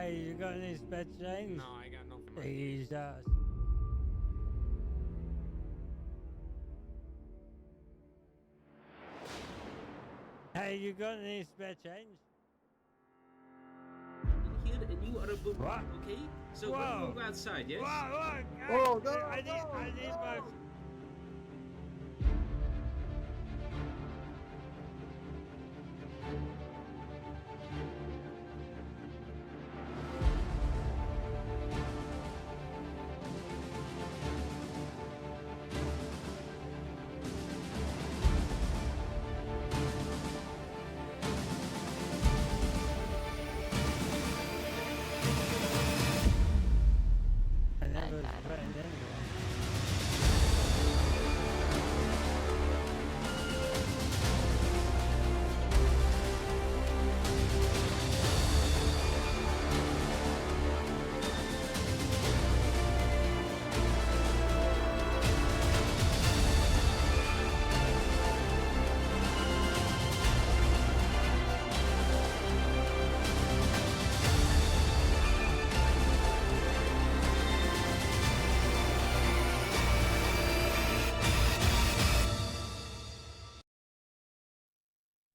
Hey, you got any spare change? No, I got nothing. Jesus. Hey, you got any spare change? Here and you are a boom. What? Okay? So Whoa. when we go outside, yes? Whoa, Oh, no, I need my... I never threatened anyone.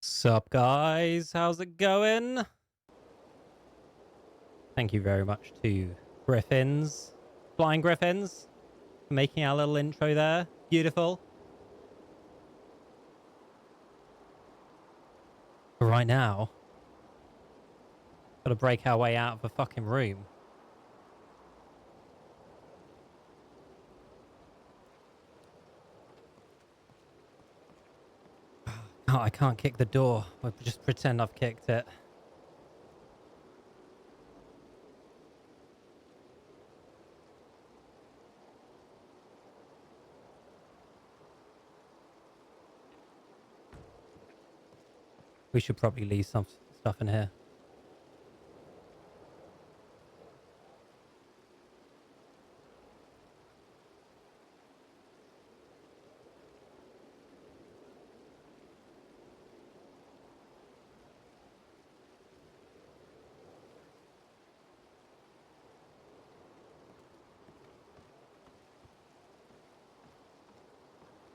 Sup, guys? How's it going? Thank you very much to Griffins, Flying Griffins, for making our little intro there. Beautiful. But right now, gotta break our way out of the fucking room. Oh, I can't kick the door. I'll just pretend I've kicked it. We should probably leave some stuff in here.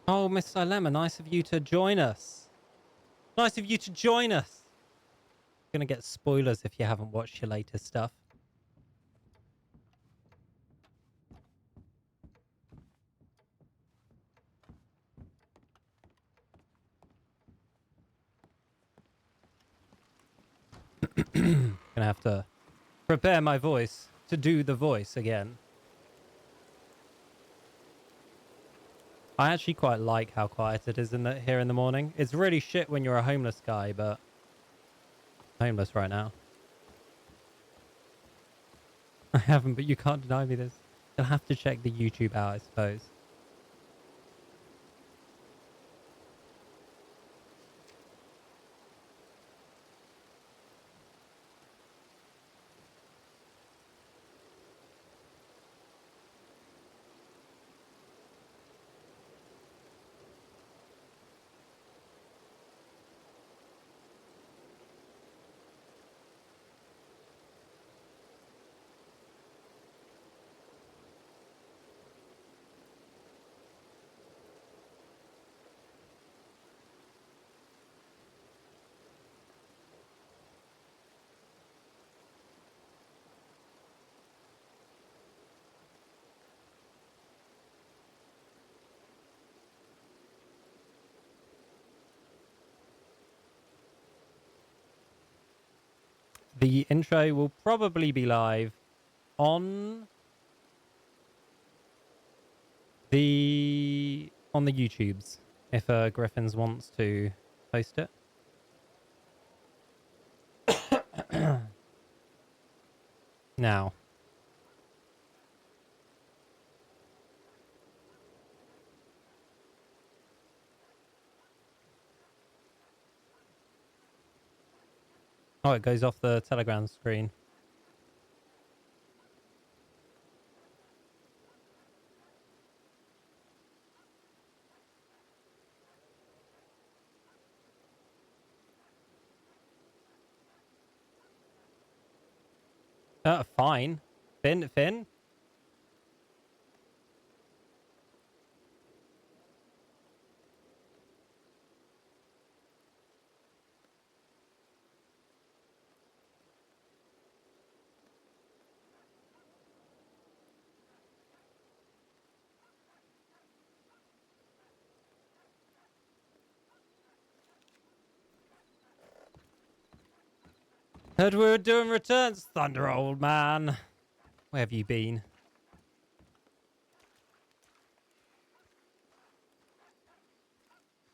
Oh, Miss Dilemma, nice of you to join us. Nice of you to join us. Gonna get spoilers if you haven't watched your latest stuff. Gonna have to prepare my voice to do the voice again. I actually quite like how quiet it is here in the morning. It's really shit when you're a homeless guy, but I'm homeless right now. I haven't, but you can't deny me this. You'll have to check the YouTube out, I suppose. The intro will probably be live on the YouTubes if Griffins wants to post it. Now, oh, it goes off the Telegram screen. Fine. Finn? Heard we were doing returns, Thunder, old man. Where have you been?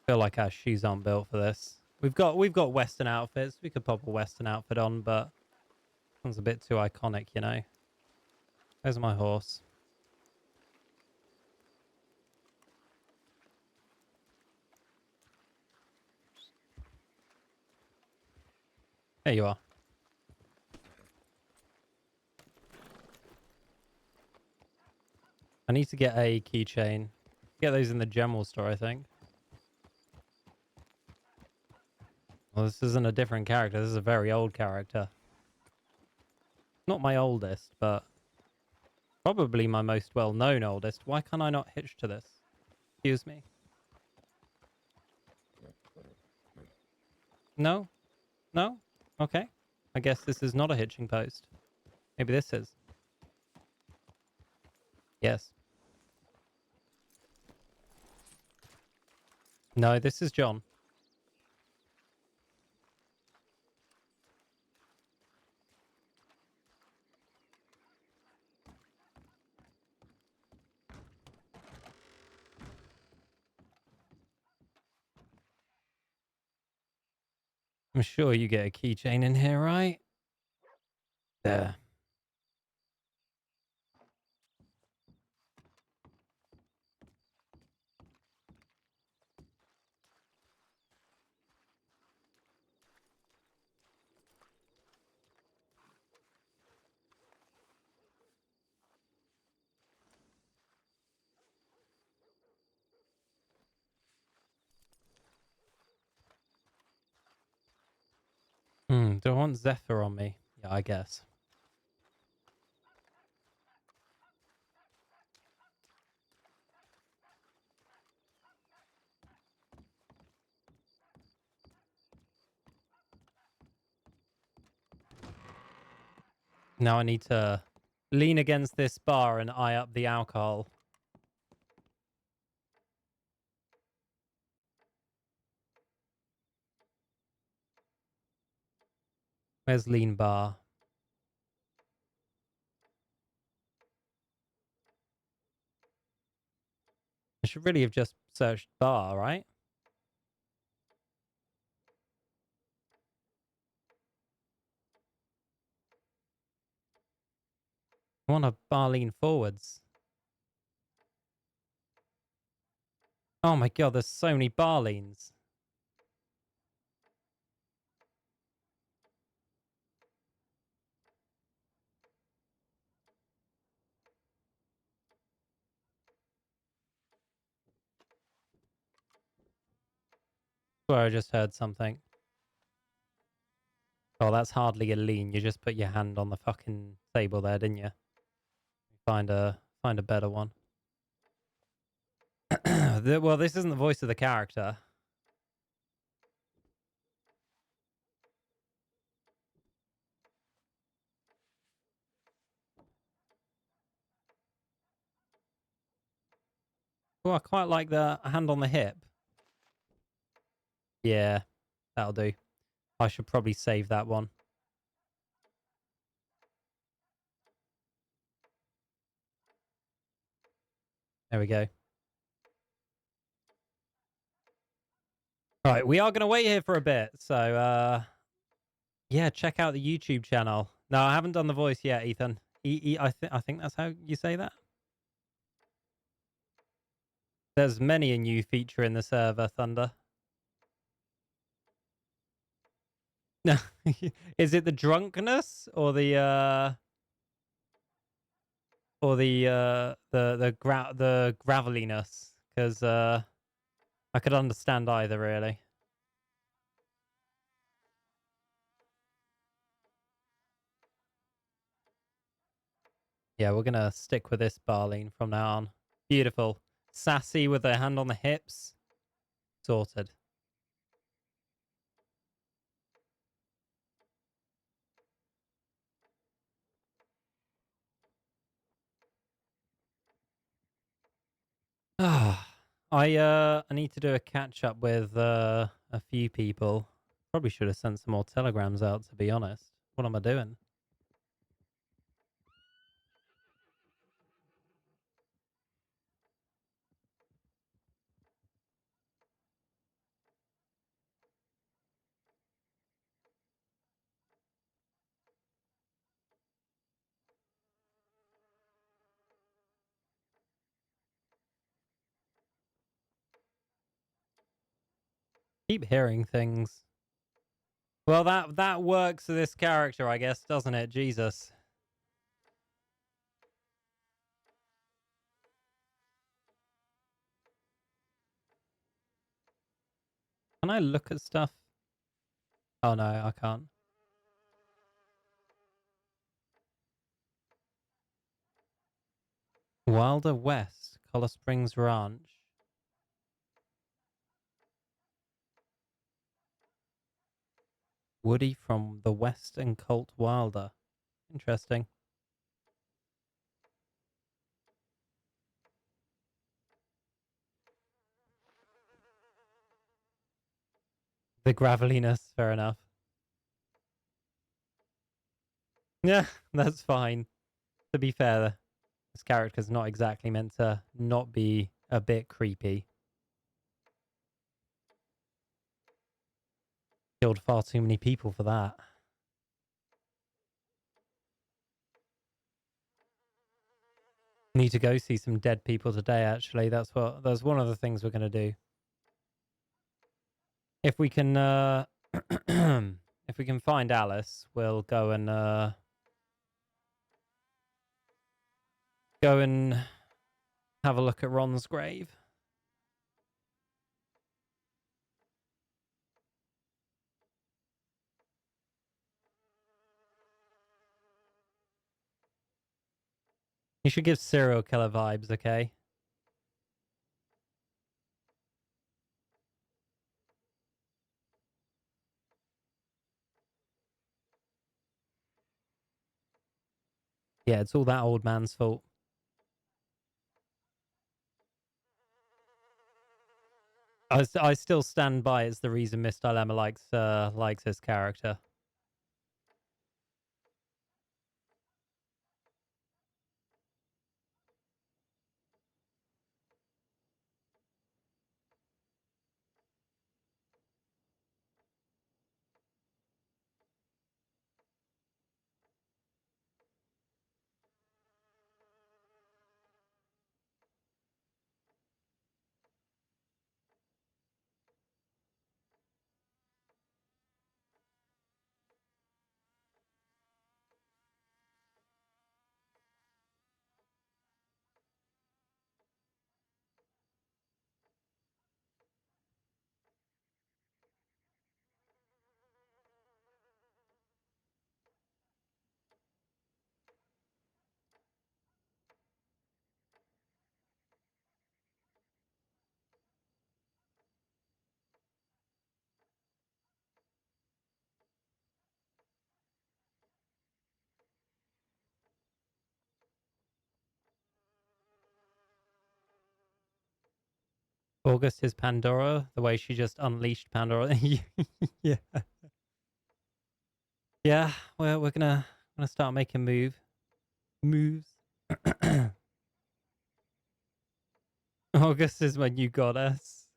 Feel like our shoes aren't built for this. We've got Western outfits. We could pop a Western outfit on, but one's a bit too iconic, you know. Where's my horse? There you are. I need to get a keychain. Get those in the general store, I think. Well, this isn't a different character. This is a very old character. Not my oldest, but probably my most well-known oldest. Why can't I not hitch to this? Excuse me. No? No? Okay. I guess this is not a hitching post. Maybe this is. Yes. No, this is John. I'm sure you get a keychain in here, right? There. Do I want Zephyr on me? Yeah, I guess. Now I need to lean against this bar and eye up the alcohol. Where's lean bar? I should really have just searched bar, right? I want a bar lean forwards. Oh my god, there's so many bar leans. Swear I just heard something. Oh, that's hardly a lean. You just put your hand on the fucking table there, didn't you? Find a better one. Well, this isn't the voice of the character. Oh, I quite like the hand on the hip. Yeah, that'll do. I should probably save that one. There we go. Right, we are going to wait here for a bit. So, yeah, check out the YouTube channel. No, I haven't done the voice yet, Ethan. I think that's how you say that. There's many a new feature in the server, Thunder. No, is it the drunkenness or the the graveliness? Because I could understand either, really. Yeah, we're gonna stick with this Barleen from now on. Beautiful. Sassy with her hand on the hips. Sorted. I need to do a catch up with a few people. Probably should have sent some more telegrams out, to be honest. What am I doing? Keep hearing things. Well, that works for this character, I guess, doesn't it? Jesus. Can I look at stuff? Oh no, I can't. Wilder West, Color Springs Ranch. Woody from the West and Colt Wilder. Interesting. The graveliness, fair enough. Yeah, that's fine. To be fair, this character's not exactly meant to not be a bit creepy. Killed far too many people for that. Need to go see some dead people today, actually. That's one of the things we're gonna do. If we can if we can find Alice, we'll go and have a look at Ron's grave. You should give serial killer vibes, okay? Yeah, it's all that old man's fault. I still stand by it's the reason Miss Dilemma likes his character. August is Pandora, the way she just unleashed Pandora. Yeah. Yeah, well, we're gonna start making moves. August is my new goddess.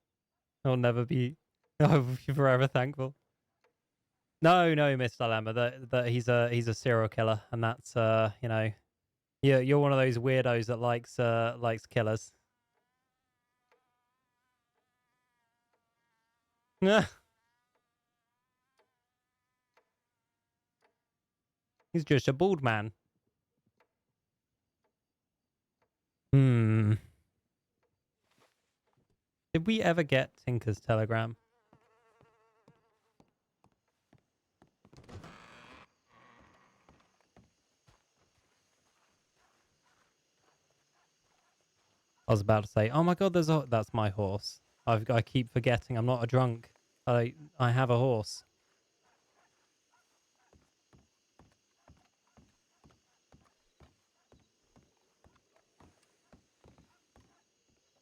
I'll never be. I'll be forever thankful. No, Miss Dilemma. That he's a serial killer, and that's you're one of those weirdos that likes killers. He's just a bald man. Hmm. Did we ever get Tinker's telegram? I was about to say, oh my god, that's my horse. I keep forgetting I'm not a drunk. I have a horse.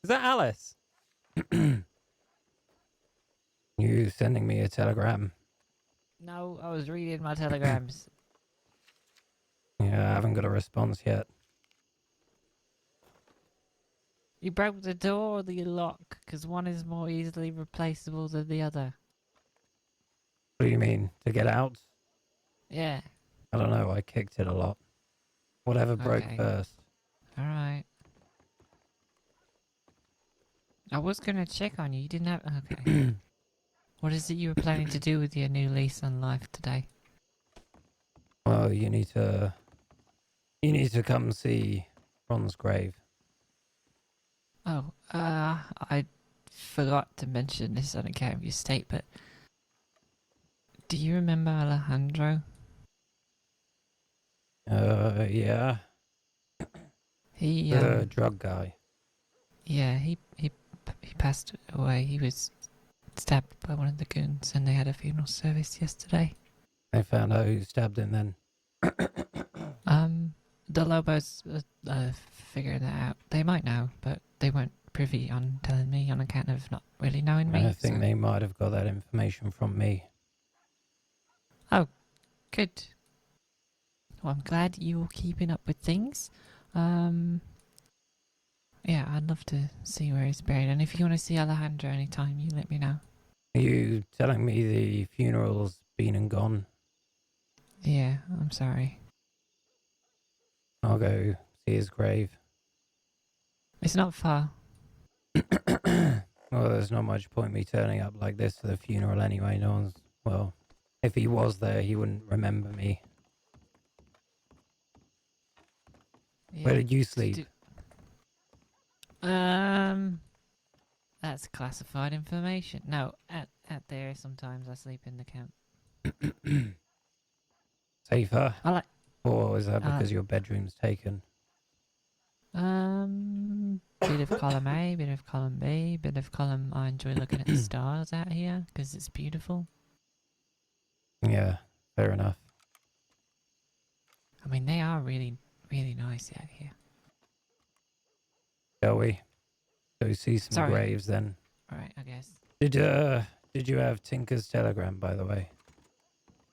Is that Alice? You sending me a telegram? No, I was reading my telegrams. Yeah, I haven't got a response yet. You broke the door or the lock, because one is more easily replaceable than the other. What do you mean? To get out? Yeah. I don't know, I kicked it a lot. Whatever broke Okay. first. Alright. I was gonna check on you. You didn't have. Okay. What is it you were planning to do with your new lease on life today? Well, you need to come see Ron's grave. Oh, I forgot to mention this on account of your state, but do you remember Alejandro? Yeah. He The drug guy. yeah, he passed away. He was stabbed by one of the goons, and they had a funeral service yesterday. They found out who stabbed him then. The Lobos figuring that out. They might know, but they weren't privy on telling me on account of not really knowing me. I think they might have got that information from me. Oh, good. Well, I'm glad you're keeping up with things. Yeah, I'd love to see where he's buried, and if you want to see Alejandro anytime, you let me know. Are you telling me the funeral's been and gone? Yeah, I'm sorry. I'll go see his grave. It's not far. Well, there's not much point me turning up like this to the funeral anyway. No one's... Well, if he was there, he wouldn't remember me. Yeah. Where did you sleep? That's classified information. No, at there sometimes I sleep in the camp. Safer? I like Or is that because your bedroom's taken? bit of column A, bit of column B, bit of column. I enjoy looking at the stars out here because it's beautiful. Yeah, fair enough. I mean, they are really, really nice out here. Shall we? Go see some Sorry. graves then. All right, I guess. Did you have Tinker's telegram, by the way?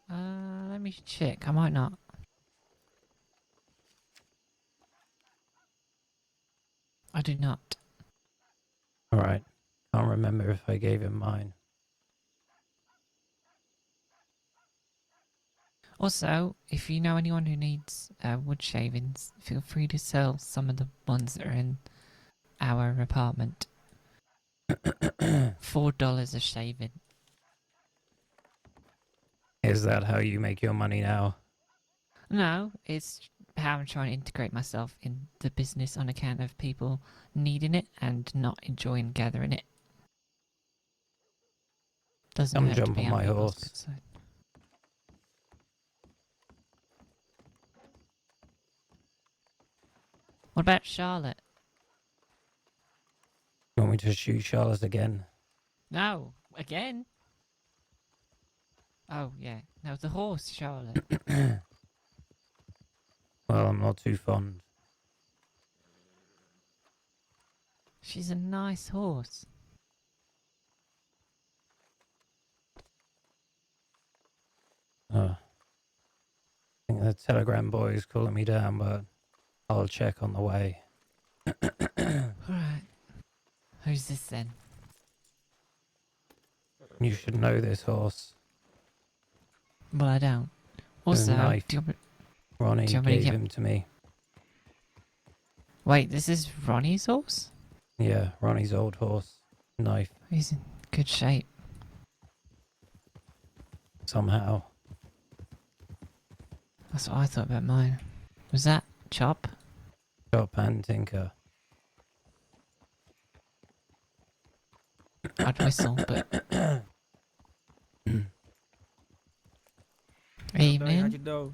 Let me check. I might not. I do not. Alright. Can't remember if I gave him mine. Also, if you know anyone who needs wood shavings, feel free to sell some of the ones that are in our apartment. $4 a shaving. Is that how you make your money now? No, it's how I'm trying to integrate myself in the business on account of people needing it and not enjoying gathering it. Doesn't Come hurt to jump be on my people's horse. good side. What about Charlotte? You want me to shoot Charlotte again? No, again? Oh, yeah. No, the horse, Charlotte. Well, I'm not too fond. She's a nice horse. I think the telegram boy is calling me down, but I'll check on the way. Alright. Who's this then? You should know this horse. Well, I don't. There's a Also, knife. Ronnie do you want me to gave get- him to me. Wait, this is Ronnie's horse? Yeah, Ronnie's old horse. Knife, He's in good shape. somehow. That's what I thought about mine. Was that Chop? Chop and Tinker. I'd whistle, but... Evening. Hello.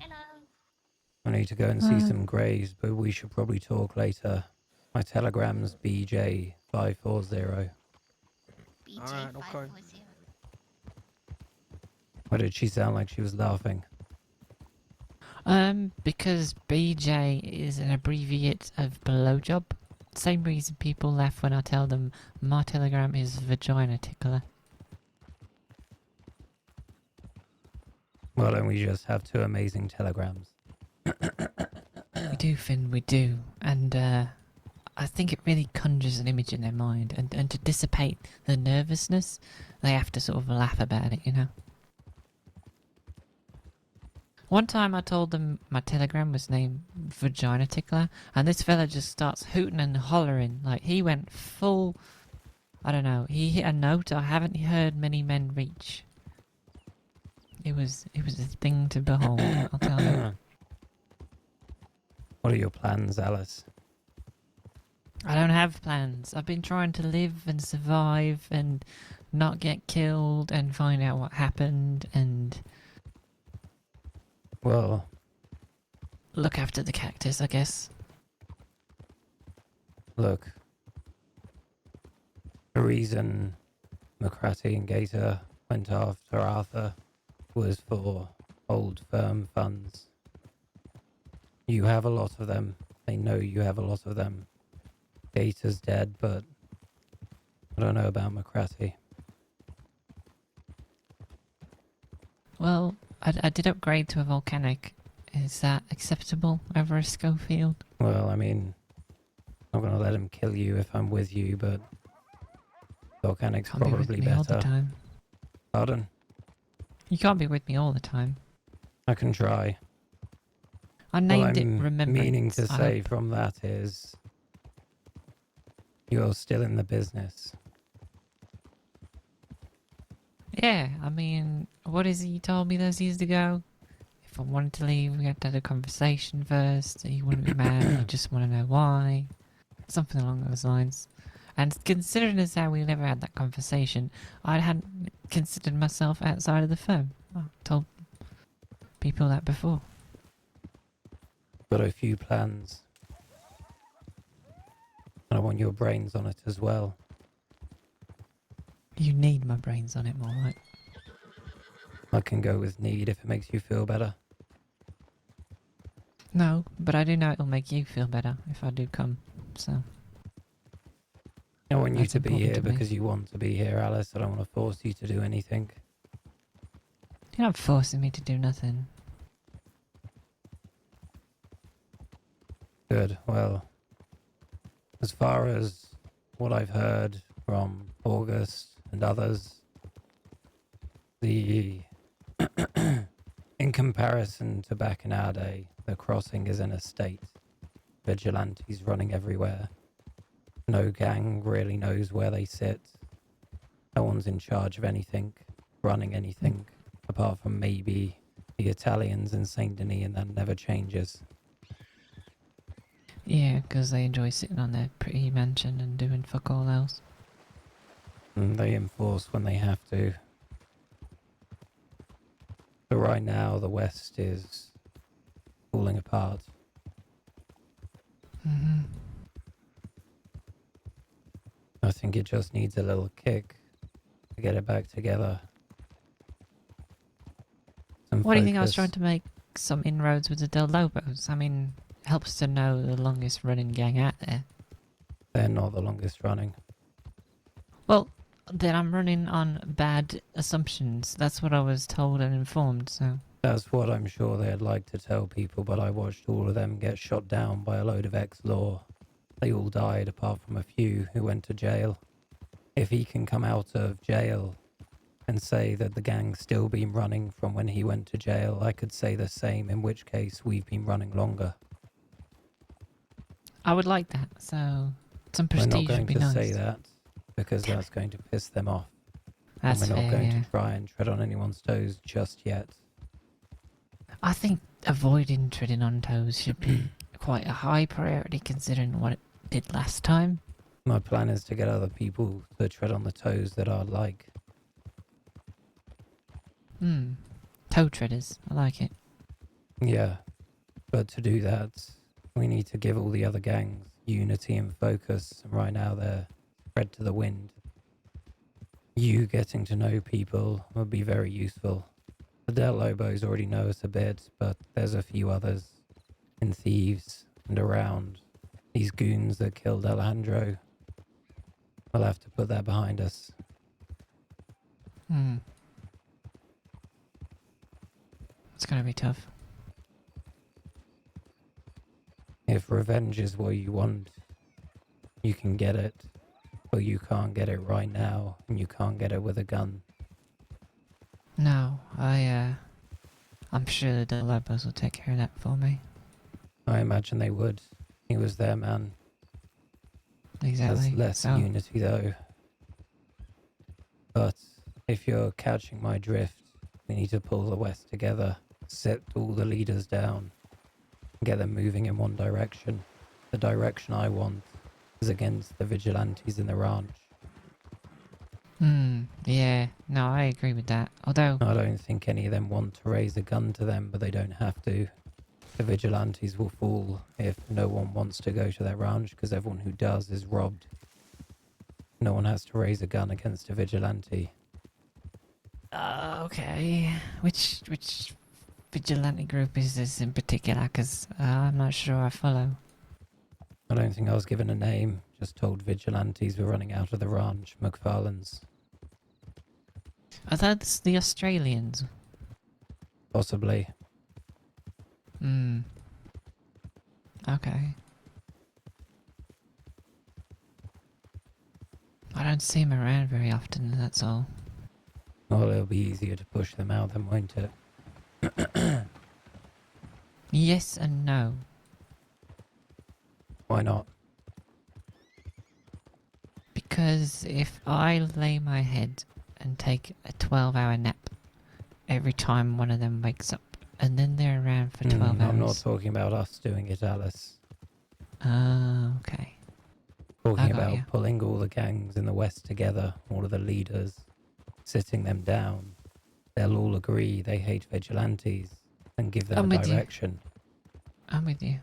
I need to go and see some graves, but we should probably talk later. My telegram's BJ540. Alright, okay. BJ540. Why did she sound like she was laughing? Because BJ is an abbreviate of blowjob. Same reason people laugh when I tell them my telegram is vagina tickler. Why don't we just have two amazing telegrams? We do, Finn, we do. And, I think it really conjures an image in their mind. And to dissipate the nervousness, they have to sort of laugh about it, you know? One time I told them my telegram was named Vagina Tickler, and this fella just starts hooting and hollering. Like, he went full... I don't know, he hit a note I haven't heard many men reach. It was a thing to behold, I'll tell you. What are your plans, Alice? I don't have plans. I've been trying to live and survive and not get killed and find out what happened and Well, look after the cactus, I guess. look. The reason McCratty and Gator went after Arthur was for old firm funds. You have a lot of them. They know you have a lot of them. Gator's dead, but I don't know about McCratty. Well, I did upgrade to a volcanic. Is that acceptable over a Schofield? Well, I mean, I'm not gonna let him kill you if I'm with you, but volcanic's Can't be with probably me all the better. time. Pardon? You can't be with me all the time. I can try. I What named it I'm Remembrance. meaning to I say hope. from that is you're still in the business. Yeah, I mean, what is it you told me those years ago? If I wanted to leave, we had to have a conversation first. You wouldn't be mad, you just want to know why. Something along those lines. And considering as how we never had that conversation, I hadn't considered myself outside of the firm. I told people that before. Got a few plans. And I want your brains on it as well. You need my brains on it more, right? I can go with need if it makes you feel better. No, but I do know it'll make you feel better if I do come, so... I want you That's to be important here to me. because you want to be here, Alice. I don't want to force you to do anything. You're not forcing me to do nothing. Good. Well, as far as what I've heard from August and others, the in comparison to back in our day, the crossing is in a state. Vigilantes running everywhere. No gang really knows where they sit. No one's in charge of anything, running anything, apart from maybe the Italians in Saint Denis, and that never changes. Yeah, because they enjoy sitting on their pretty mansion and doing fuck all else. And they enforce when they have to. But right now, the West is falling apart. Mm-hmm. I think it just needs a little kick to get it back together. Some What do you think I was trying focus. to make some inroads with the Del Lobos? I mean, it helps to know the longest running gang out there. They're not the longest running. Well, then I'm running on bad assumptions. That's what I was told and informed, so... That's what I'm sure they'd like to tell people, but I watched all of them get shot down by a load of ex-law. They all died apart from a few who went to jail. If he can come out of jail and say that the gang's still been running from when he went to jail, I could say the same, in which case we've been running longer. I would like that, so... Some We're not prestige going would be to nice. say that because Damn that's going to piss them off. That's and we're not fair, going yeah. to try and tread on anyone's toes just yet. I think avoiding treading on toes should be quite a high priority considering what it did last time. My plan is to get other people to tread on the toes that are like. Toe treaders. I like it. Yeah, but to do that, we need to give all the other gangs unity and focus. And right now they're spread to the wind. You getting to know people would be very useful. The Del Lobos already know us a bit, but there's a few others in Thieves and around. These goons that killed Alejandro. We'll have to put that behind us. Hmm. It's gonna be tough. If revenge is what you want, you can get it. But you can't get it right now, and you can't get it with a gun. No, I'm sure the Lobos will take care of that for me. I imagine they would. He was their man. Exactly. There's less So, unity though. But if you're catching my drift, we need to pull the West together, set all the leaders down, get them moving in one direction. The direction I want is against the vigilantes in the ranch. yeah, no, I agree with that. Although, I don't think any of them want to raise a gun to them, but they don't have to. The vigilantes will fall if no one wants to go to their ranch, because everyone who does is robbed. No one has to raise a gun against a vigilante. okay, which vigilante group is this in particular? Because I'm not sure I follow. I don't think I was given a name, just told vigilantes were running out of the ranch, McFarlane's. Are those the Australians? Possibly. Okay. I don't see them around very often, that's all. Well, it'll be easier to push them out then, won't it? Yes and no. Why not? Because if I lay my head and take a 12-hour nap every time one of them wakes up, and then they're around for 12 hours... I'm not talking about us doing it, Alice. Okay. Talking got about you. pulling all the gangs in the West together, all of the leaders, sitting them down. They'll all agree they hate vigilantes and give them I'm a with you. direction. I'm with you.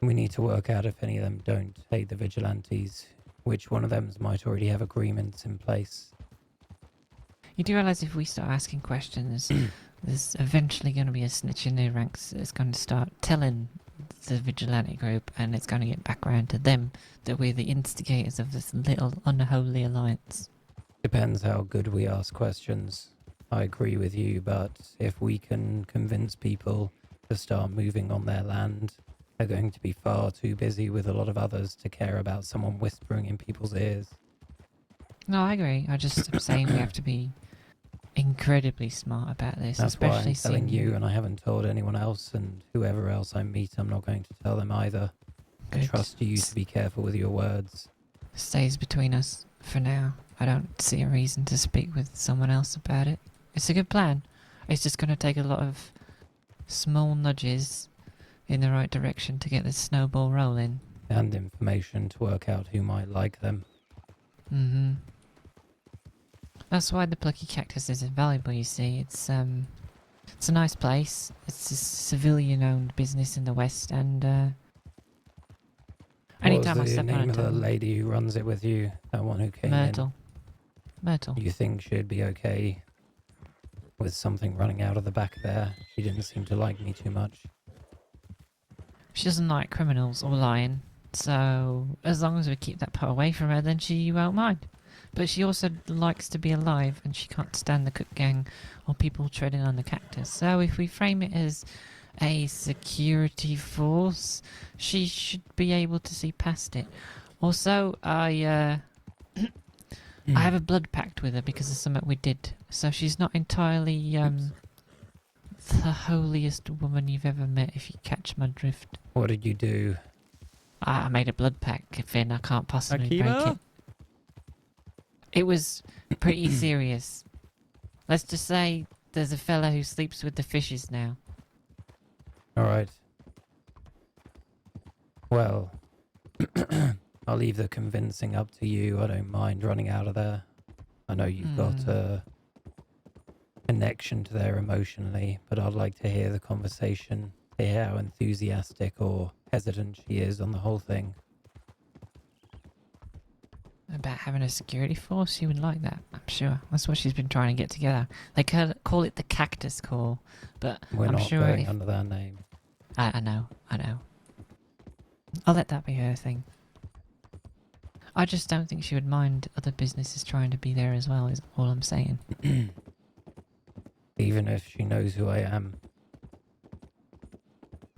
We need to work out if any of them don't hate the vigilantes, which one of them might already have agreements in place. You do realise if we start asking questions, there's eventually going to be a snitch in their ranks that's going to start telling the vigilante group, and it's going to get back around to them that we're the instigators of this little unholy alliance. Depends how good we ask questions. I agree with you, but if we can convince people to start moving on their land, they're going to be far too busy with a lot of others to care about someone whispering in people's ears. No, I agree. I'm saying we have to be incredibly smart about this, That's why especially I'm telling seeing you, and I haven't told anyone else, and whoever else I meet, I'm not going to tell them either. I Good. trust you to be careful with your words. Stays between us for now. I don't see a reason to speak with someone else about it. It's a good plan. It's just going to take a lot of small nudges in the right direction to get this snowball rolling. And information to work out who might like them. That's why the plucky cactus is invaluable, you see. It's a nice place. It's a civilian-owned business in the West, and anytime I What was the step on name a of the toe... lady who runs it with you? That one who came Myrtle. Myrtle. in? You think she'd be okay with something running out of the back there? She didn't seem to like me too much. She doesn't like criminals or lying, so as long as we keep that part away from her, then she won't mind. But she also likes to be alive, and she can't stand the cook gang or people treading on the cactus. So if we frame it as a security force, she should be able to see past it. Also, I have a blood pact with her because of something we did. So she's not entirely the holiest woman you've ever met, if you catch my drift. What did you do? I made a blood pact, Finn. I can't possibly break Akiva? it. It was pretty serious. Let's just say there's a fella who sleeps with the fishes now. Alright. Well, I'll leave the convincing up to you. I don't mind running out of there. I know you've got a connection to there emotionally, but I'd like to hear the conversation, hear how enthusiastic or hesitant she is on the whole thing. About having a security force, she would like that, I'm sure. That's what she's been trying to get together. They call it the Cactus Corps, but We're I'm not sure going if... under that name. I know. I'll let that be her thing. I just don't think she would mind other businesses trying to be there as well, is all I'm saying. Even if she knows who I am.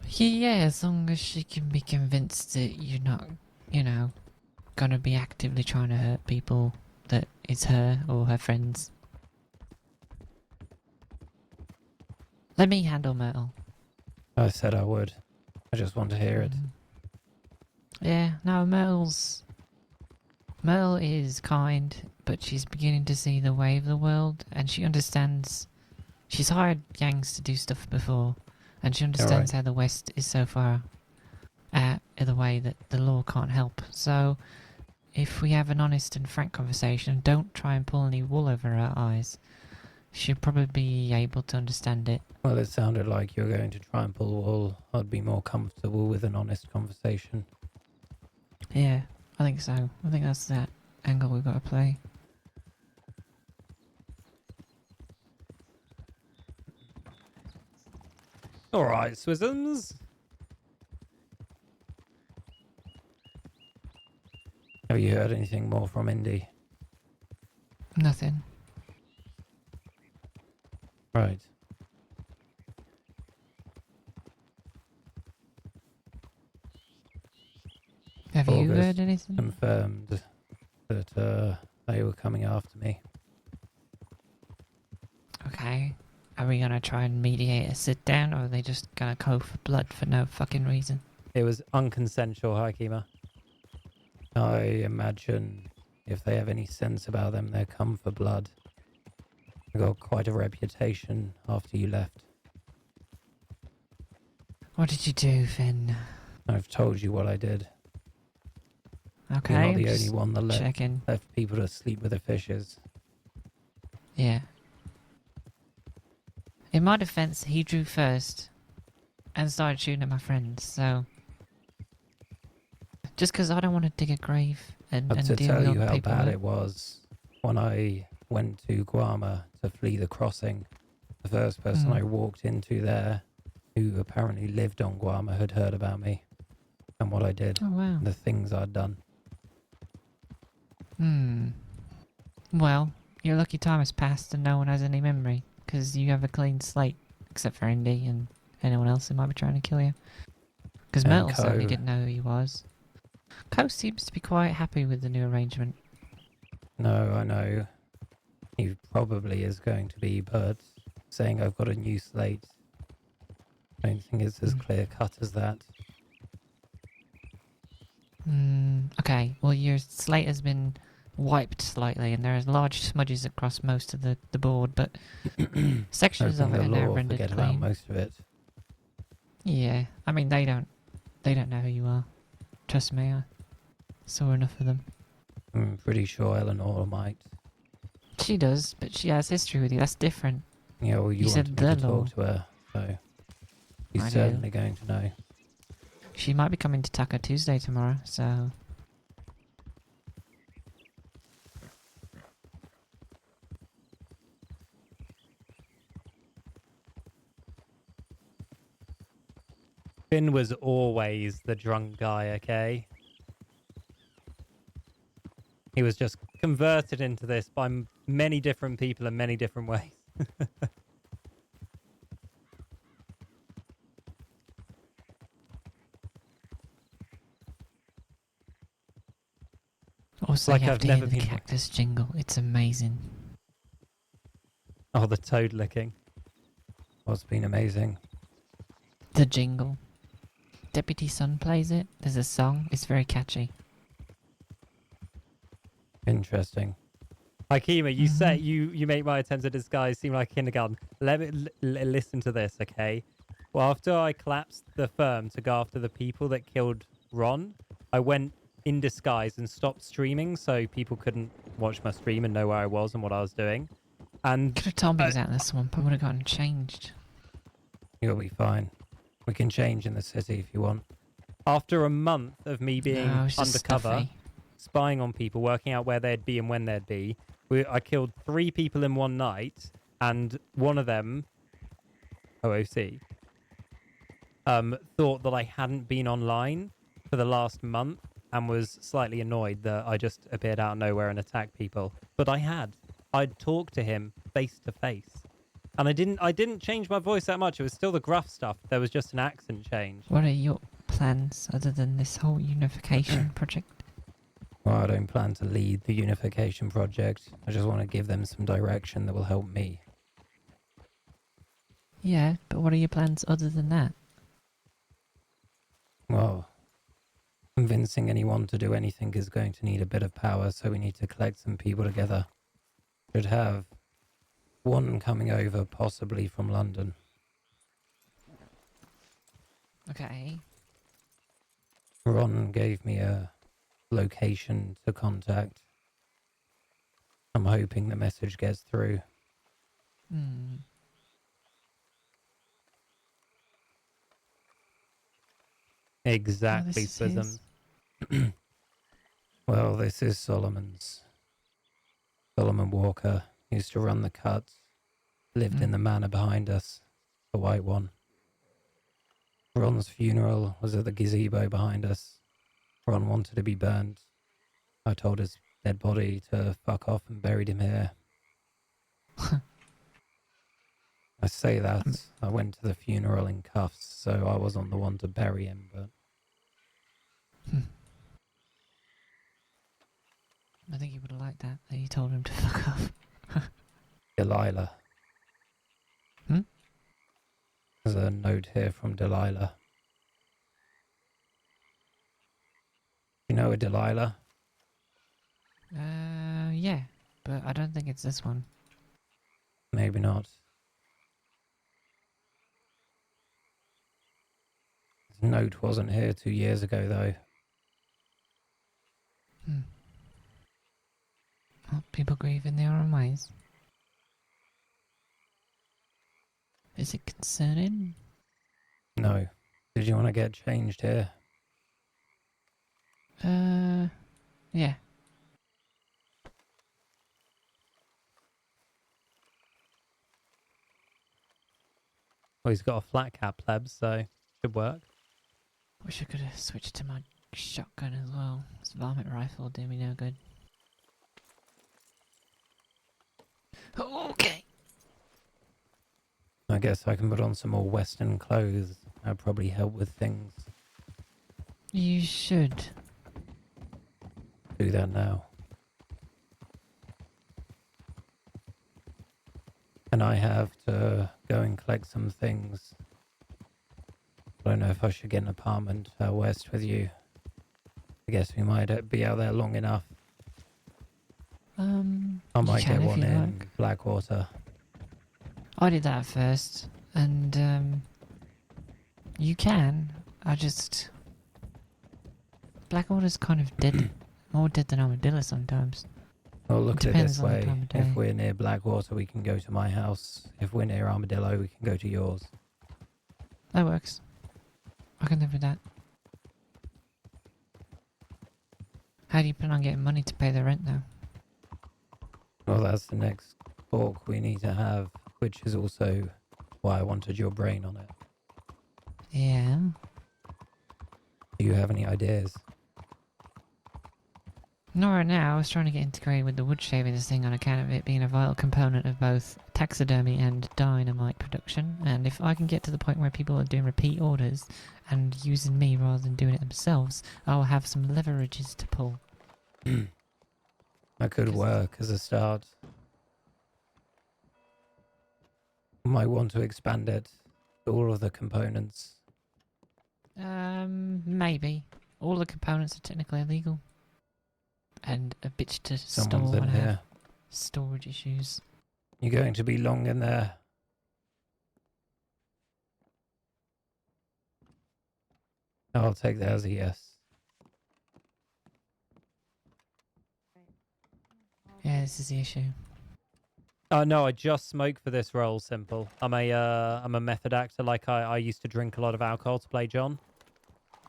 Yeah, as long as she can be convinced that you're not, gonna be actively trying to hurt people that it's her or her friends. Let me handle Myrtle. I said I would. I just want to hear it. Yeah, no, Myrtle is kind, but she's beginning to see the way of the world, and she understands. She's hired gangs to do stuff before, and she understands how the West is so far out of the way that the law can't help. So, if we have an honest and frank conversation, and don't try and pull any wool over her eyes, she'll probably be able to understand it. Well, it sounded like you were going to try and pull wool. I'd be more comfortable with an honest conversation. Yeah, I think so. I think that's that angle we've got to play. Alright, Swizzums. Have you heard anything more from Indy? Nothing. Right. Have you August heard anything? confirmed that they were coming after me. Okay. Are we gonna try and mediate a sit down, or are they just gonna go for blood for no fucking reason? It was unconsensual, Hakima. I imagine if they have any sense about them, they'll come for blood. I got quite a reputation after you left. What did you do, Finn? I've told you what I did. Okay, You're not the just only one that checking. left people to sleep with the fishes. Yeah. In my defense, he drew first and started shooting at my friends, so... Just because I don't want to dig a grave and But to deal tell with all you the how bad paperwork. it was, when I went to Guarma to flee the crossing, the first person I walked into there, who apparently lived on Guarma, had heard about me and what I did, Oh, wow. the things I'd done. Well, your lucky time has passed and no one has any memory, because you have a clean slate, except for Indy and anyone else who might be trying to kill you. Because And Myrtle certainly Co. didn't know who he was. Co seems to be quite happy with the new arrangement. No, I know. He probably is going to be, but saying I've got a new slate, I don't think it's as clear cut as that. Okay, well your slate has been wiped slightly and there are large smudges across most of the board, but sections of Hoping it the are now law rendered forget about clean. most of it. Yeah, I mean they don't know who you are. Trust me, I saw enough of them. I'm pretty sure Eleanor might. She does, but she has history with you, that's different. Yeah, well, you said wanted me to the law. talk to her, so she's I do. certainly going to know. She might be coming to Taco Tuesday tomorrow, so... Finn was always the drunk guy, okay? He was just converted into this by many different people in many different ways. Also, Like you have I've to hear never the been- cactus jingle, it's amazing. Oh, the toad licking. What's been amazing. The jingle. Deputy Sun plays it, there's a song, it's very catchy. Interesting. Hakima, you say you make my attempt at disguise seem like kindergarten. Let me listen to this, okay? Well, after I collapsed the firm to go after the people that killed Ron, I went in disguise and stopped streaming so people couldn't watch my stream and know where I was and what I was doing. And Could have told me it was out in the swamp, I would have gotten changed. you'll be fine. We can change in the city if you want. After a month of me being No, it's just undercover, stuffy. spying on people, working out where they'd be and when they'd be, I killed 3 people in one night, and one of them, OOC, thought that I hadn't been online for the last month and was slightly annoyed that I just appeared out of nowhere and attacked people. But I had. I'd talked to him face to face. And I didn't change my voice that much. It was still the gruff stuff. There was just an accent change. What are your plans other than this whole unification project? Well, I don't plan to lead the unification project. I just want to give them some direction that will help me. Yeah, but what are your plans other than that? Well, convincing anyone to do anything is going to need a bit of power, so we need to collect some people together. Should have one coming over, possibly from London. Okay. Ron gave me a location to contact. I'm hoping the message gets through. Hmm. Exactly, this is Swism. Well, this is Solomon's. Solomon Walker used to run the cuts. Lived in the manor behind us, the white one. Ron's funeral was at the gazebo behind us. Ron wanted to be burned. I told his dead body to fuck off and buried him here. I say that. I went to the funeral in cuffs, so I wasn't the one to bury him, but... I think he would have liked that you told him to fuck off. Delilah. Hmm? There's a note here from Delilah. You know a Delilah? Yeah, but I don't think it's this one. Maybe not. This note wasn't here 2 years ago, though. Well, people grieve in their own ways. Is it concerning? No. Did you want to get changed here? Yeah. Well, he's got a flat cap, plebs, so should work. Wish I could have switched to my shotgun as well. This varmint rifle do me no good. Okay. I guess I can put on some more Western clothes. That'd probably help with things. You should. Do that now. And I have to go and collect some things. I don't know if I should get an apartment out west with you. I guess we might be out there long enough. I you might can get if one you in like. Blackwater. I did that first, and you can. Blackwater's kind of dead, more dead than Armadillo sometimes. Well, look at it Depends this on the way. time of If day. we're near Blackwater, we can go to my house. If we're near Armadillo, we can go to yours. That works. I can live with that. How do you plan on getting money to pay the rent now? Well, that's the next talk we need to have, which is also why I wanted your brain on it. Yeah. Do you have any ideas? Not right now. I was trying to get integrated with the wood shavings thing on account of it being a vital component of both taxidermy and dynamite production. And if I can get to the point where people are doing repeat orders and using me rather than doing it themselves, I'll have some leverages to pull. That could work as a start. Might want to expand it to all of the components. Maybe. All the components are technically illegal. And a bitch to Someone's store in when I have here. storage issues. You're going to be long in there. I'll take that as a yes. Yeah, this is the issue. Oh no, I just smoke for this role, Simple. I'm a method actor, like I used to drink a lot of alcohol to play John.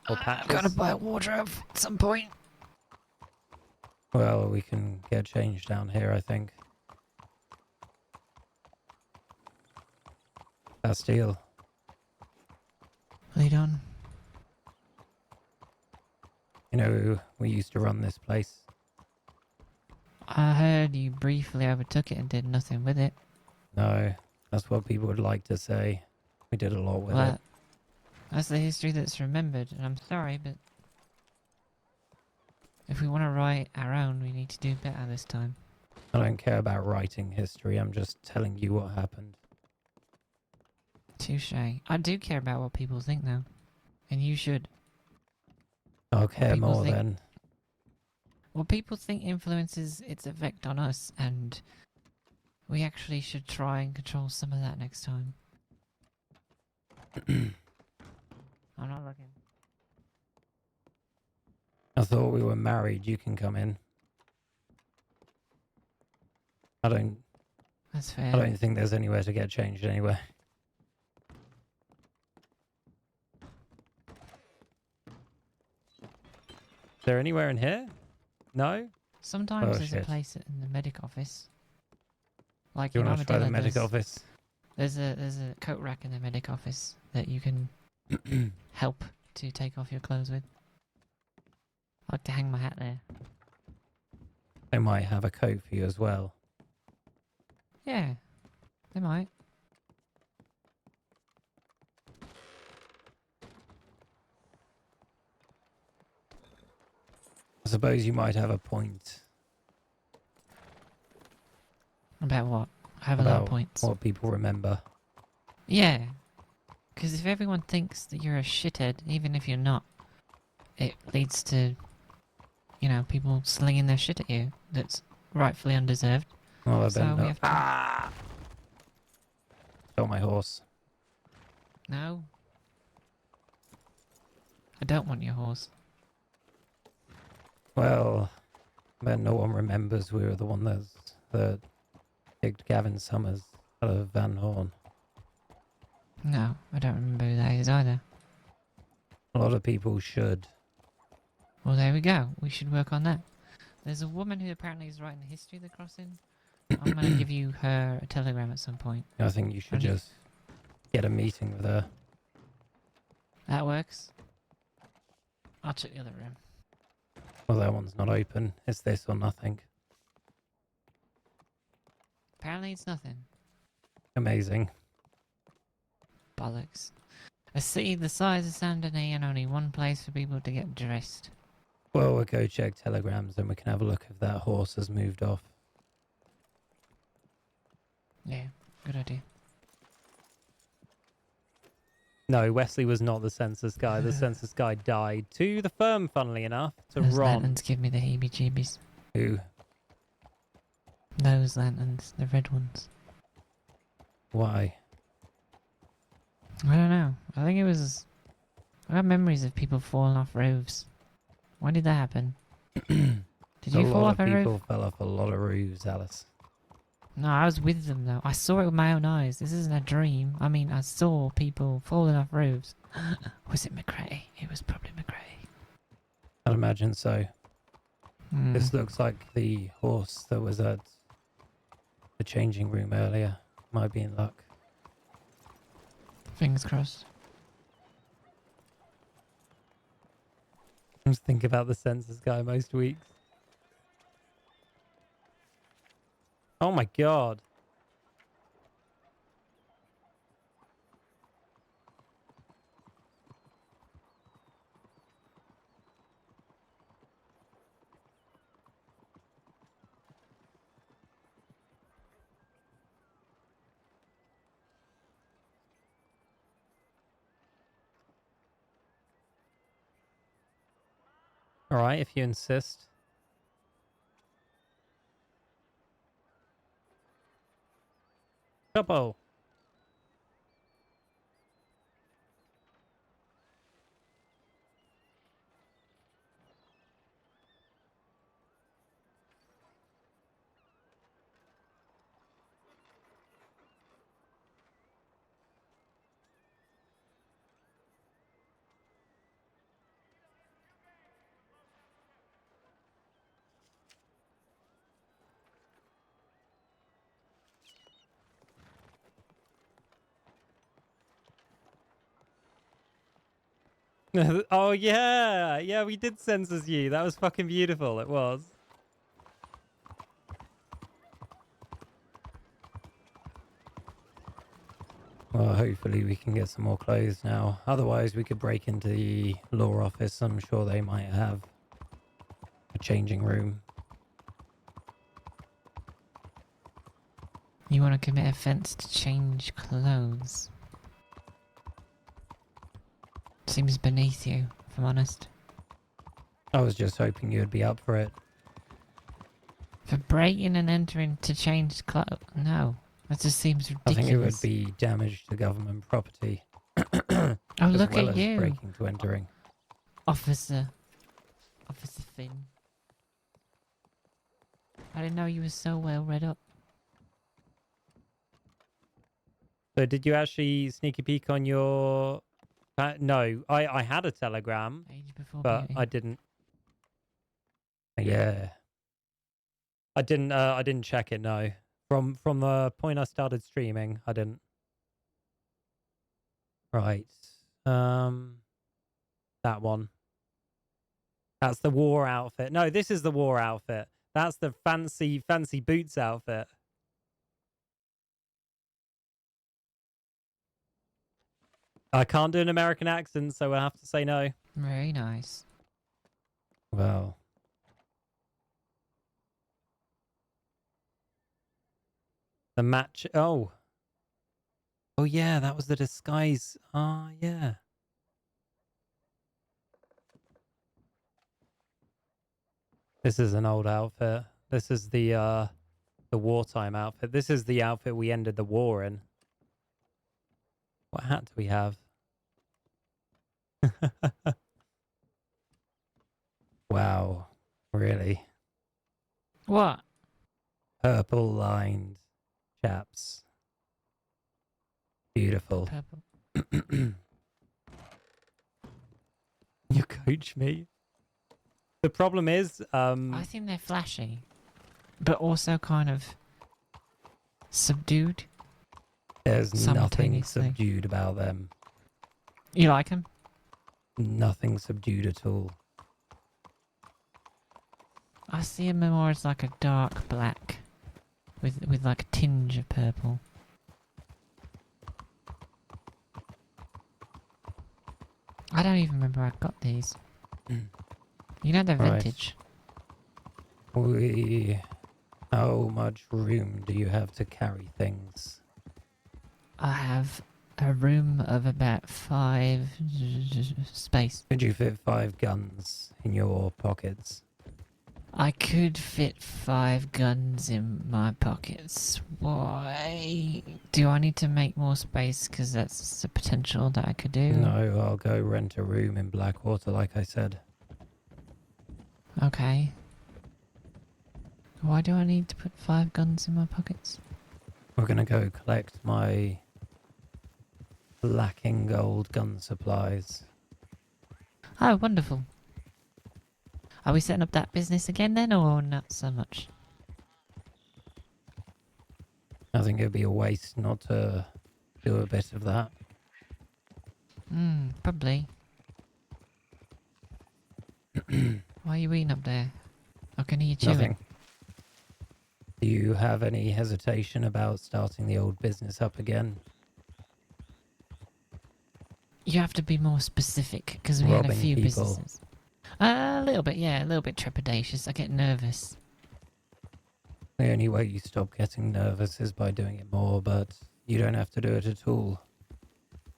Or I've got to patches? buy a wardrobe at some point. Well, we can get changed down here, I think. Bastille. Lead on. You know, we used to run this place. I heard you briefly overtook it and did nothing with it. No, that's what people would like to say. We did a lot with Well, it. that's the history that's remembered, and I'm sorry, but if we want to write our own, we need to do better this time. I don't care about writing history, I'm just telling you what happened. Touche. I do care about what people think, though. And you should. I'll care people more think- then. What people think influences its effect on us, and we actually should try and control some of that next time. I'm not looking. I thought we were married, you can come in. I That's fair. don't think there's anywhere to get changed anyway. Is there anywhere in here? No? Sometimes Oh, there's shit. a place in the medic office. Like You in want to try the Armadillo, medic office? there's a coat rack in the medic office that you can help to take off your clothes with. I like to hang my hat there. They might have a coat for you as well. Yeah, they might. I suppose you might have a point About what? I have a lot of about points. what people remember. Yeah, because if everyone thinks that you're a shithead, even if you're not, it leads to, you know, people slinging their shit at you. That's rightfully undeserved. Oh, I So bet we not. have to. Stole my horse. No. I don't want your horse. Well, I bet no one remembers we were the one that kicked Gavin Summers out of Van Horn. No, I don't remember who that is either. A lot of people should. Well, there we go. We should work on that. There's a woman who apparently is writing the history of the crossing. I'm going to give you her a telegram at some point. I think you should Only- just get a meeting with her. That works. I'll check the other room. Well, that one's not open. It's this or nothing. Apparently it's nothing. Amazing. Bollocks. A city the size of Saint Denis and only one place for people to get dressed. Well, we'll go check telegrams and we can have a look if that horse has moved off. Yeah, good idea. No, Wesley was not the census guy. The census guy died to the firm, funnily enough, to Those Ron, lanterns give me the heebie-jeebies. who, Those lanterns, the red ones. why? I don't know. I think it was... I got memories of people falling off roofs. When did that happen? Did you fall off a people roof? fell off a lot of roofs, Alice. No, I was with them though. I saw it with my own eyes. This isn't a dream. I mean, I saw people falling off roofs. Was it McRae? It was probably McRae. I'd imagine so. Hmm. This looks like the horse that was at the changing room earlier. Might be in luck. Fingers crossed. I just think about the census guy most weeks. Oh my god. Alright, if you insist. Couple. Oh yeah, yeah, we did census you. That was fucking beautiful. It was. Well, hopefully we can get some more clothes now. Otherwise, we could break into the law office. I'm sure they might have a changing room. You want to commit offence to change clothes? Seems beneath you, if I'm honest. I was just hoping you'd be up for it. For breaking and entering to change clothes? No. That just seems ridiculous. I think it would be damage to government property. Oh, as look well at as you. breaking to entering. Officer Finn. I didn't know you were so well read up. So did you actually sneaky peek on your... no, I had a telegram, Age before but beauty. I didn't. Yeah. I didn't check it, no. From the point I started streaming, I didn't. Right. That one. That's the war outfit. No, this is the war outfit. That's the fancy boots outfit. I can't do an American accent, so we'll have to say no. Very nice. Well. The match. Oh. Oh, yeah, that was the disguise. Ah, yeah. This is an old outfit. This is the wartime outfit. This is the outfit we ended the war in. What hat do we have? Wow. Really? What? Purple lined chaps. Beautiful. Purple. You coach me. The problem is, I think they're flashy, but also kind of subdued. there's nothing Simultaneously. subdued about them. You like them? Nothing subdued at all. I see them more as like a dark black with like a tinge of purple. I don't even remember I got these. You know they're Right. vintage. How much room do you have to carry things? I have a room of about 5 space. Could you fit 5 guns in your pockets? I could fit 5 guns in my pockets. Why? Do I need to make more space? Because that's the potential that I could do. No, I'll go rent a room in Blackwater, like I said. Okay. Why do I need to put 5 guns in my pockets? We're gonna go collect my lacking gold gun supplies. Oh, wonderful. Are we setting up that business again then, or not so much? I think it'd be a waste not to do a bit of that. Probably. Why are you eating up there? I can hear you chewing. Nothing. Do you have any hesitation about starting the old business up again? You have to be more specific, because we had a Robbing few people. businesses. A little bit, yeah, a little bit trepidatious. I get nervous. The only way you stop getting nervous is by doing it more, but you don't have to do it at all.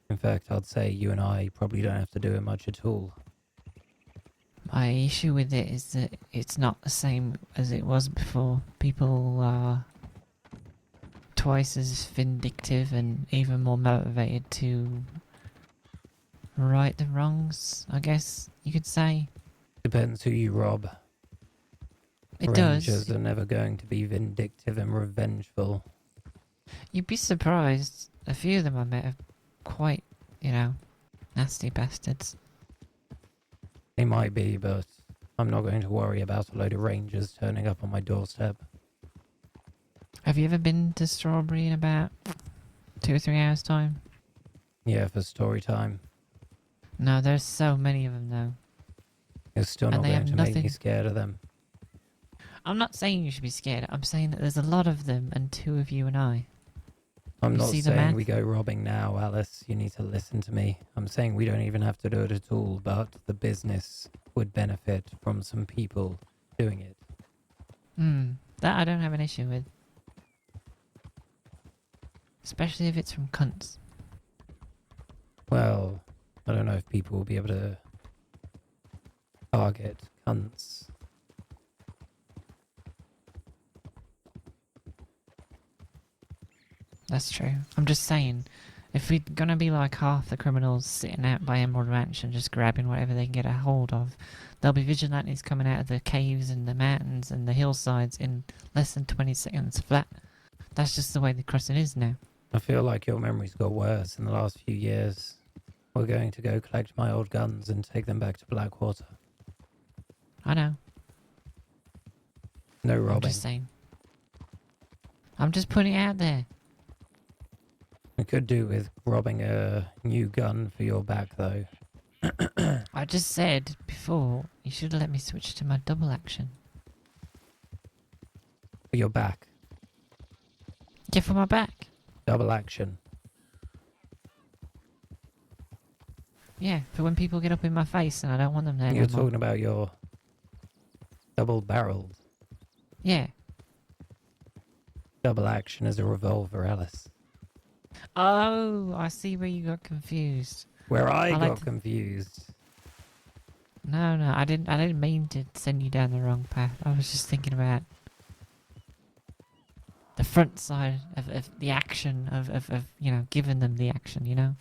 In fact, I'd say you and I probably don't have to do it much at all. My issue with it is that it's not the same as it was before. People are twice as vindictive and even more motivated to right the wrongs, I guess you could say. Depends who you rob. It Rangers does. are never going to be vindictive and revengeful. You'd be surprised. A few of them I met are quite, nasty bastards. They might be, but I'm not going to worry about a load of Rangers turning up on my doorstep. Have you ever been to Strawberry in about 2 or 3 hours' time? Yeah, for story time. No, there's so many of them though. You're still And not they going have to make me nothing- scared of them. I'm not saying you should be scared. I'm saying that there's a lot of them and 2 of you and I. I'm You not see the saying math? we go robbing now, Alice. You need to listen to me. I'm saying we don't even have to do it at all, but the business would benefit from some people doing it. That I don't have an issue with. Especially if it's from cunts. Well, I don't know if people will be able to target cunts. That's true. I'm just saying, if we're gonna be like half the criminals sitting out by Emerald Mansion just grabbing whatever they can get a hold of, there'll be vigilantes coming out of the caves and the mountains and the hillsides in less than 20 seconds flat. That's just the way the crossing is now. I feel like your memory's got worse in the last few years. We're going to go collect my old guns and take them back to Blackwater. I know. No I'm robbing. just saying. I'm just putting it out there. We could do with robbing a new gun for your back, though. I just said before, you should have let me switch to my double action. For your back. Yeah, for my back. Double action. Yeah, for when people get up in my face and I don't want them there You're no more. talking about your double-barreled. Yeah. Double action is a revolver, Alice. Oh, I see where you got confused. Where I I like got to- confused. No, I didn't mean to send you down the wrong path. I was just thinking about the front side of the action of you know, giving them the action, you know?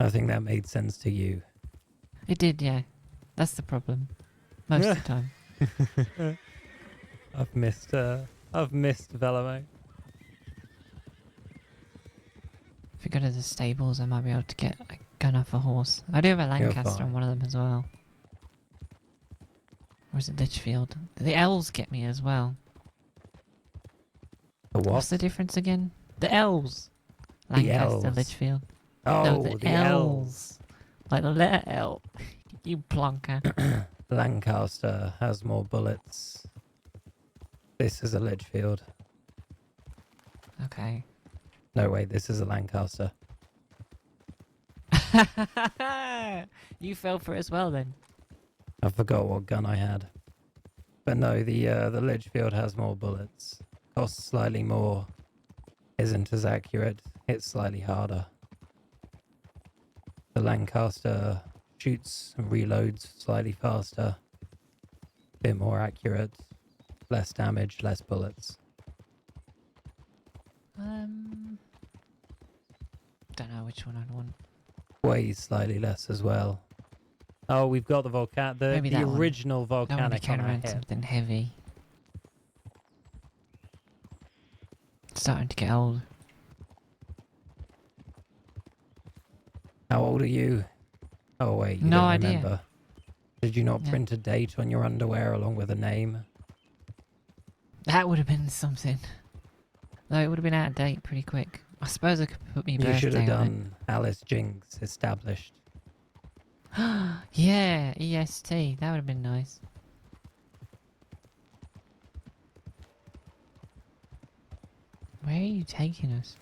I think that made sense to you. It did, yeah. That's the problem. Most of the time. I've missed Velamo. If you go to the stables, I might be able to get a gun off a horse. I do have a You're Lancaster on fine. one of them as well. Or is it Litchfield? The elves get me as well. The what? What's the difference again? The elves. The Lancaster, elves. Litchfield. Oh, No, the elves. Like the letter L. You plonker. Lancaster has more bullets. This is a Litchfield. Okay. No, wait, this is a Lancaster. You fell for it as well then. I forgot what gun I had. But no, the Litchfield has more bullets. Costs slightly more. Isn't as accurate. Hits slightly harder. The Lancaster shoots and reloads slightly faster. Bit more accurate. Less damage, less bullets. Don't know which one I'd want. Weighs slightly less as well. Oh, we've got the Maybe the that one. original I want to be volcanic on carrying our around hip. something heavy. Starting to get old. How old are you? Oh wait, you No don't idea. remember. Did you not Yeah. print a date on your underwear along with a name? That would have been something. Though it would have been out of date pretty quick. I suppose I could put me You birthday should have on done Alice Jinks established. it. Yeah, EST. That would have been nice. Where are you taking us?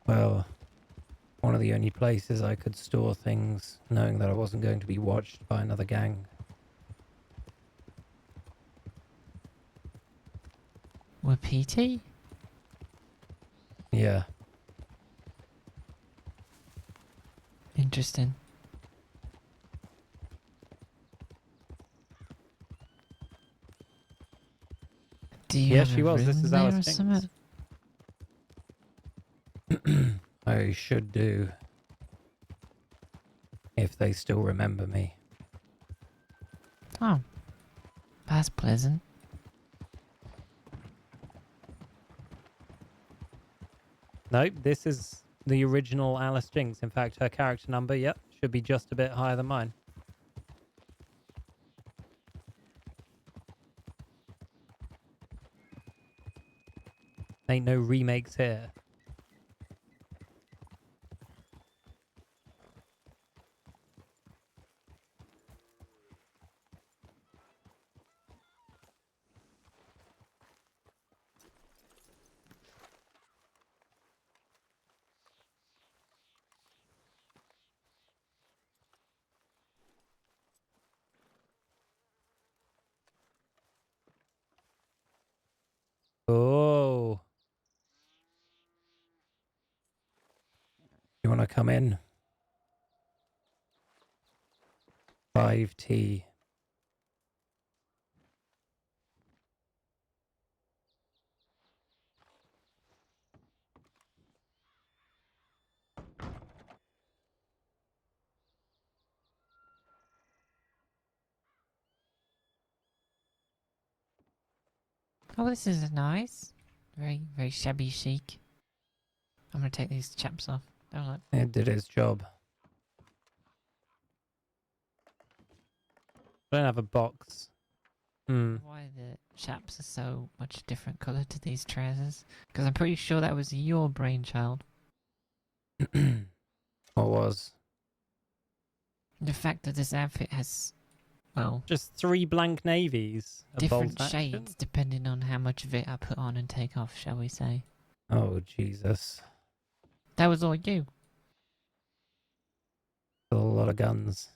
Well, one of the only places I could store things, knowing that I wasn't going to be watched by another gang. With PT? Yeah. Interesting. Do you Yeah, have she a was. This room is there Alice or Jinks. something? I should do. If they still remember me. Oh. That's pleasant. Nope, this is the original Alice Jinks. In fact, her character number, yep, should be just a bit higher than mine. Ain't no remakes here. Oh. You want to come in? 5T. Oh, this is nice. Very, very shabby chic. I'm gonna take these chaps off. Oh, look. It did its job. I don't have a box. Why the chaps are so much different colour to these trousers? Because I'm pretty sure that was your brainchild. What was? The fact that this outfit has, well, Just 3 blank navies. A different bolt action? shades depending on how much of it I put on and take off, shall we say. Oh, Jesus. That was all you. A lot of guns.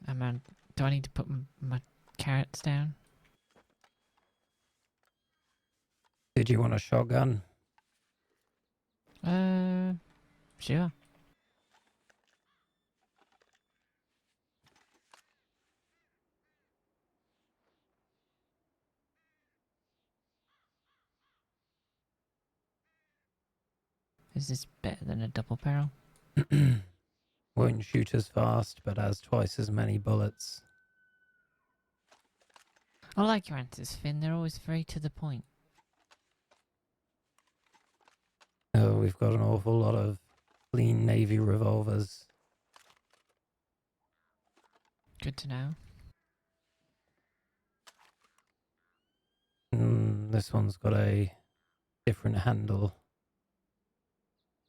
Do I need to put my carrots down? Did you want a shotgun? Sure. Is this better than a double barrel? Won't shoot as fast, but has twice as many bullets. I like your answers, Finn. They're always very to the point. Oh, we've got an awful lot of clean navy revolvers. Good to know. This one's got a different handle.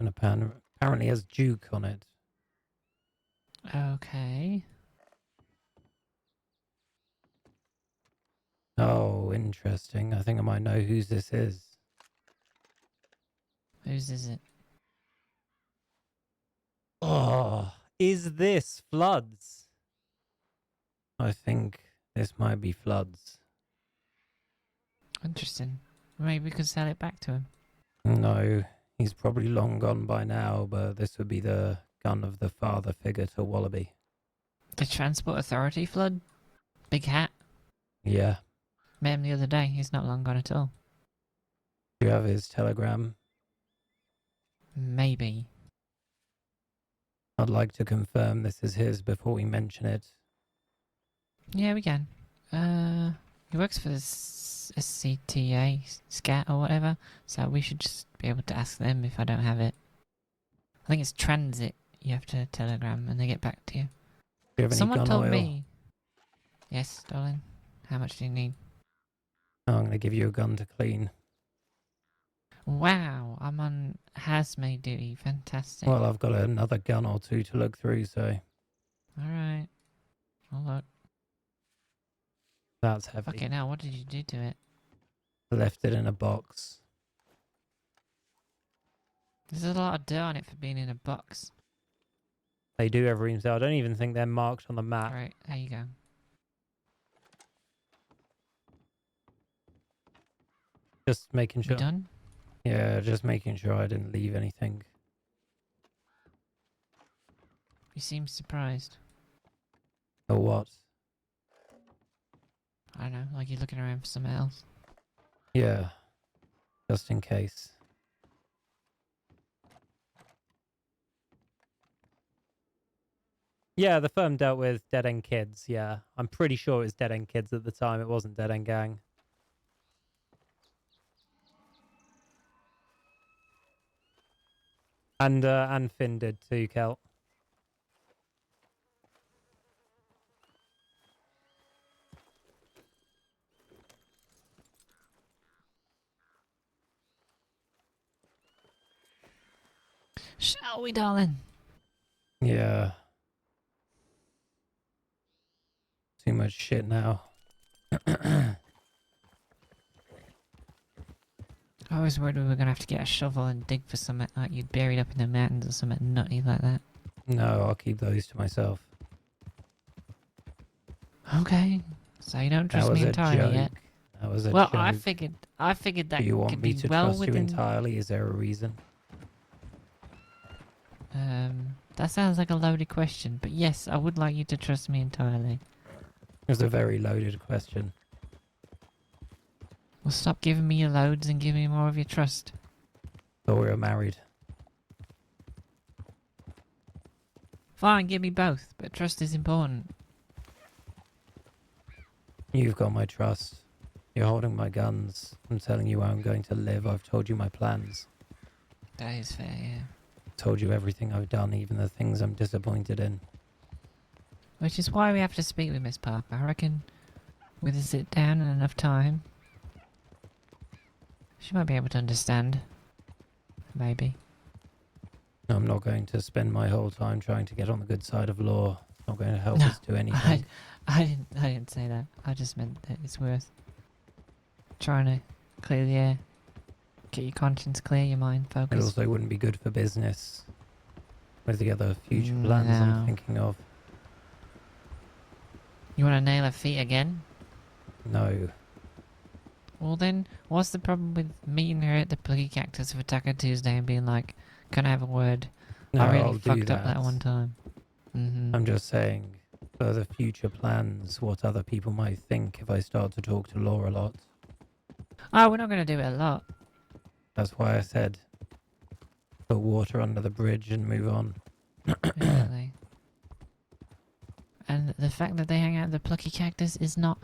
And apparently has Duke on it. Okay. Oh, interesting. I think I might know whose this is. Whose is it? Oh, is this Floods? I think this might be Floods. Interesting. Maybe we could sell it back to him. No, he's probably long gone by now, but this would be the gun of the father figure to Wallaby. The Transport Authority flood? Big hat. Yeah. Met him the other day. He's not long gone at all. Do you have his telegram? Maybe. I'd like to confirm this is his before we mention it. Yeah, we can. He works for the SCTA, SCAT or whatever, so we should just be able to ask them if I don't have it. I think it's transit. You have to telegram and they get back to you. Do you have any Someone gun told oil? me. Yes, darling. How much do you need? Oh, I'm going to give you a gun to clean. Wow, I'm on hazmat duty. Fantastic. Well, I've got another gun or two to look through, so Alright. I'll look. that's heavy. Okay, now what did you do to it? Left it in a box. There's a lot of dirt on it for being in a box. They do have rooms there. I don't even think they're marked on the map. Alright, there you go. Just making You sure. done? Yeah, just making sure I didn't leave anything. You seem surprised. Or what? I don't know, like you're looking around for something else. Yeah. Just in case. Yeah, the firm dealt with Dead End Kids, yeah. I'm pretty sure it was Dead End Kids at the time. It wasn't Dead End Gang. And Finn did too, Kel. Shall we, darling? Yeah. Too much shit now. I was worried we were gonna have to get a shovel and dig for something like you'd buried up in the mountains or something nutty like that. No, I'll keep those to myself. Okay. So you don't That trust was me a entirely joke. yet. That was a Well, joke. I figured that Do you want could me be to well trust you within. entirely? Is there a reason? That sounds like a loaded question, but yes, I would like you to trust me entirely. It was a very loaded question. Well, stop giving me your loads and give me more of your trust. Thought we were married. Fine, give me both, but trust is important. You've got my trust. You're holding my guns. I'm telling you how I'm going to live. I've told you my plans. That is fair, yeah. Told you everything I've done, even the things I'm disappointed in. Which is why we have to speak with Miss Parker. I reckon with a sit down and enough time, she might be able to understand. Maybe. I'm not going to spend my whole time trying to get on the good side of law. It's not going to help us do anything. I didn't say that. I just meant that it's worth trying to clear the air. Get your conscience clear, your mind It focused. also wouldn't be good for business with the other future plans I'm No. thinking of. You want to nail her feet again? No. Well then, what's the problem with meeting her at the Pluggy Cactus for Taco Tuesday and being like, can I have a word? No, I really I'll do fucked up that. that one time. I'm just saying, for the future plans, what other people might think if I start to talk to Law a lot. Oh, we're not going to do it a lot. That's why I said, put water under the bridge and move on. Exactly. And the fact that they hang out at the Plucky Cactus is not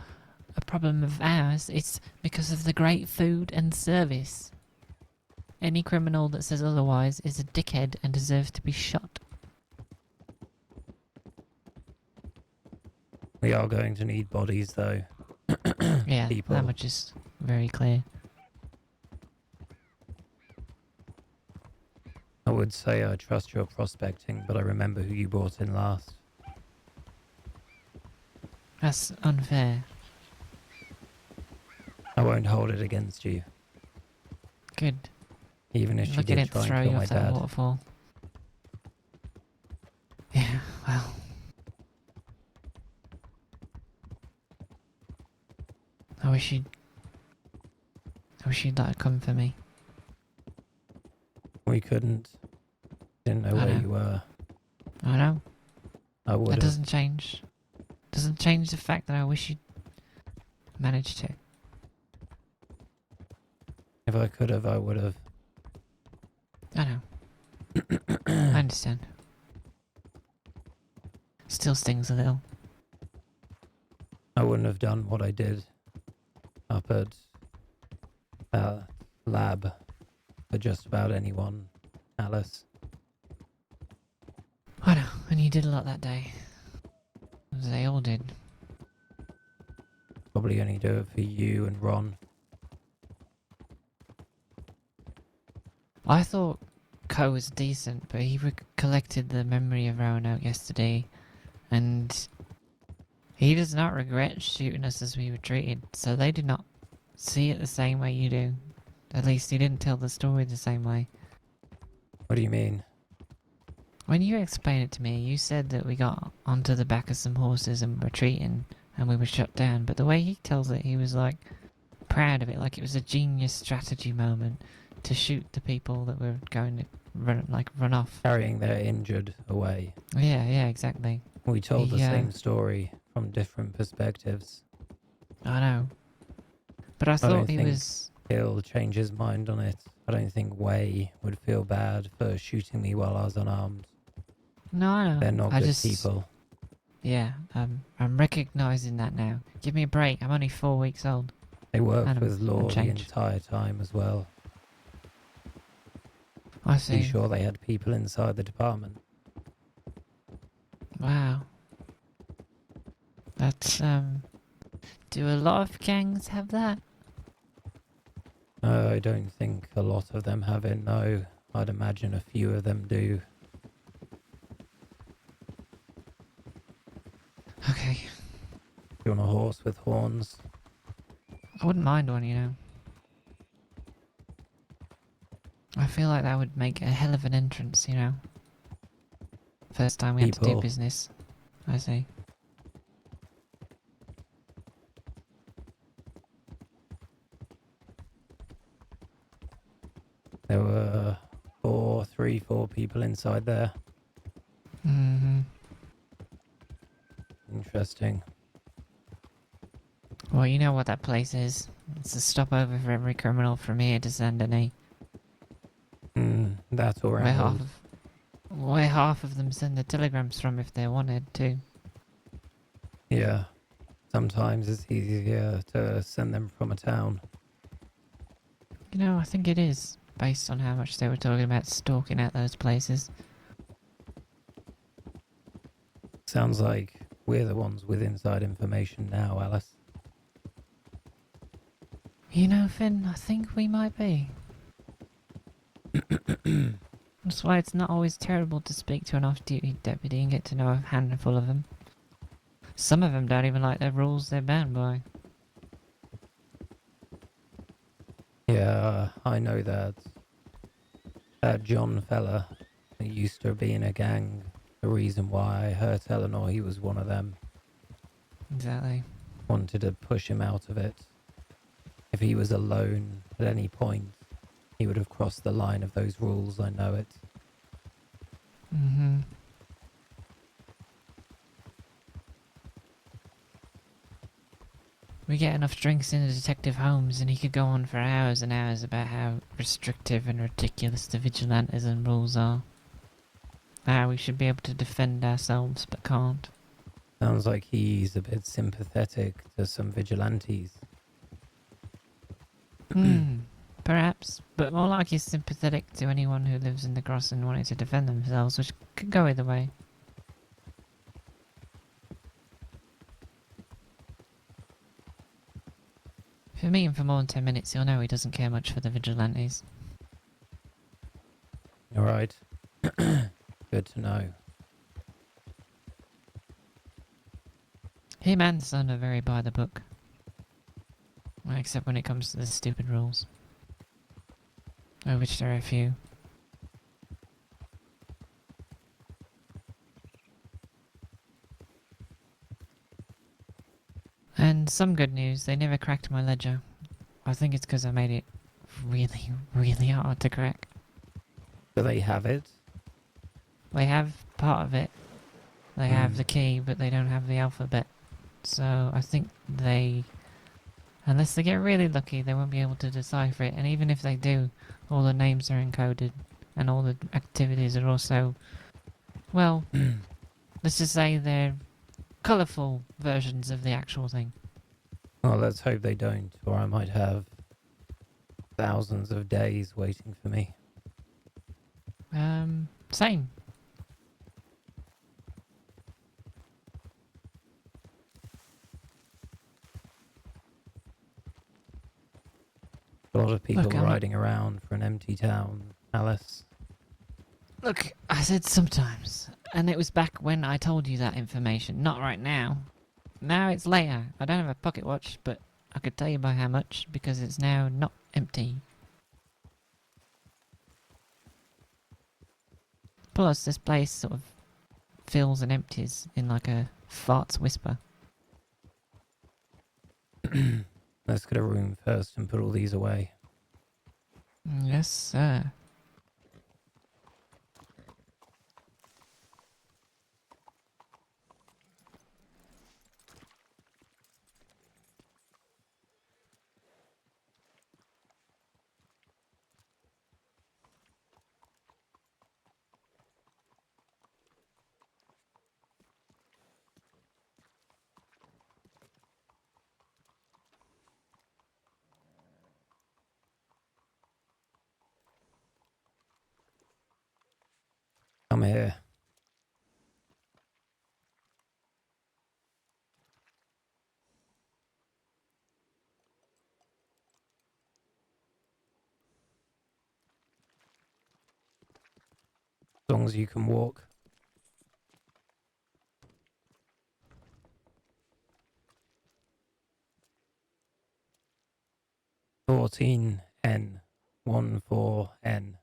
a problem of ours. It's because of the great food and service. Any criminal that says otherwise is a dickhead and deserves to be shot. We are going to need bodies, though. Yeah, People. that much is very clear. I would say I trust your prospecting, but I remember who you brought in last. That's unfair. I won't hold it against you, Good. even if she Look at did it try throw and kill you my off that dad. waterfall. Yeah, well. I wish you'd like to come for me. We couldn't. Didn't know I where know. you were. I know. I would That have. doesn't change. Doesn't change the fact that I wish you'd managed to. If I could have, I would have. I know. I understand. Still stings a little. I wouldn't have done what I did up at lab for just about anyone, Alice. I know, and you did a lot that day. As they all did. Probably only do it for you and Ron. I thought Ko was decent, but he collected the memory of Roanoke yesterday, and he does not regret shooting us as we were treated, so they did not see it the same way you do. At least he didn't tell the story the same way. What do you mean? When you explained it to me, you said that we got onto the back of some horses and were treating, and we were shut down, but the way he tells it, he was like proud of it, like it was a genius strategy moment to shoot the people that were going to run off. Carrying their injured away. Yeah, exactly. We told the Yeah. same story from different perspectives. I know. But I don't thought he think- was... He'll change his mind on it. I don't think Wei would feel bad for shooting me while I was unarmed. No, I know. They're not I good just... people. Yeah, I'm recognising that now. Give me a break, I'm only 4 weeks old. They worked And with Law the change. entire time as well. I Be see. sure they had people inside the department. Wow. That's, do a lot of gangs have that? I don't think a lot of them have it, no. I'd imagine a few of them do. Okay. You want a horse with horns? I wouldn't mind one, you know. I feel like that would make a hell of an entrance, you know. First time we had to do People. business. I see. There were four people inside there. Mm-hmm. Interesting. Well, you know what that place is. It's a stopover for every criminal from here to Saint Denis. That's all Where right. half of them send the telegrams from if they wanted to. Yeah. Sometimes it's easier to send them from a town. You know, I think it is, based on how much they were talking about stalking out those places. Sounds like we're the ones with inside information now, Alice. You know, Finn, I think we might be. That's why it's not always terrible to speak to an off-duty deputy and get to know a handful of them. Some of them don't even like the rules they're bound by. Yeah, I know that. That John fella that used to be in a gang, the reason why I hurt Eleanor, he was one of them. Exactly. Wanted to push him out of it. If he was alone at any point, he would have crossed the line of those rules, I know it. Mm-hmm. We get enough drinks into Detective Holmes and he could go on for hours and hours about how restrictive and ridiculous the vigilantism rules are. How we should be able to defend ourselves but can't. Sounds like he's a bit sympathetic to some vigilantes. Perhaps, but more like he's sympathetic to anyone who lives in the crossing wanting to defend themselves, which could go either way. If you meet him for more than 10 minutes, you'll know he doesn't care much for the vigilantes. Alright. Good to know. Him and Son are very by the book. Well, except when it comes to the stupid rules. Of which there are a few. And some good news, they never cracked my ledger. I think it's because I made it really, really hard to crack. Do they have it? They have part of it. They have the key, but they don't have the alphabet. So I think they... Unless they get really lucky, they won't be able to decipher it. And even if they do, all the names are encoded. And all the activities are also... Well, let's just say they're colourful versions of the actual thing. Well, let's hope they don't, or I might have thousands of days waiting for me. Same. A lot of people Look, I'm riding around for an empty town, Alice. Look, I said sometimes. And it was back when I told you that information. Not right now. Now it's later. I don't have a pocket watch, but I could tell you by how much, because it's now not empty. Plus, this place sort of fills and empties in like a fart's whisper. Let's get a room first and put all these away. Yes, sir. Come here. As long as you can walk. 14N. 14N.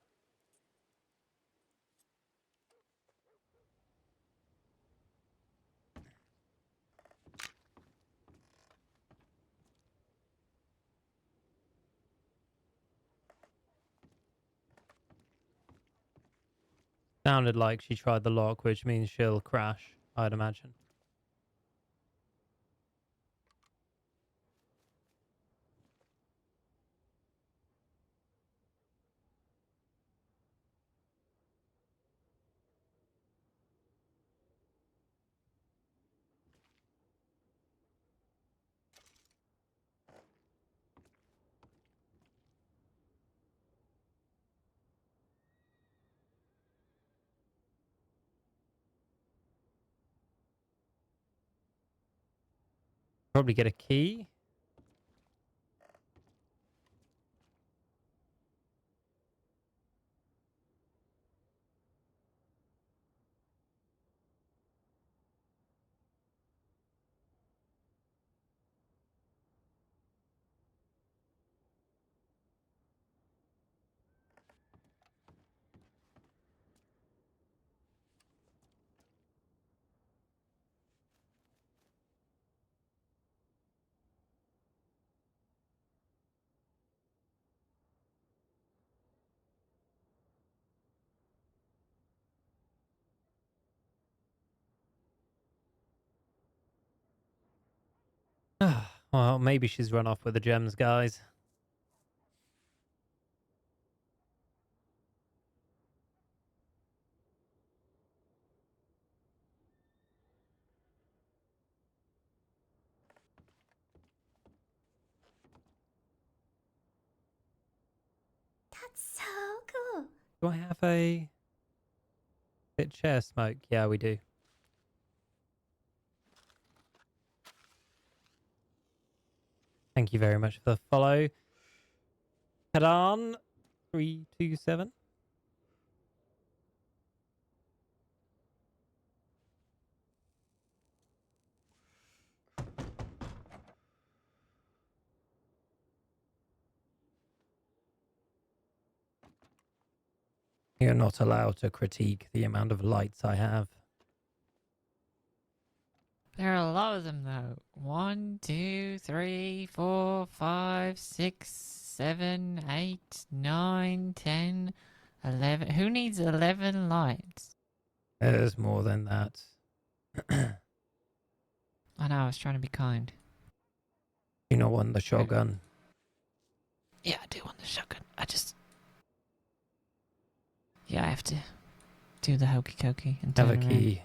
Sounded like she tried the lock, which means she'll crash, I'd imagine. Probably get a key. Well, maybe she's run off with the gems, guys. That's so cool. Do I have a bit chair smoke? Yeah, we do. Thank you very much for the follow. Head on 327. You're not allowed to critique the amount of lights I have. There are a lot of them though. 1, 2, 3, 4, 5, 6, 7, 8, 9, 10, 11. Who needs 11 lights? There's more than that. I know, I was trying to be kind. You not want the shotgun? Yeah, I do want the shotgun. Yeah, I have to do the hokey cokey and Have turn a around. key.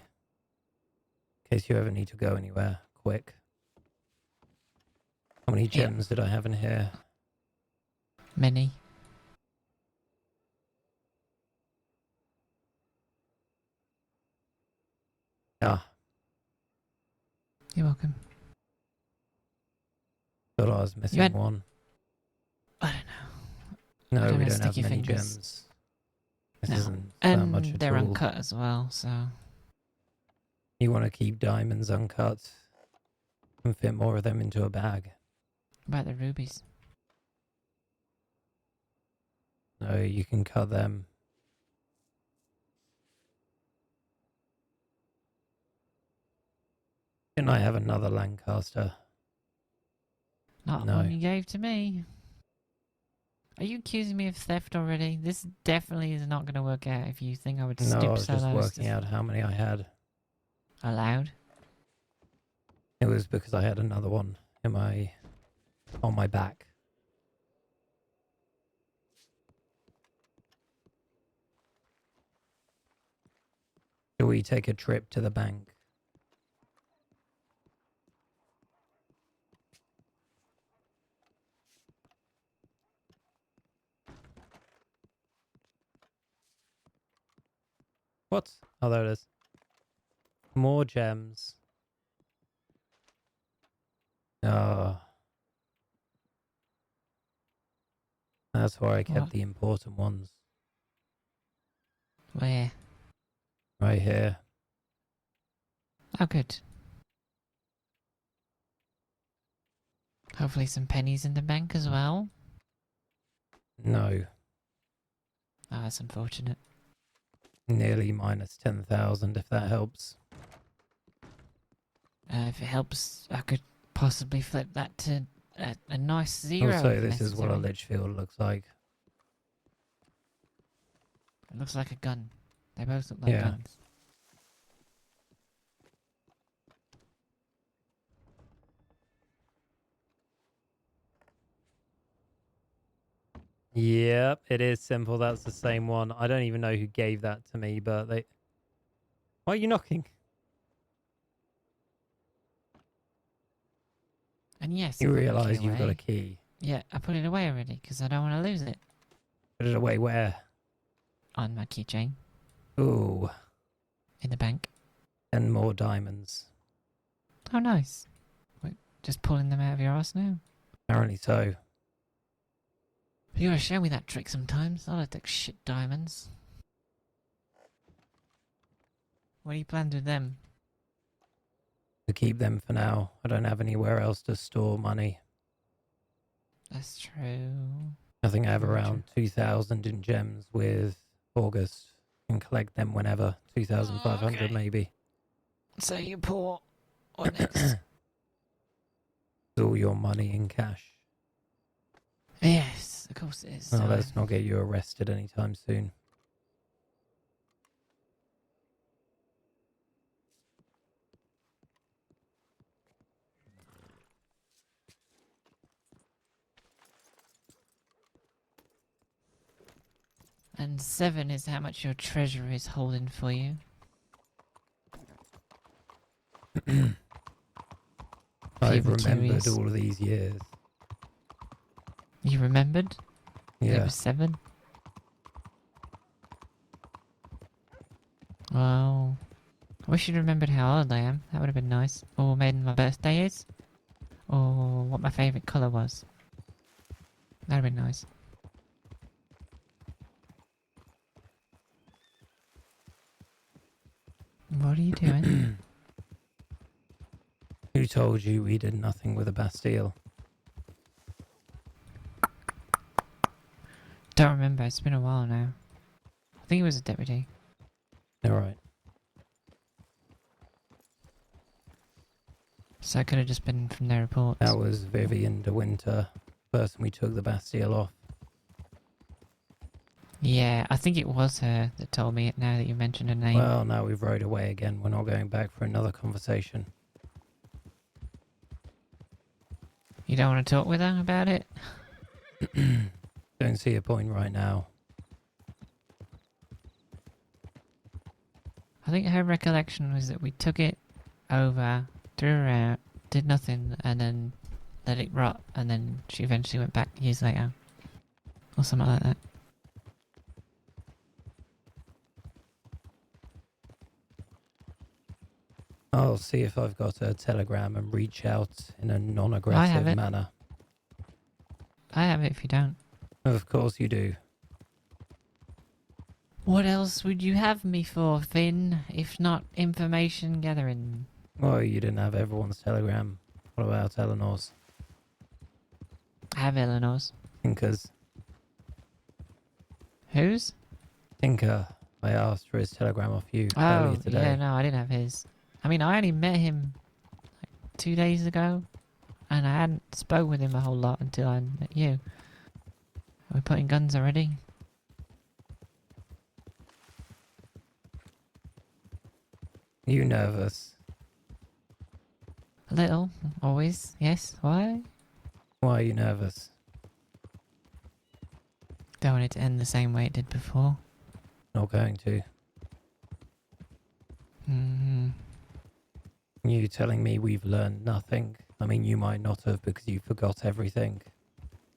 In case you ever need to go anywhere quick. How many Yeah. gems did I have in here? Many. Ah, You're welcome. thought I was missing had- one. I don't know. No, don't we know, don't have sticky many fingers. gems. This No. isn't that And much at they're all. uncut as well, so... You want to keep diamonds uncut and fit more of them into a bag. About the rubies. No, you can cut them. Didn't I have another Lancaster? Not No. one you gave to me. Are you accusing me of theft already? This definitely is not going to work out if you think I would No, stoop I was so just low as working to- out how many I had. Allowed? It was because I had another one in on my back. Shall we take a trip to the bank? What? Oh, there it is. More gems. Oh. That's where I kept What? the important ones. Where? Right here. Oh, good. Hopefully some pennies in the bank as well. No. Oh, that's unfortunate. Nearly minus 10,000 if that helps. If it helps, I could possibly flip that to a nice zero. Also, if this is what a necessary. lich field looks like. It looks like a gun. They both look like Yeah. guns. Yep, it is simple. That's the same one. I don't even know who gave that to me, but they... Why are you knocking? And yes, You I put the key realise you've got a away. key. Yeah, I put it away already because I don't want to lose it. Put it away where? On my keychain. Ooh, In the bank. 10 more diamonds. Oh, nice. Wait, just pulling them out of your arse now? Apparently so. You gotta show me that trick sometimes. I like to shit diamonds. What do you plan to do with them? To keep them for now. I don't have anywhere else to store money. That's true. I think I have Very around 2,000 in gems with August. Can collect them whenever. 2,500 Okay. maybe. So you poor. What next? It's all your money in cash. Yes, of course it is. Well, So let's not get you arrested anytime soon. And 7 is how much your treasure is holding for you. I've People remembered curious. all of these years. You remembered? It Yeah. was 7? Well, I wish you'd remembered how old I am. That would have been nice. Or when my birthday is. Or what my favourite colour was. That would have been nice. What are you doing? Who told you we did nothing with the Bastille? Don't remember, it's been a while now. I think it was a deputy. Alright. So it could have just been from their reports. That was Vivian de Winter. Person we took the Bastille off. Yeah, I think it was her that told me it now that you mentioned her name. Well, now we've rode away again. We're not going back for another conversation. You don't want to talk with her about it? Don't see a point right now. I think her recollection was that we took it over, threw her out, did nothing, and then let it rot, and then she eventually went back years later. Or something like that. I'll see if I've got a telegram and reach out in a I have non-aggressive it. manner. I have it if you don't. Of course you do. What else would you have me for, Finn, if not information gathering? Well, you didn't have everyone's telegram. What about Eleanor's? I have Eleanor's. Tinker's. Whose? Tinker. I asked for his telegram off you Oh, earlier today. yeah, no, I didn't have his. I mean, I only met him like 2 days ago, and I hadn't spoke with him a whole lot until I met you. Are we putting guns already? You nervous? A little, always, yes. Why? Why are you nervous? Don't want it to end the same way it did before. Not going to. Hmm. You telling me we've learned nothing? I mean, you might not have because you forgot everything.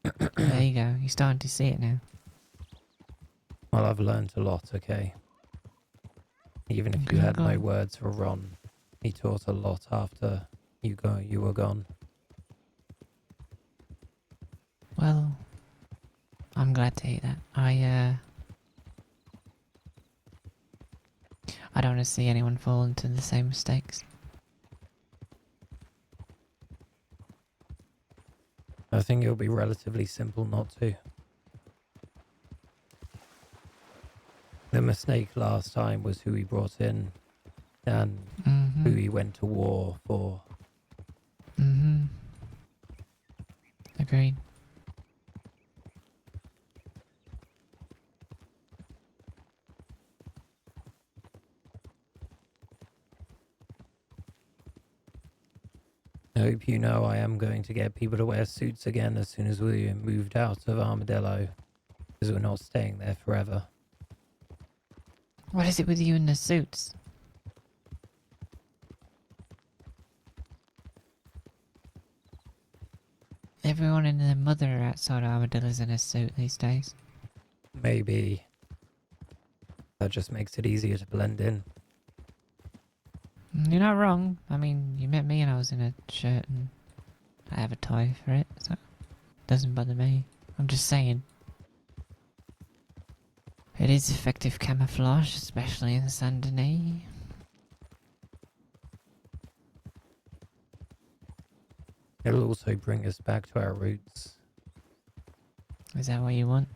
There you go. You're starting to see it now. Well, I've learned a lot, okay? Even if you Good had no God. words for Ron, he taught a lot after you were gone. Well, I'm glad to hear that. I don't want to see anyone fall into the same mistakes. I think it'll be relatively simple not to. The mistake last time was who he brought in and who he went to war for. Agreed. I hope you know I am going to get people to wear suits again as soon as we moved out of Armadillo, because we're not staying there forever. What is it with you and the suits? Everyone and their mother outside Armadillo's in a suit these days. Maybe that just makes it easier to blend in. You're not wrong. I mean, you met me and I was in a shirt and I have a tie for it, so it doesn't bother me. I'm just saying. It is effective camouflage, especially in Saint Denis. It'll also bring us back to our roots. Is that what you want?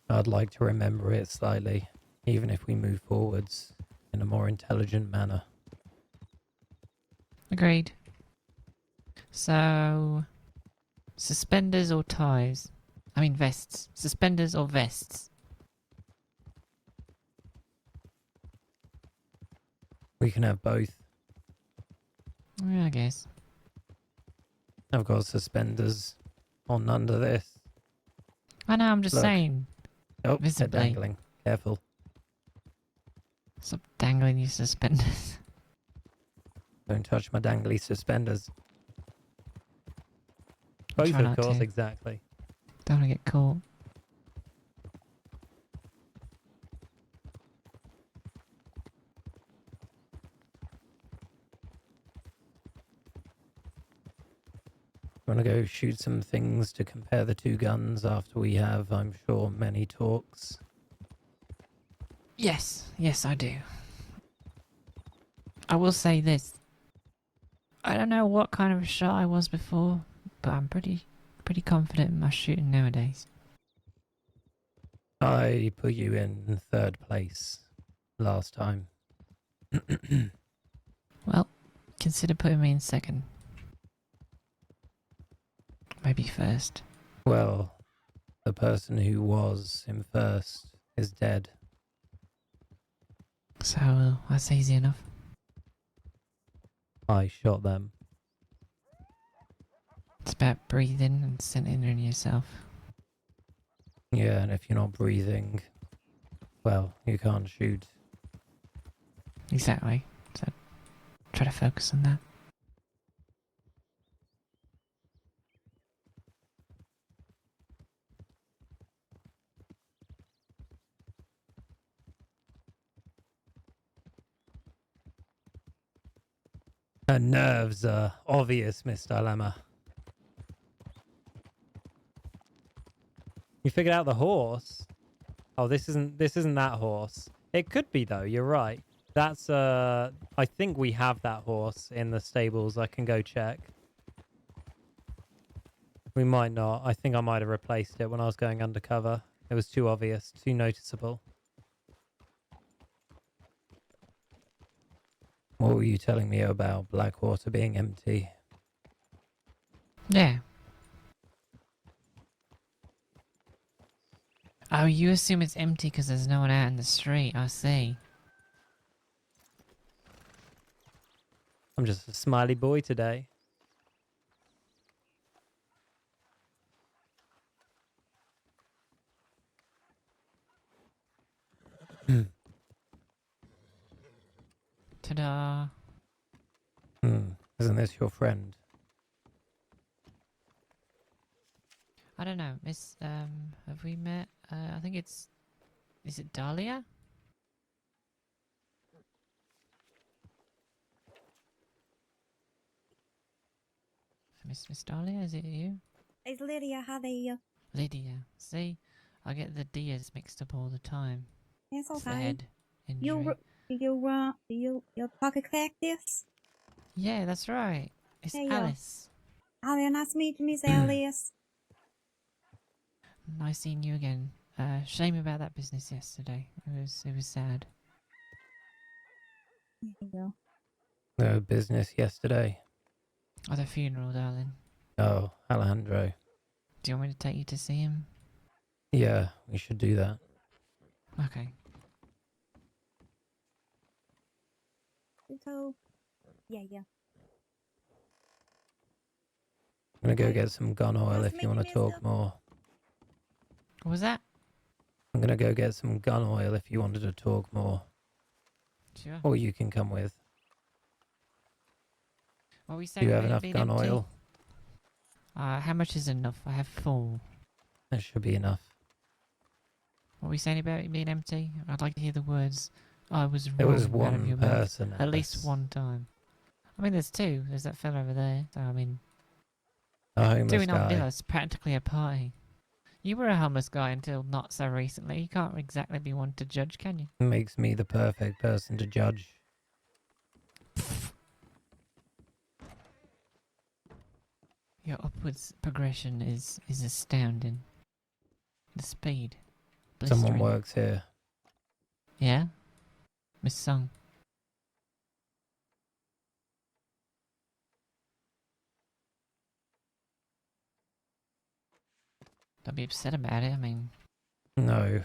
I'd like to remember it slightly, even if we move forwards in a more intelligent manner. Agreed. So, suspenders or ties? I mean vests. Suspenders or vests? We can have both. Yeah, I guess. I've got suspenders on under this. I know, I'm just Look. saying. Oh, they're Visibly. dangling. Careful. Stop dangling your suspenders. Don't touch my dangly suspenders. I'll Both, try of not course, to. exactly. Don't want to get caught. Want to go shoot some things to compare the two guns after we have, I'm sure, many talks. Yes, yes, I do. I will say this. I don't know what kind of a shot I was before, but I'm pretty confident in my shooting nowadays. I put you in third place last time. Well, consider putting me in second. Maybe first. Well, the person who was in first is dead. So, that's easy enough. I shot them. It's about breathing and centering yourself. Yeah, and if you're not breathing, well, you can't shoot. Exactly. So, try to focus on that. Her nerves are obvious, Mr. Lemma. You figured out the horse? Oh, this isn't that horse. It could be though, you're right. That's I think we have that horse in the stables. I can go check. We might not. I think I might have replaced it when I was going undercover. It was too obvious, too noticeable. What were you telling me about Blackwater being empty? Yeah. Oh, you assume it's empty because there's no one out in the street. I see. I'm just a smiley boy today. Ta-da. Isn't this your friend? I don't know, Miss, have we met? I think it's... Is it Dahlia? Miss Dahlia, is it you? It's Lydia. How are you? Lydia. See? I get the Dias mixed up all the time. It's It's the okay. head You injury. you pocket cactus? Yeah, that's right. It's Hey, Alice. Oh, very nice to meet you, Miss Alice. Nice seeing you again. Shame about that business yesterday. It was sad. There you go. No business yesterday. Oh, the funeral, darling. Oh, Alejandro. Do you want me to take you to see him? Yeah, we should do that. Okay. So, yeah. I'm gonna go get some gun oil Nice if to you meet want you, to talk mister. more. What was that? I'm gonna go get some gun oil if you wanted to talk more. Sure. Or you can come with. What were you Do saying you have about it enough being gun empty? oil? How much is enough? I have 4. That should be enough. What were you saying about it being empty? I'd like to hear the words "I was There was wrong" out of one your mouth person at least this. one time. I mean, there's 2. There's that fella over there. So, I mean, A homeless doing guy. armadillo's practically a party. You were a homeless guy until not so recently. You can't exactly be one to judge, can you? Makes me the perfect person to judge. Your upwards progression is astounding. The speed. Someone Blistering. works here. Yeah? Miss Song. Don't be upset about it. I mean, No.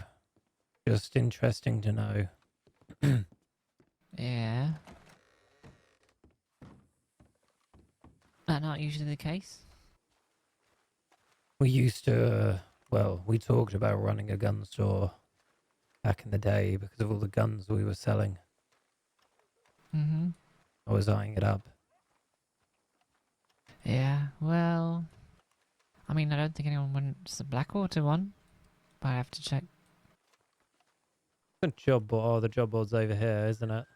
Just interesting to know. yeah. That not usually the case. We used to, well, we talked about running a gun store back in the day because of all the guns we were selling. Mm-hmm. I was eyeing it up. Yeah, well... I mean, I don't think anyone wants the Blackwater one. But I have to check. The job board, oh, the job board's over here, isn't it?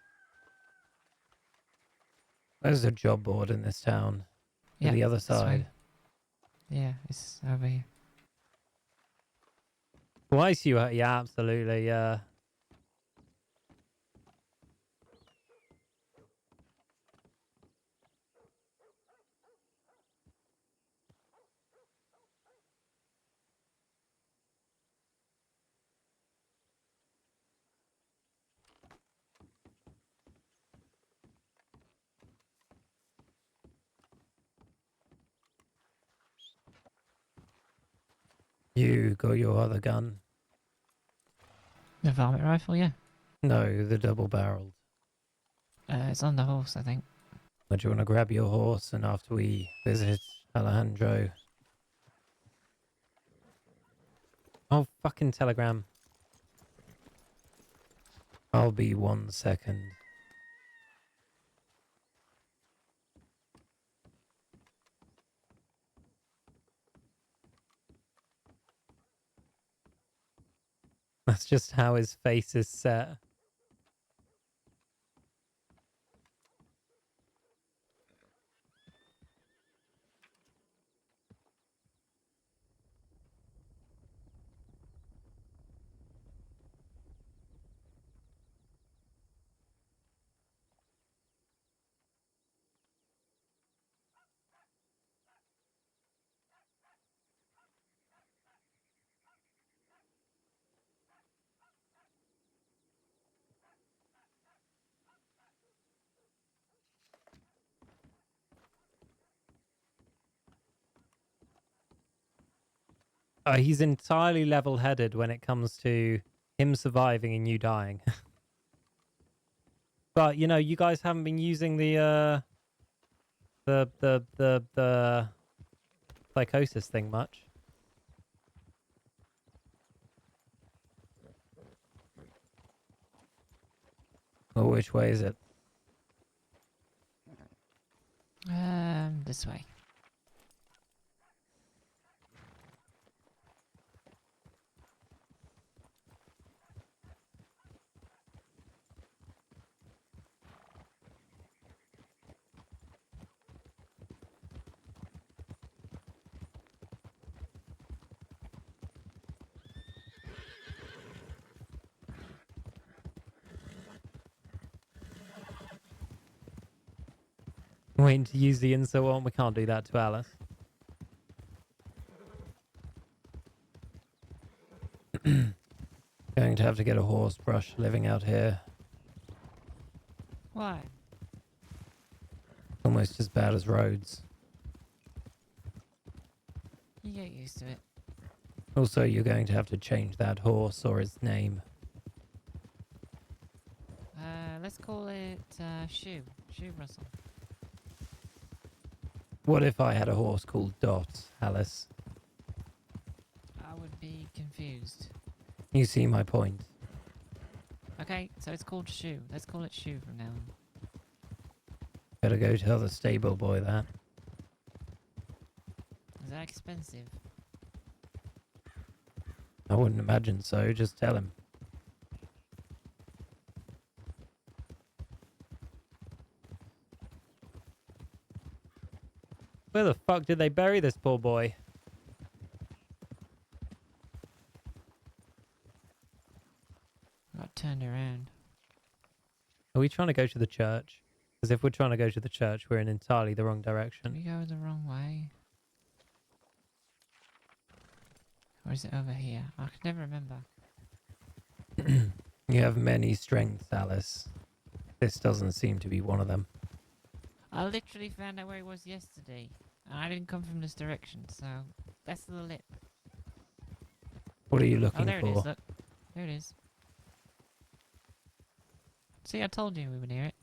There's a job board in this town. To Yeah, the other this way. side. Yeah, it's over here. Twice you, yeah, absolutely, yeah. You got your other gun? The varmint rifle, yeah. No, the double-barreled. It's on the horse, I think. But you want to grab your horse and after we visit Alejandro... Oh, fucking telegram. I'll be 1 second. That's just how his face is set. He's entirely level-headed when it comes to him surviving and you dying. But, you know, you guys haven't been using the psychosis thing much. Well, which way is it? This way. Waiting to use the insert one. We can't do that to Alice. Going to have to get a horse brush living out here. Why? Almost as bad as roads. You get used to it. Also, you're going to have to change that horse or its name. Let's call it, Shoe. Shoe Russell. What if I had a horse called Dot, Alice? I would be confused. You see my point. Okay, so it's called Shoe. Let's call it Shoe from now on. Better go tell the stable boy that. Is that expensive? I wouldn't imagine so, just tell him. Where the fuck did they bury this poor boy? Got turned around. Are we trying to go to the church? Because if we're trying to go to the church, we're in entirely the wrong Did direction. we go the wrong way? Or is it over here? I can never remember. You have many strengths, Alice. This doesn't seem to be one of them. I literally found out where it was yesterday. And I didn't come from this direction, so that's the lip. What are you Oh, looking there it for? is, look. There it is. See, I told you we were near it.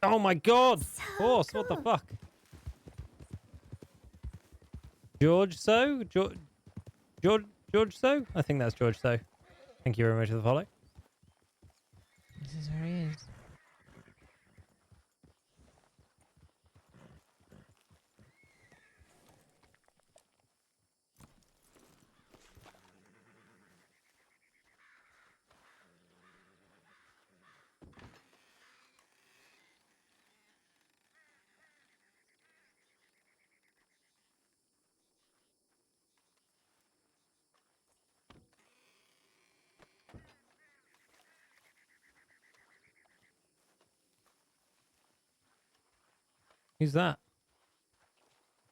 Oh my god! So Horse, what the cool. fuck? George So? George So? I think that's George So. Thank you very much for the follow. This is where he is. Who's that?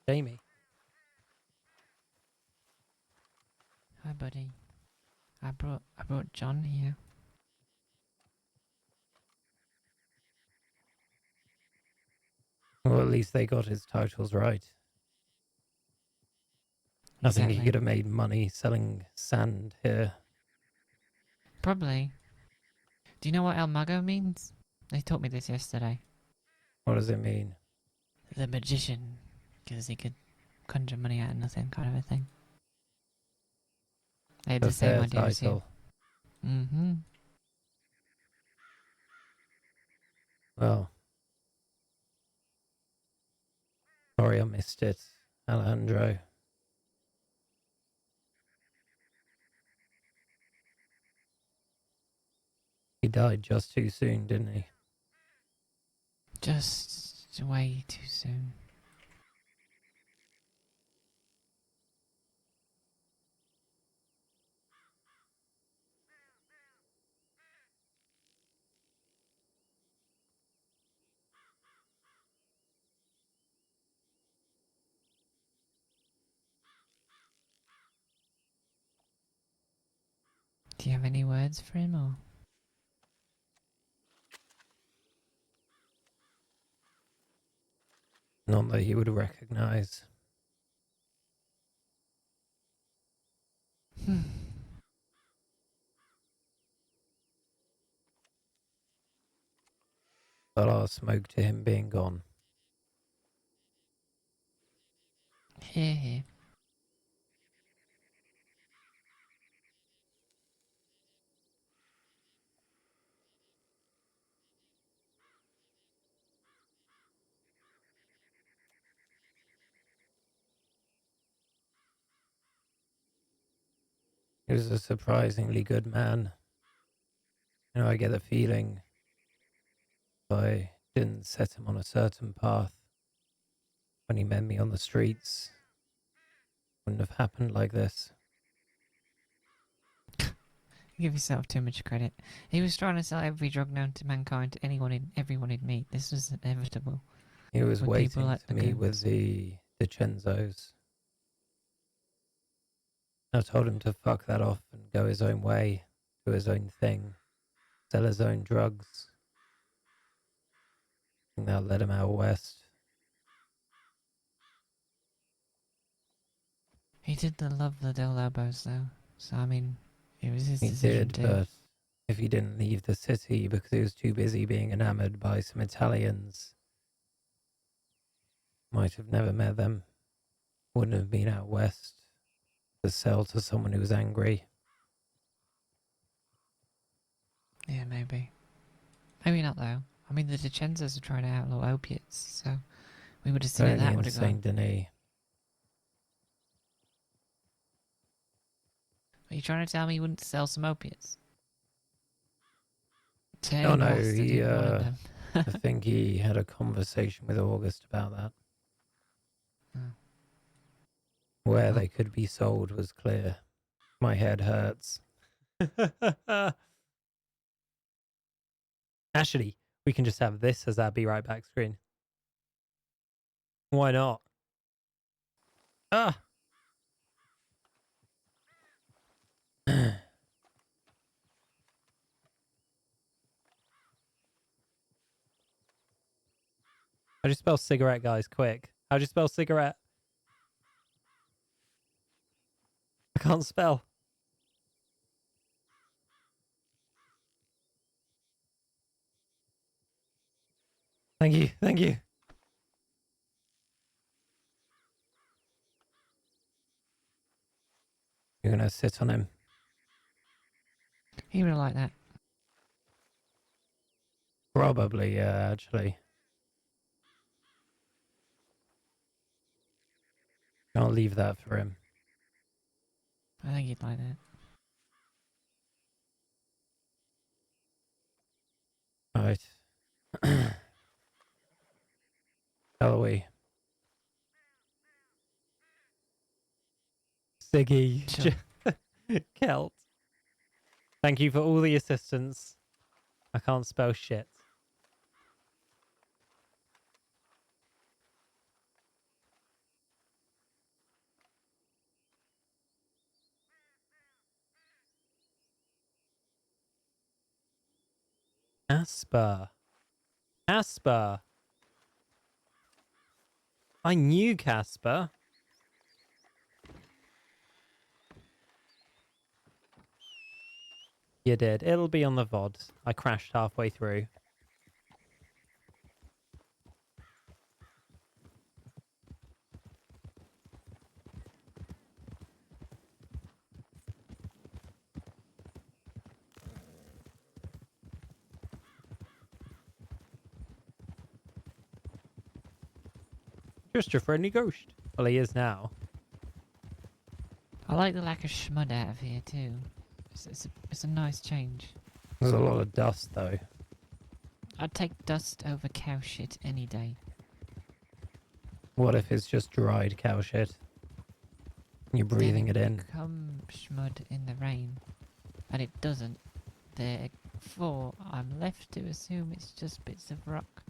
Jamie. Hi, buddy. I brought John here. Well, at least they got his titles right. I think he Exactly. could have made money selling sand here. Probably. Do you know what El Mago means? They taught me this yesterday. What does it mean? The magician. Because he could conjure money out of nothing, kind of a thing. They had A the same fair idea as you. title. Mm-hmm. Well. Sorry I missed it, Alejandro. He died just too soon, didn't he? Just way too soon. Do you have any words for him, or? Not that he would recognize. But I'll smoke to him being gone. Here, here. He was a surprisingly good man. You know, I get the feeling if I didn't set him on a certain path when he met me on the streets, wouldn't have happened like this. You give yourself too much credit. He was trying to sell every drug known to mankind to everyone he'd meet. This was inevitable. He was With people waiting like to the meet with Goons. the Chenzos. I told him to fuck that off and go his own way, do his own thing, sell his own drugs. And that led him out west. He did love the Del Lobos, though. So, I mean, it was his He decision did, too. but if he didn't leave the city because he was too busy being enamored by some Italians, might have never met them, wouldn't have been out west to sell to someone who was angry. Yeah, maybe. Maybe not, though. I mean, the DeCenzos are trying to outlaw opiates, so we would have seen how Only that in would have Saint gone. Denis. Are you trying to tell me you wouldn't sell some opiates? To Oh any no, bastard he, who wanted them. I think he had a conversation with August about that. Oh. Where Oh. they could be sold was clear. My head hurts. Actually, we can just have this as our be right back screen. Why not? Ah! How do you spell cigarette, guys? Quick. How do you spell cigarette? I can't spell. Thank you. Thank you. You're going to sit on him. He would have liked that. Probably, yeah, actually. I'll leave that for him. I think he'd like that. Right. Shall we? Siggy. Sure. Kelt. Thank you for all the assistance. I can't spell shit. Asper. Asper. I knew Casper. You did. It'll be on the VOD. I crashed halfway through. Just a friendly ghost. Well, he is now. I like the lack of schmud out of here, too. It's a nice change. There's a lot of dust, though. I'd take dust over cow shit any day. What if it's just dried cow shit? You're breathing it Then in. become schmud in the rain. And it doesn't. Therefore, I'm left to assume it's just bits of rock.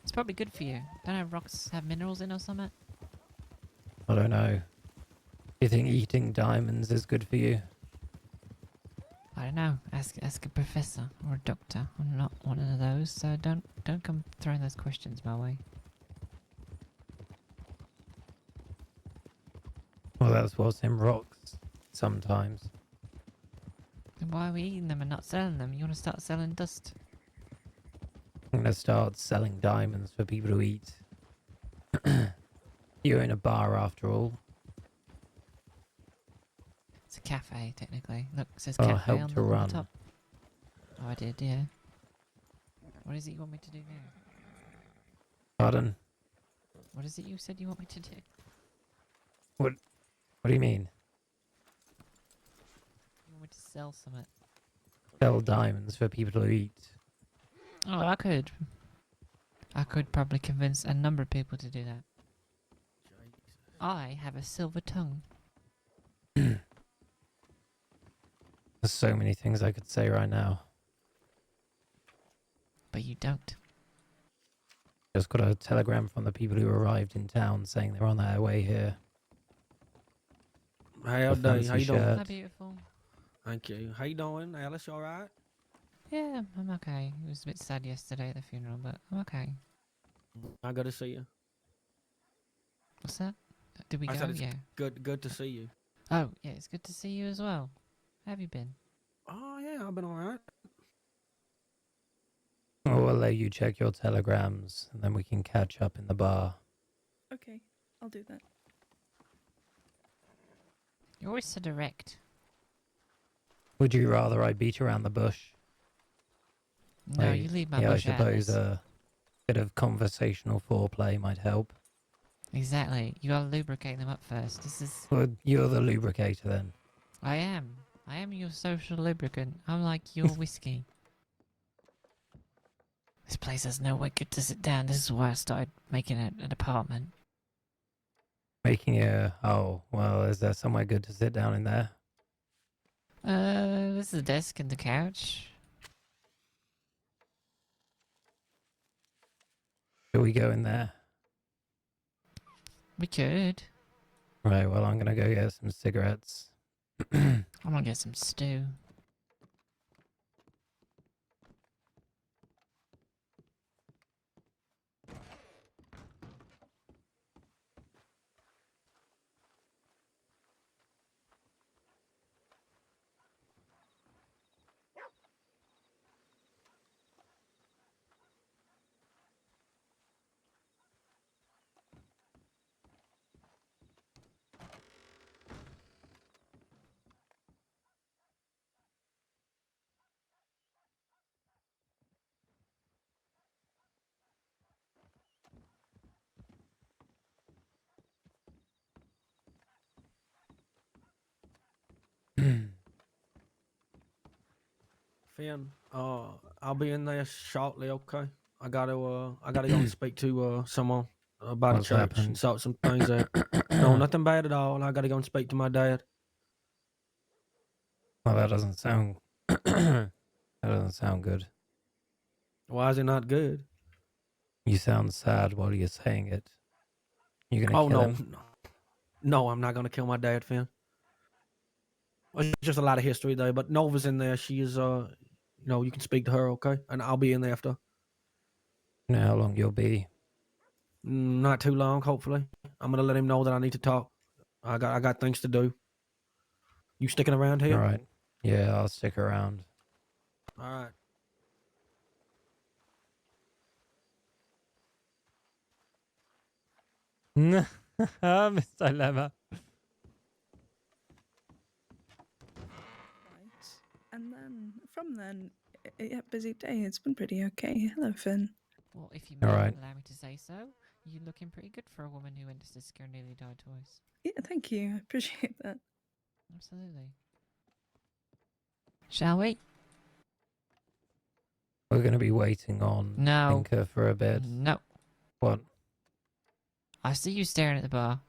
It's probably good for you. Don't know, rocks have minerals in or something? I don't know. Do you think eating diamonds is good for you? I don't know. Ask a professor or a doctor. I'm not one of those, so don't come throwing those questions my way. Well, that's what's in rocks sometimes. Then why are we eating them and not selling them? You want to start selling dust? I'm going to start selling diamonds for people to eat. You're in a bar after all. It's a cafe, technically. Look, it says Oh, cafe help on to the run. top. Oh, I did, yeah. What is it you want me to do now? Pardon? What is it you said you want me to do? What do you mean? You want me to sell something? Sell diamonds for people to eat. Oh, I could. I could probably convince a number of people to do that. I have a silver tongue. There's so many things I could say right now. But you don't. Just got a telegram from the people who arrived in town saying they're on their way here. How y'all A doing? fancy How you doing? shirt. Hi, beautiful. Thank you. How you doing, Alice? You alright? Yeah, I'm okay. It was a bit sad yesterday at the funeral, but I'm okay. I gotta see you. What's that? Did we I go? said it's Yeah. good to see you. Oh, yeah, it's good to see you as well. How have you been? Oh yeah, I've been all right. Well, we'll let you check your telegrams, and then we can catch up in the bar. Okay, I'll do that. You're always so direct. Would you rather I beat around the bush? No, you leave my yeah, I bush suppose Atlas. a bit of conversational foreplay might help. Exactly. You gotta lubricate them up first. This is... Well, you're the lubricator then. I am. I am your social lubricant. I'm like your whiskey. This place has nowhere good to sit down. This is why I started making an apartment. Making a... Oh, well, is there somewhere good to sit down in there? This is the desk and the couch. Shall we go in there? We could. Right, well, I'm gonna go get some cigarettes. I'm gonna get some stew. Finn, I'll be in there shortly. Okay. I gotta go and speak to someone about What's a church and happened? sort some things out. No, nothing bad at all. I gotta go and speak to my dad. Well, that doesn't sound... that doesn't sound good. Why is it not good? You sound sad while you're saying it. You gonna Oh kill no, him? no, I'm not gonna kill my dad, Finn. It's just a lot of history there, but Nova's in there. She is you can speak to her, okay? And I'll be in there after. You know how long you'll be? Not too long, hopefully. I'm gonna let him know that I need to talk. I got things to do. You sticking around here? Alright. Yeah, I'll stick around. All right. Mr. Lemma. Right. And then, from then, yeah, busy day. It's been pretty okay. Hello, Finn. Well, if you All may right. allow me to say so, you're looking pretty good for a woman who went to scare nearly died twice. Yeah, thank you. I appreciate that. Absolutely. Shall we? We're gonna be waiting on No. Tinker for a bit. No. What? I see you staring at the bar.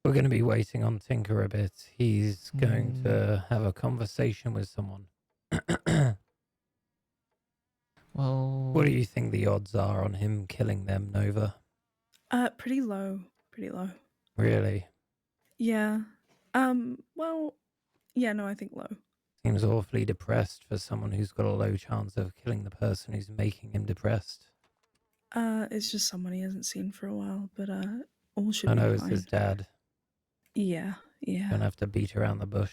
We're gonna be waiting on Tinker a bit. He's going Hmm. to have a conversation with someone. Well... What do you think the odds are on him killing them, Nova? Pretty low. Pretty low. Really? Yeah. Well, yeah, no, I think low. Seems awfully depressed for someone who's got a low chance of killing the person who's making him depressed. It's just someone he hasn't seen for a while, but, all should I be know it's fine. his dad. Yeah, yeah. Don't have to beat around the bush.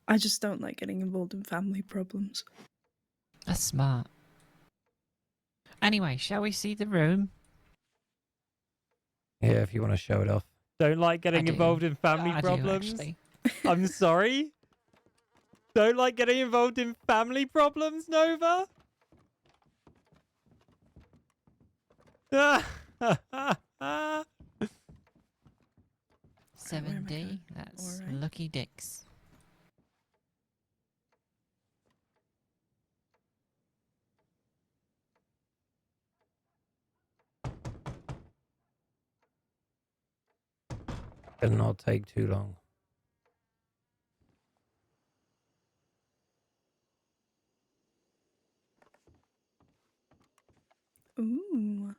I just don't like getting involved in family problems. That's smart. Anyway, shall we see the room? Yeah, if you want to show it off. Don't like I getting do. involved in family I do, problems? actually. I'm sorry? Don't like getting involved in family problems, Nova? 7D, that's Alright. Lucky Dicks. It'll not take too long. Ooh.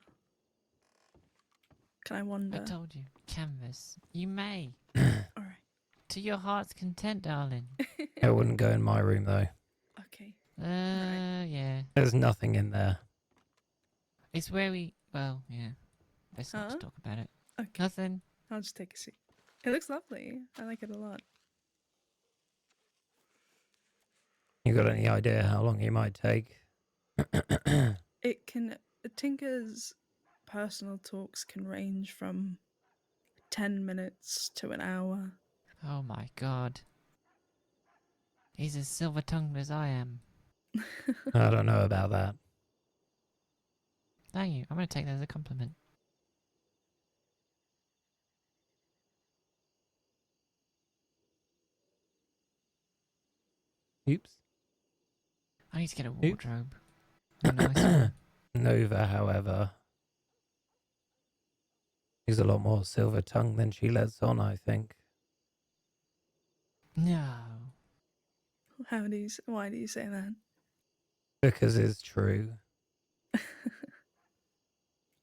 Can I I wander? told you, canvas. You may. Alright. To your heart's content, darling. It wouldn't go in my room, though. Okay. Yeah. There's nothing in there. It's where we... Well, yeah. Best not to Huh? talk about it. Okay, Nothing. I'll just take a seat. It looks lovely. I like it a lot. You got any idea how long he might take? It can. Tinker's personal talks can range from 10 minutes to an hour. Oh my god. He's as silver tongued as I am. I don't know about that. Thank you. I'm gonna take that as a compliment. Oops. I need to get a Oops. wardrobe. A nice one. Nova, however, is a lot more silver tongued than she lets on, I think. No. Why do you say that? Because it's true.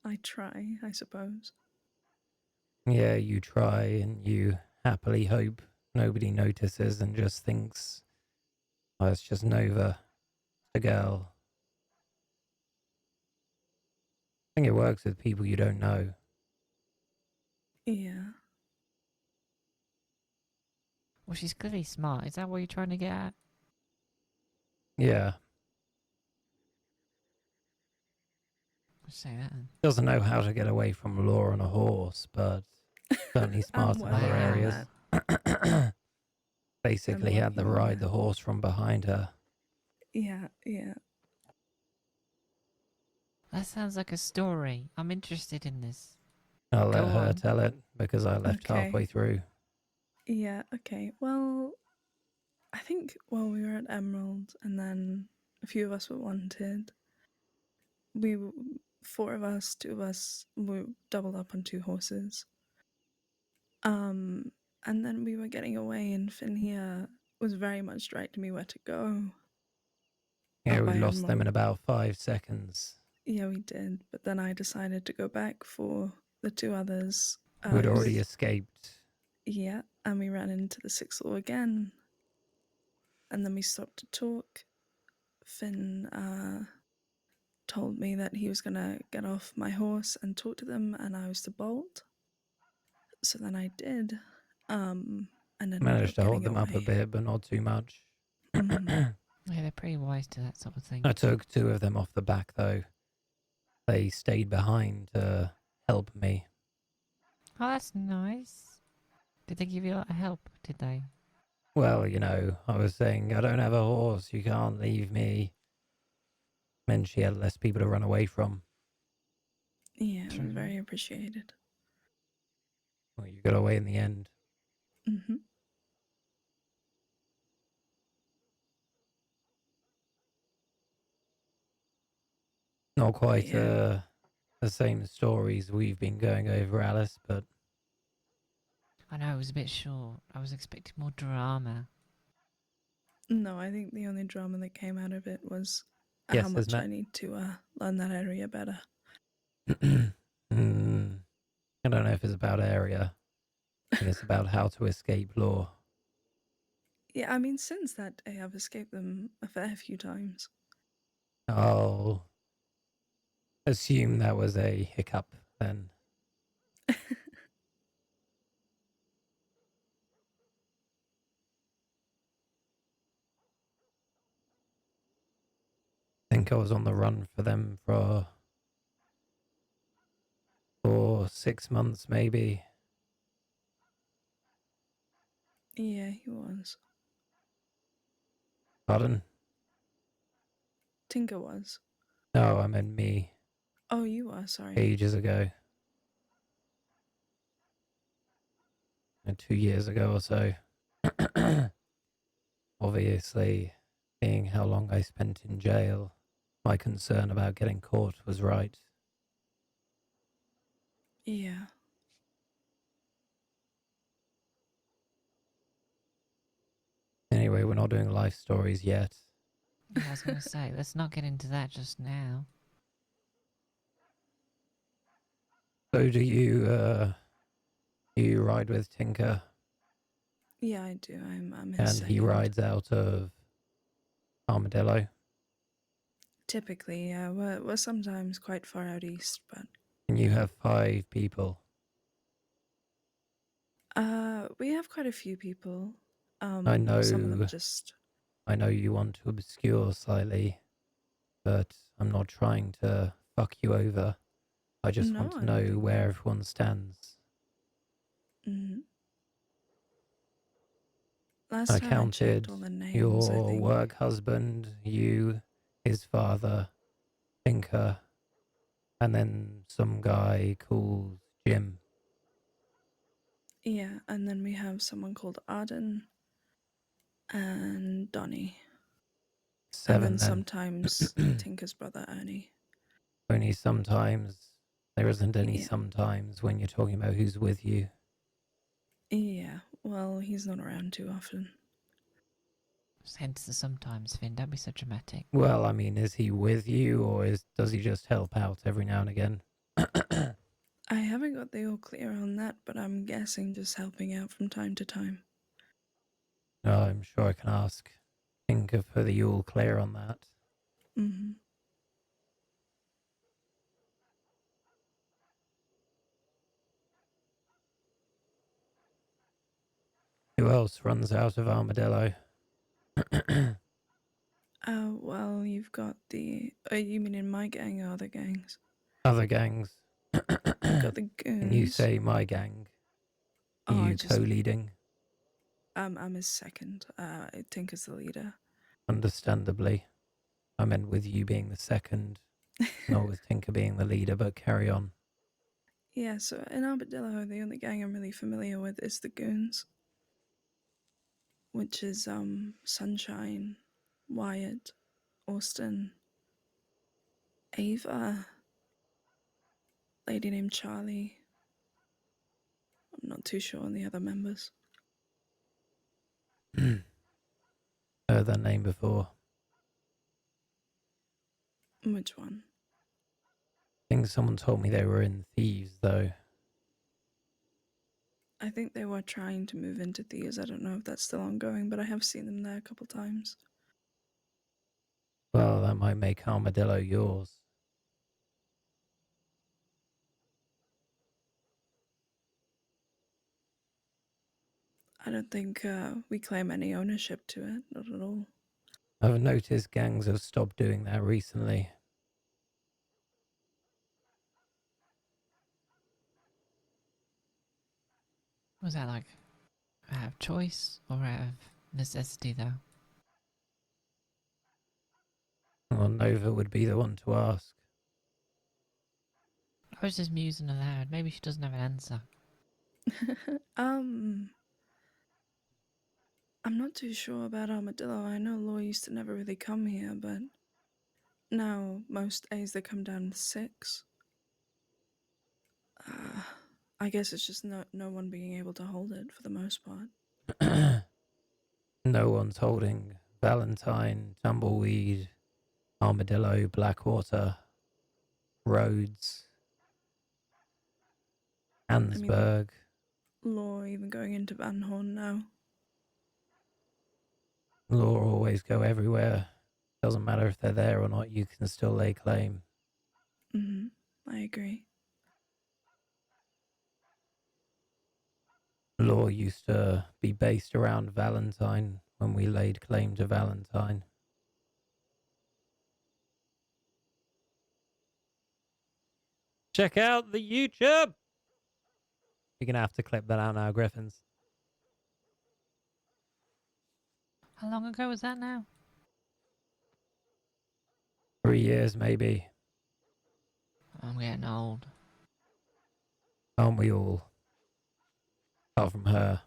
I try, I suppose. Yeah, you try and you happily hope nobody notices and just thinks, oh, it's just Nova, a girl. I think it works with people you don't know. Yeah. Well, she's clearly smart. Is that what you're trying to get at? Yeah, Let's say that then. doesn't know how to get away from law on a horse, but certainly smart in working other on areas. that. Basically had to working on ride that. the horse from behind her. Yeah, yeah. That sounds like a story. I'm interested in this. I'll let Go her on. tell it because I left Okay. halfway through. Yeah, okay. Well, I think while we were at Emerald and then a few of us were wanted, four of us, two of us, were doubled up on two horses. And then we were getting away and Finn here was very much directing me where to go. Yeah, Up we by lost them in Emerald. about 5 seconds. Yeah, we did. But then I decided to go back for the two others. Who'd already 'Cause- escaped. yeah, and we ran into the sixth law again. And then we stopped to talk. Finn told me that he was going to get off my horse and talk to them, and I was to bolt. So then I did. And ended Managed to up hold getting them up a away. bit, but not too much. Mhm. Yeah, they're pretty wise to that sort of thing. I took 2 of them off the back, though. They stayed behind to help me. Oh, that's nice. Did they give you a lot of help? Did they? Well, you know, I was saying, I don't have a horse, you can't leave me. Meant she had less people to run away from. Yeah, it True. was very appreciated. Well, you got away in the end. Hmm. Not quite Yeah. the same stories we've been going over, Alice, but I know, it was a bit short. I was expecting more drama. No, I think the only drama that came out of it was how yes, much isn't I need to learn that area better. it? I don't know if it's about area. I think it's about how to escape law. Yeah, I mean, since that day, I've escaped them a fair few times. I'll assume that was a hiccup then. I think I was on the run for them for 6 months, maybe. Yeah, he was. Pardon? Tinker was. No, I meant me Oh, you are, sorry. ages ago. 2 years ago or so. Obviously, seeing how long I spent in jail, my concern about getting caught was right. Yeah. Anyway, we're not doing life stories yet. Yeah, I was going to say, let's not get into that just now. So do you ride with Tinker Yeah, I do. I'm his and second. he rides out of Armadillo? Typically, yeah. We're sometimes quite far out east, but Can And you have 5 people. We have quite a few people. I know. Some of them just. I know you want to obscure slightly, but I'm not trying to fuck you over. I just No, want to I don't know think where that. everyone stands. Mhm. Last I time I checked counted all the names, I your think. work husband, you, his father, Tinker, and then some guy called Jim. Yeah, and then we have someone called Arden and Donnie. And 7 then then. sometimes Tinker's brother Ernie. Only sometimes. There isn't any Yeah. sometimes when you're talking about who's with you. Yeah, well, he's not around too often. Hence the sometimes, Finn. Don't be so dramatic. Well, I mean, is he with you or does he just help out every now and again? I haven't got the all clear on that, but I'm guessing just helping out from time to time. No, I'm sure I can ask Tinker for the all clear on that. Mm-hmm. Who else runs out of Armadillo? Well, you've got the. You mean in my gang or other gangs? Other gangs. You've got the goons. Can you say my gang? Are Oh, I you just. co-leading? I'm his second. I think is the leader. Understandably. I meant with you being the second, not with Tinker being the leader, but carry on. Yeah, so in Armadillo, the only gang I'm really familiar with is the goons, which is Sunshine, Wyatt, Austin, Ava, lady named Charlie. I'm not too sure on the other members. Heard that name before. Which one? I think someone told me they were in Thieves, though. I think they were trying to move into Thieves. I don't know if that's still ongoing, but I have seen them there a couple times. Well, that might make Armadillo yours. I don't think we claim any ownership to it, not at all. I've noticed gangs have stopped doing that recently. Was that like out of choice or out of necessity, though? Well, Nova would be the one to ask. I was just musing aloud. Maybe she doesn't have an answer. I'm not too sure about Armadillo. I know Law used to never really come here, but now most days they come down to 6. I guess it's just no one being able to hold it for the most part. No one's holding Valentine, Tumbleweed, Armadillo, Blackwater, Rhodes, Hansburg. Law even going into Van Horn now. Law always go everywhere. Doesn't matter if they're there or not, you can still lay claim. I agree. Law used to be based around Valentine when we laid claim to Valentine. Check out the YouTube! You're going to have to clip that out now, Griffins. How long ago was that now? 3 years, maybe. I'm getting old. Aren't we all? Apart from her.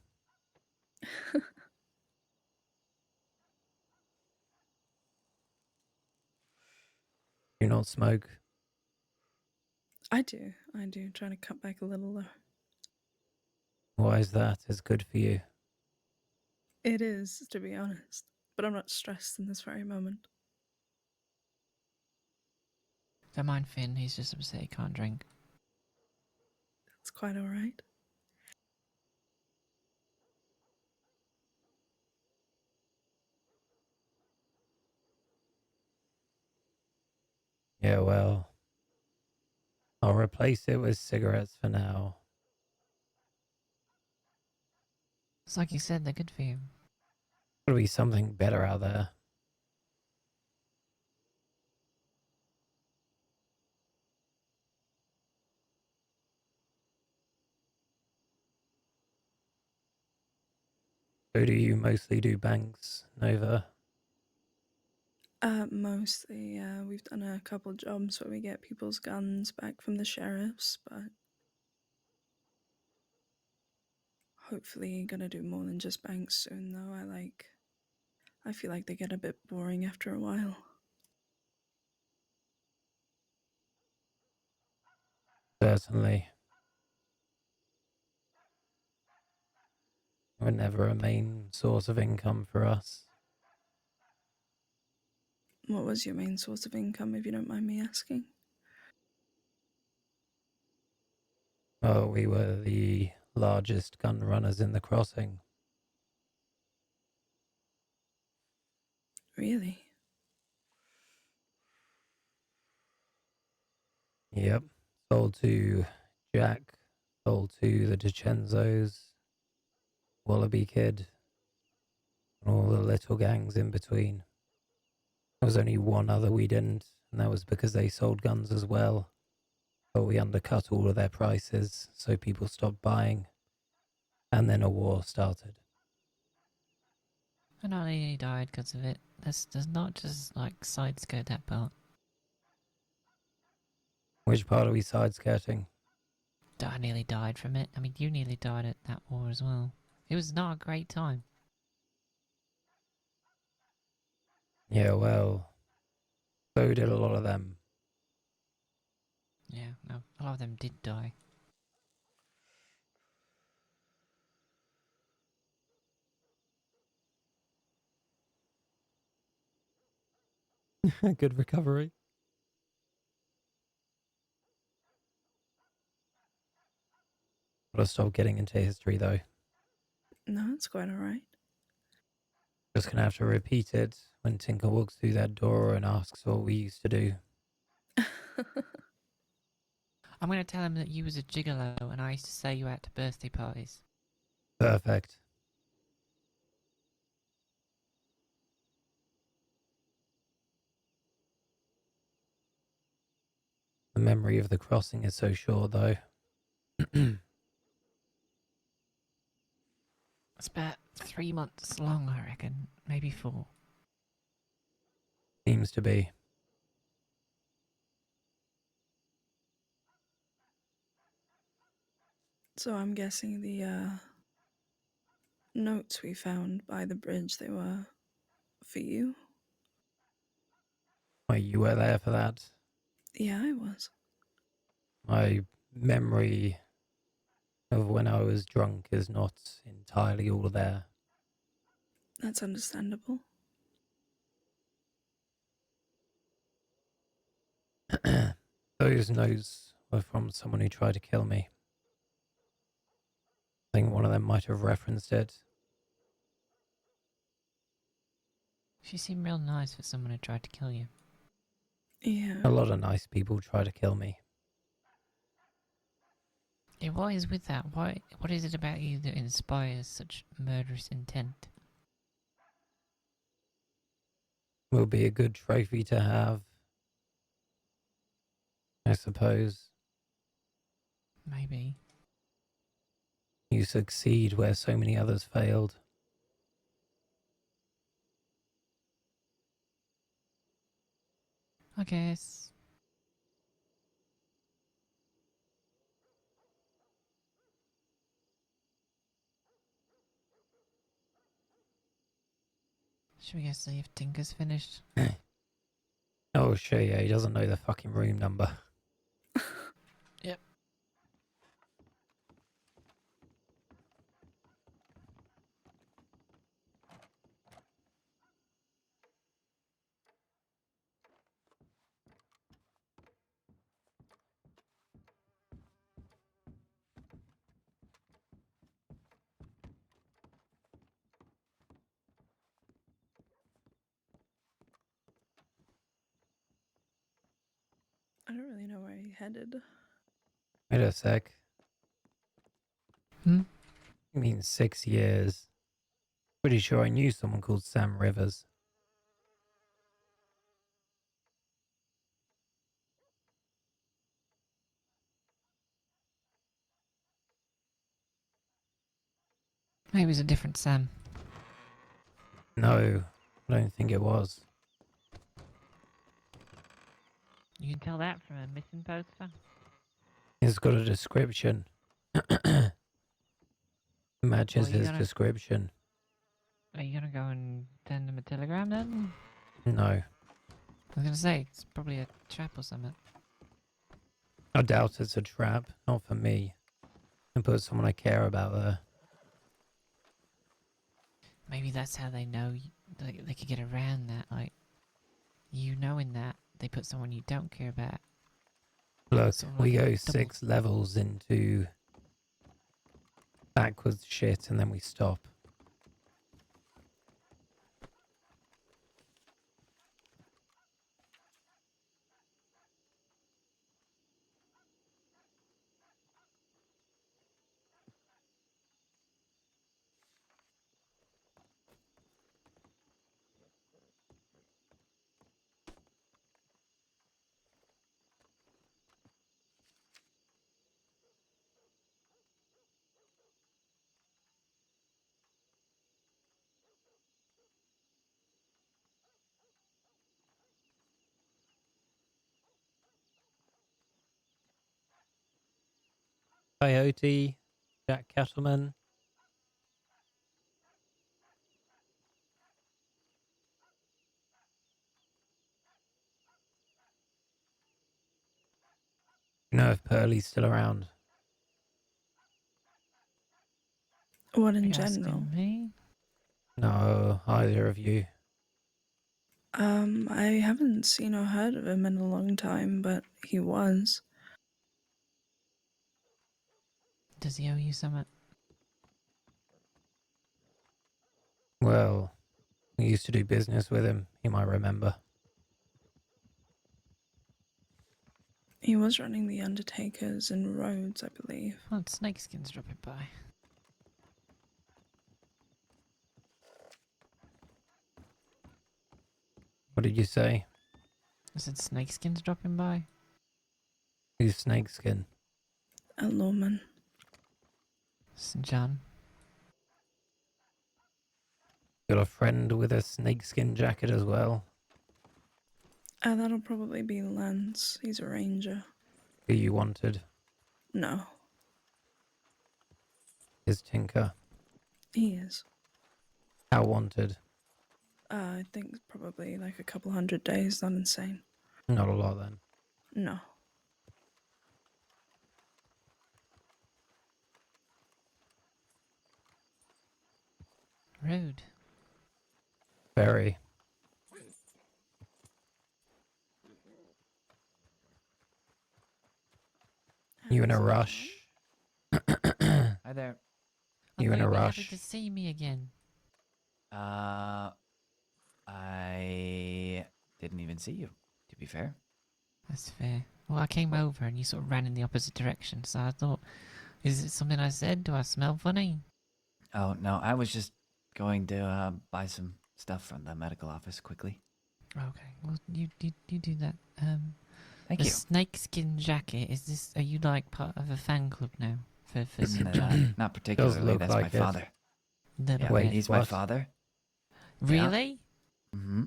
You not smoke? I do. Trying to cut back a little though. Why is that? It's good for you. It is, to be honest. But I'm not stressed in this very moment. Don't mind Finn, he's just upset he can't drink. It's quite alright. Yeah, well, I I'll replace it with cigarettes for now. It's like you said, they're good for you. Gotta be something better out there. So do you mostly do banks, Nova? Mostly, yeah. We've done a couple jobs where we get people's guns back from the sheriffs, but hopefully gonna do more than just banks soon, though. I feel like they get a bit boring after a while. Certainly. Were never a main source of income for us. What was your main source of income, if you don't mind me asking? Well, we were the largest gun runners in the crossing. Really? Yep. Sold to Jack, sold to the DiCenzos, Wallaby Kid, and all the little gangs in between. There was only one other we didn't, and that was because they sold guns as well. But we undercut all of their prices, so people stopped buying. And then a war started. And I nearly died because of it. There's not just like side skirt that part. Which part are we side skirting? I nearly died from it. I mean, you nearly died at that war as well. It was not a great time. Yeah, well, so did a lot of them. Yeah, no, a lot of them did die. Good recovery. Gotta stop getting into history though. No, it's quite alright. Just gonna have to repeat it when Tinker walks through that door and asks what we used to do. I'm gonna tell him that you was a gigolo and I used to say you out to birthday parties. Perfect. The memory of the crossing is so short though. It's about 3 months long, I reckon. Maybe 4. Seems to be. So I'm guessing the notes we found by the bridge, they were for you? Wait, you were there for that? Yeah, I was. My memory of when I was drunk is not entirely all there. That's understandable. Those notes were from someone who tried to kill me. I think one of them might have referenced it. She seemed real nice for someone who tried to kill you. Yeah. A lot of nice people try to kill me. Yeah, what is with that? What is it about you that inspires such murderous intent? Will be a good trophy to have, I suppose. Maybe. You succeed where so many others failed. I guess. Should we go see if Tinker's finished? Oh shit, yeah, he doesn't know the fucking room number. Yep. I don't really know where he headed. Wait a sec. Hmm? You mean 6 years? Pretty sure I knew someone called Sam Rivers. Maybe it was a different Sam. No, I don't think it was. You can tell that from a missing poster. It's got a description. Matches Well, you his gotta- description. Are you gonna go and send him a telegram then? No, I was gonna say, it's probably a trap or something. I doubt it's a trap. Not for me. And put someone I care about there. Maybe that's how they know they could get around that, like, you knowing that they put someone you don't care about. Look, Sort of we like a go double- 6 levels into backwards shit and then we stop. Coyote, Jack Kettleman. You know if Pearlie's still around. What Are in you general? asking me? No, either of you. I haven't seen or heard of him in a long time, but he was. Does he owe you something? Well, we used to do business with him. You might remember. He was running the Undertakers and Rhodes, I believe. Oh, it's Snakeskin's dropping by. What did you say? I said Snakeskin's dropping by. Who's Snakeskin? At Lawman. St. John. Got a friend with a snakeskin jacket as well. That'll probably be Lance. He's a ranger. Who you wanted? No, Is Tinker. he is. How wanted? I think probably like a couple 100 days, not insane. Not a lot then. No. Rude. Very. You in a rush? Hi there. I You thought in a you'd be happy rush? to see me again. I didn't even see you, to be fair. That's fair. Well, I came over and you sort of ran in the opposite direction, so I thought, is it something I said? Do I smell funny? Oh, no, I was just going to buy some stuff from the medical office quickly. Okay, well, you do that. Thank the you. snakeskin jacket, is this, are you like part of a fan club now? For St. No, John? not particularly, look that's my like it. father. Little Yeah, Wait, bit. he's my what? father. Really? Mm-hmm.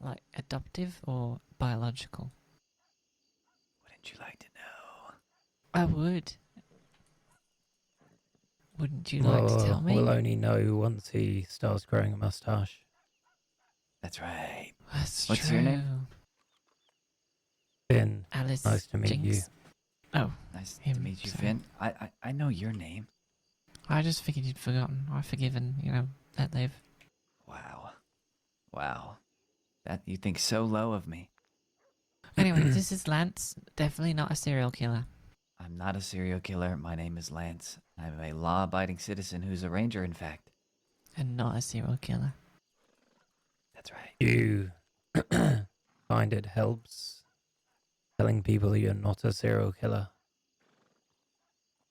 Like adoptive or biological? Wouldn't you like to know? I would. Wouldn't you like to tell me? We'll only know once he starts growing a mustache. That's right. That's What's true. your name? Finn, Alice. nice to meet you. Jinx. Oh, Nice to Him, meet you, sorry. Finn. I know your name. I just figured you'd forgotten. I've forgiven, that they've. Wow. Wow. That you think so low of me. Anyway, this is Lance. Definitely not a serial killer. I'm not a serial killer. My name is Lance. I'm a law-abiding citizen who's a ranger, in fact. And not a serial killer. That's right. You find it helps telling people that you're not a serial killer.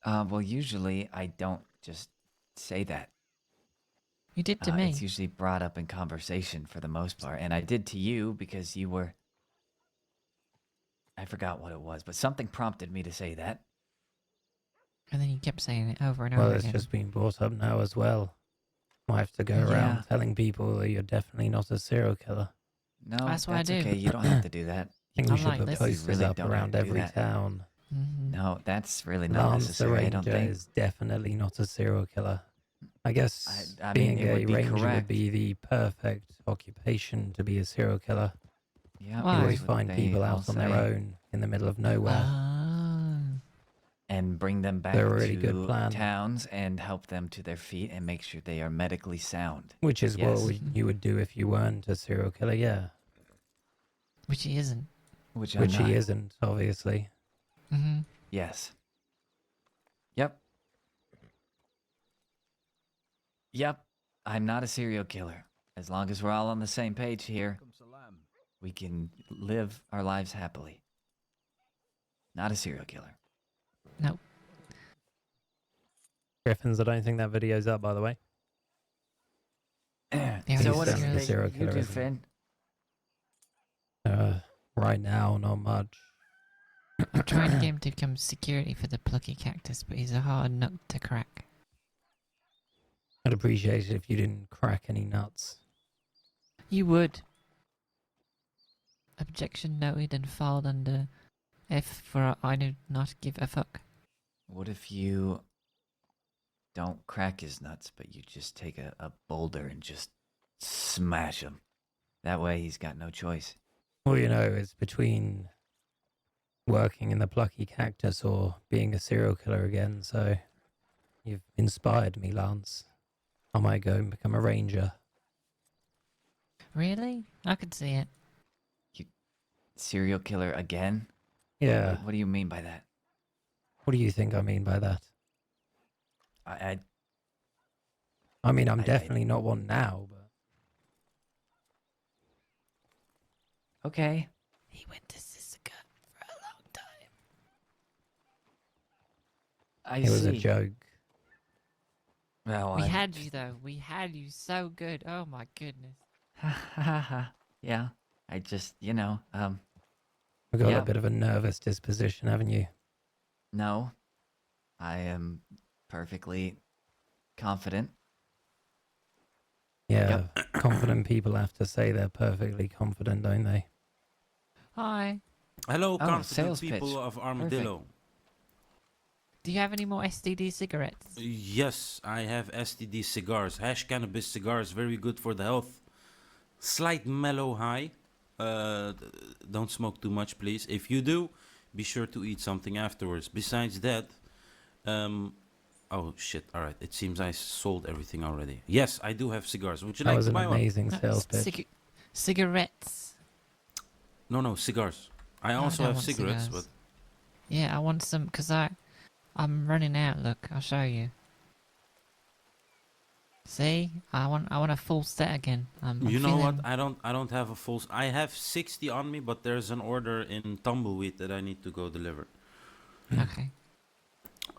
Well, usually I don't just say that. You did to me. It's usually brought up in conversation for the most part, and I did to you because you were. I forgot what it was, but something prompted me to say that. And then you kept saying it over and Well, over it's again. just been brought up now as well. Might have to go Yeah. around telling people that you're definitely not a serial killer. No, That's what I do. okay. You don't have to do that. I think we I'm should like put this. posters really up don't have around to do every that. town. Mm-hmm. No, that's really not Lance the necessary. I don't Ranger think. is definitely not a serial killer. I guess I mean, being it a would be ranger would correct. be the perfect occupation to be a serial killer. Yeah, Why? You always that's what find they people all out on their say. own in the middle of nowhere. Oh. And bring them back They're a really good to plan. towns and help them to their feet and make sure they are medically sound. Which is Yes. what you would do if you weren't a serial killer, yeah. Which he isn't. Which Which I'm not. he isn't, obviously. Mm-hmm. Yes. Yep. Yep. I'm not a serial killer. As long as we're all on the same page here, we can live our lives happily. Not a serial killer. Nope. Griffins, I don't think that video's up, by the way. Yeah, so he's what is certainly it a that serial you killer, do, isn't he? Finn? Right now, not much. I'm trying to get him to become security for the plucky cactus, but he's a hard nut to crack. I'd appreciate it if you didn't crack any nuts. You would. Objection noted and filed under F for I do not give a fuck. What if you don't crack his nuts, but you just take a boulder and just smash him? That way he's got no choice. Well, you know, it's between working in the plucky cactus or being a serial killer again, so you've inspired me, Lance. I might go and become a ranger. Really? I could see it. Serial killer again? Yeah. What do you mean by that? What do you think I mean by that? I I mean, I'm I- definitely not one now, but okay. He went to Sisika for a long time. I it was a see. joke. Well, We had you though. We had you so good. Oh my goodness. yeah. I just, You've got Yeah. a bit of a nervous disposition, haven't you? no. I am perfectly confident. Yeah, confident people have to say they're perfectly confident, don't they? Hi. Hello, Oh, confident sales people pitch. of Armadillo. Do you have any more STD cigarettes? Yes, I have STD cigars. Hash cannabis cigars, very good for the health. Slight mellow high. Don't smoke too much, please. If you do, be sure to eat something afterwards. Besides that, oh shit! All right, it seems I sold everything already. Yes, I do have cigars. Would you That like was to an buy one? amazing sales pitch. Cigarettes. No, cigars. I Oh, I also don't have want cigarettes, cigars. Yeah, I want some because I'm running out. Look, I'll show you. See, I want a full set again. I'm but you know what? feeling- I don't have a full. I have 60 on me, but there's an order in Tumbleweed that I need to go deliver. Okay.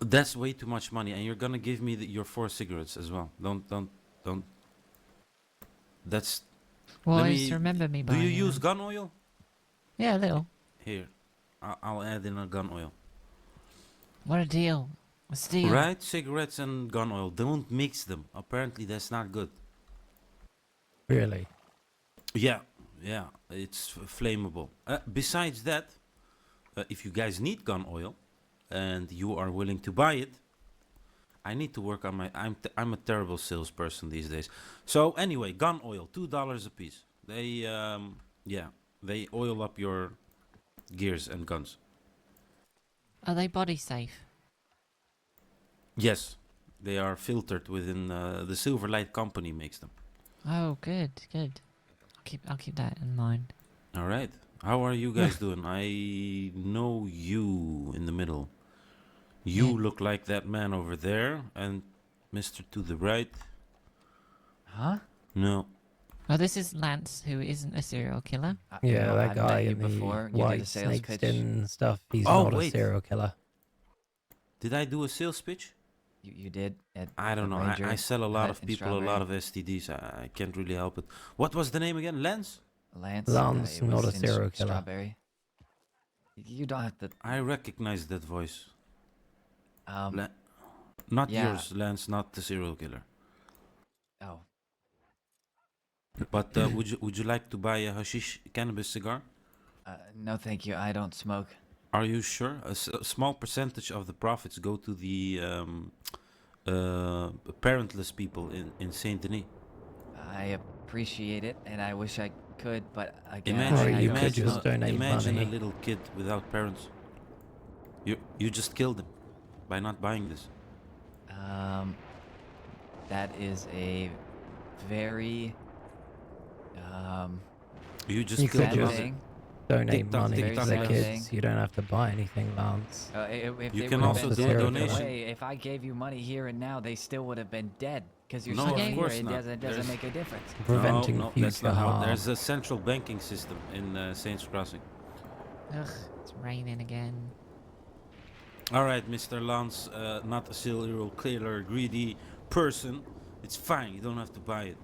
That's way too much money, and you're gonna give me your 4 cigarettes as well. Don't. That's. Well, let just me- remember me. Do you buying use them. gun oil? Yeah, a little. Here, I'll add in a gun oil. What a deal! A steal. Right, cigarettes and gun oil. Don't mix them. Apparently, that's not good. Really? Yeah, it's flammable. Besides that, if you guys need gun oil, and you are willing to buy it, I need to work on my. I'm a terrible salesperson these days. So anyway, gun oil, $2 a piece. They oil up your gears and guns. Are they body safe? Yes, they are filtered within the Silverlight company makes them. Oh, good, good. I'll keep that in mind. All right. How are you guys doing? I know you in the middle. You Yeah. look like that man over there, and Mr. to the right. Huh? No. Well, this is Lance, who isn't a serial killer. Yeah, no, that I've guy met you in the before. You did a white sales snake pitch. skin stuff, he's Oh, not a wait. serial killer. Did I do a sales pitch? You did at I don't the know. I Ranger sell a lot Hut of in people a lot of Strawberry. STDs. I can't really help it. What was the name again? Lance? Lance. Lance, it not was a in serial killer. Strawberry. You don't have to. I recognize that voice. Um. Not yeah. yours, Lance. Not the serial killer. Oh. But would you like to buy a hashish cannabis cigar? No, thank you. I don't smoke. Are you sure? A small percentage of the profits go to the parentless people in Saint Denis. I appreciate it, and I wish I could, but again, Imagine, I you don't could imagine, just donate imagine money. a little kid without parents. You just killed him by not buying this. That is a very You just You killed could sad him. just thing. donate TikTok, money TikTok to the live. kids. You don't have to buy anything, Lance. If You they can would've also been do a dead either donation. way, if I gave you money here and now, they still would have been dead. Because you're No, still of here, course it not. doesn't There's- make a difference. Preventing no, that's future not how. harm. There's a central banking system in Saints Crossing. Ugh, it's raining again. All right, Mr. Lance, not a serial killer, greedy person. It's fine. You don't have to buy it.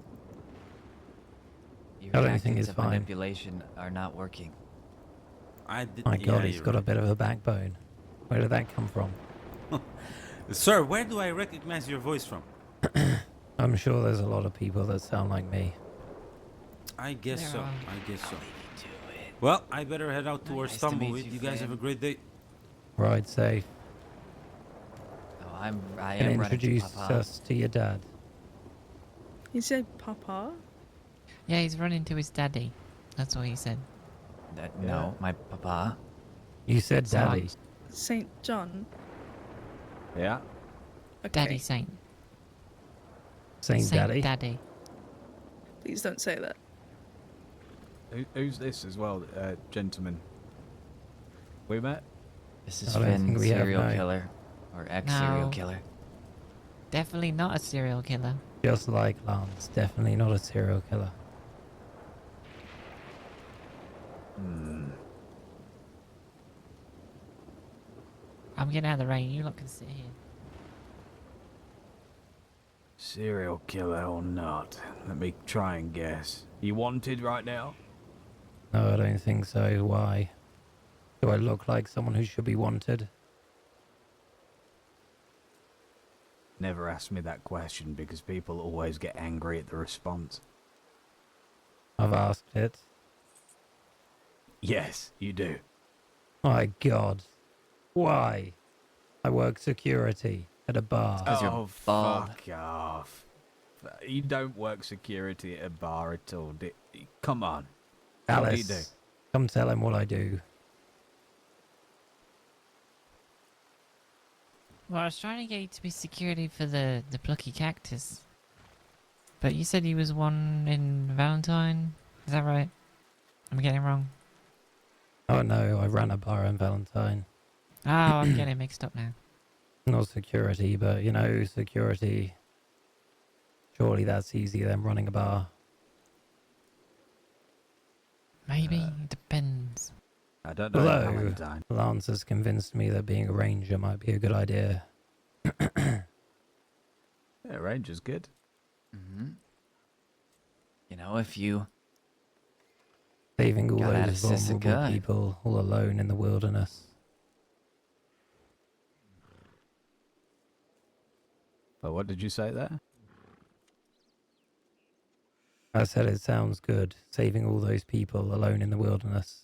Your I don't think tactics it's of fine. manipulation are not working. I did. My God, yeah, he's you're got a right. bit of a backbone. Where did that come from? Sir, where do I recognize your voice from? I'm sure there's a lot of people that sound like me. I guess There so. are. I guess so. Well, I better head out towards Nice to meet Tumbleweed. you, You guys Finn. have a great day. Ride safe. Oh, I And am running to introduce Papa. us to your dad. You say Papa? Yeah, he's running to his daddy. That's what he said. No, my Papa. You said daddy. Saint John? Yeah. Okay. Daddy Saint. Saint Saint daddy. Daddy. Please don't say that. Who's this as well, gentlemen? We met? This is I don't think Finn, we have serial no- killer. Or ex-serial No. killer. Definitely not a serial killer. Just like Lance. Definitely not a serial killer. Hmm. I'm getting out of the rain. You lot can sit here. Serial killer or not? Let me try and guess. You wanted right now? No, I don't think so. Why? Do I look like someone who should be wanted? Never ask me that question because people always get angry at the response. I've asked it. Yes, you do. My God. Why? I work security at a bar. 'Cause you're oh, bald. fuck off. You don't work security at a bar at all. Come on. What do you do? Alice, come tell him what I do. Well, I was trying to get you to be security for the plucky cactus. But you said he was one in Valentine? Is that right? I'm getting it wrong. Oh no, I ran a bar in Valentine. Oh, I'm getting mixed up now. Not security, but you know, security. Surely that's easier than running a bar. Maybe. It depends. I don't know. Although, Valentine. Lance has convinced me that being a ranger might be a good idea. Yeah, Ranger's good. Mm-hmm. You know, if you... Saving all Got out those of Sisika. vulnerable people all alone in the wilderness. But what did you say there? I said it sounds good, saving all those people alone in the wilderness.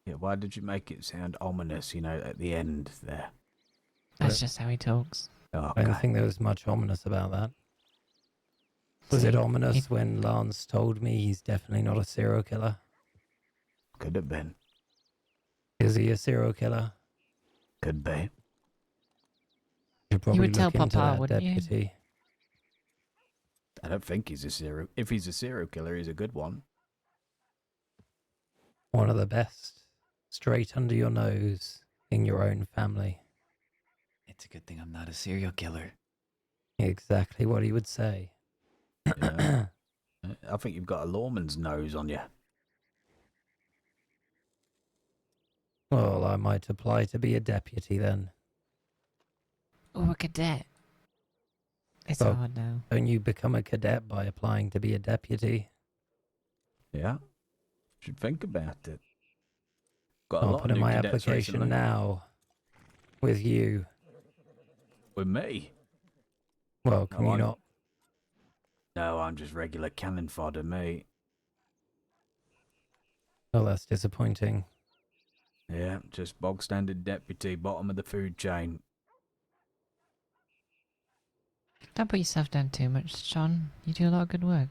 Yeah, why did you make it sound ominous, at the end there? That's just how he talks. Oh, I don't okay. think there was much ominous about that. Was it ominous It- when Lance told me he's definitely not a serial killer? Could have been. Is he a serial killer? Could be. Should probably would tell look into Papa, that, wouldn't you? deputy. I don't think he's a serial... If he's a serial killer, he's a good one. One of the best. Straight under your nose in your own family. It's a good thing I'm not a serial killer. Exactly what he would say. Yeah. I think you've got a lawman's nose on you. Well, I might apply to be a deputy then. Oh, a cadet. It's Oh. hard now. Don't you become a cadet by applying to be a deputy? Yeah. Should think about it. Got a I'll lot put of in new my cadets application recently. now. With you. With me? Well, can No, you I'm- not? No, I'm just regular cannon fodder, mate. Oh, that's disappointing. Yeah, just bog standard deputy, bottom of the food chain. Don't put yourself down too much, John. You do a lot of good work.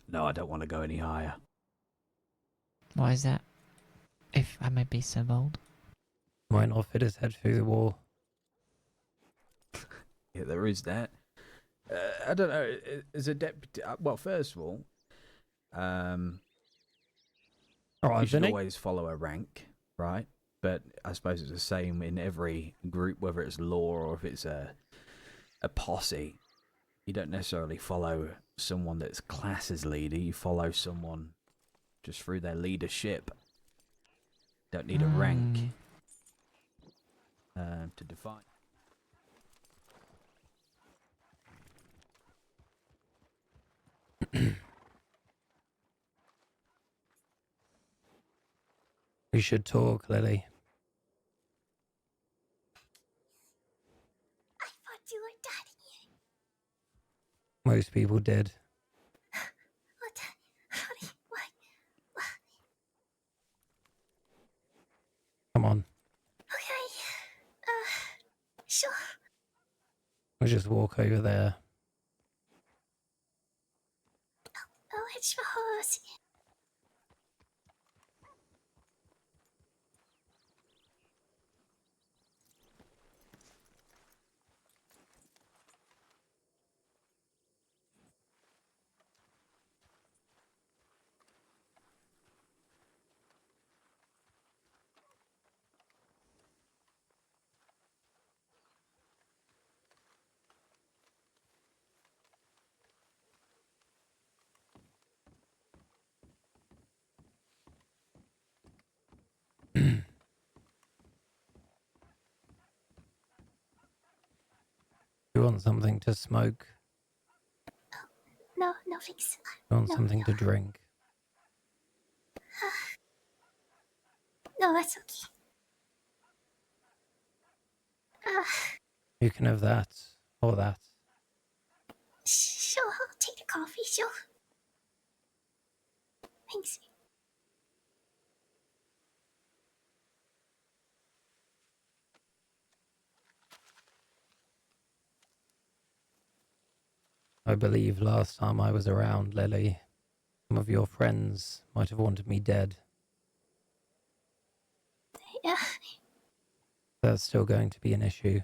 No, I don't want to go any higher. Why is that? If I may be so bold. Might not fit his head through the wall. Yeah, there is that. I don't know. As a deputy, well, first of all, Alright, you should Vinny. always follow a rank, right? But I suppose it's the same in every group, whether it's law or if it's a posse. You don't necessarily follow someone that's class as leader. You follow someone just through their leadership. Don't need a rank to define. We should talk, Lily. I thought you were daddy. Most people did. What? Honey, what? Come on. Okay. Sure. We'll just walk over there. Oh, it's the horse. You want something to smoke? No, no thanks. You want No, something to drink? No, that's okay. You can have that. Or that. Sure, I'll take the coffee, sure. Thanks. I believe last time I was around, Lily, some of your friends might have wanted me dead. Yeah, That's still going to be an issue.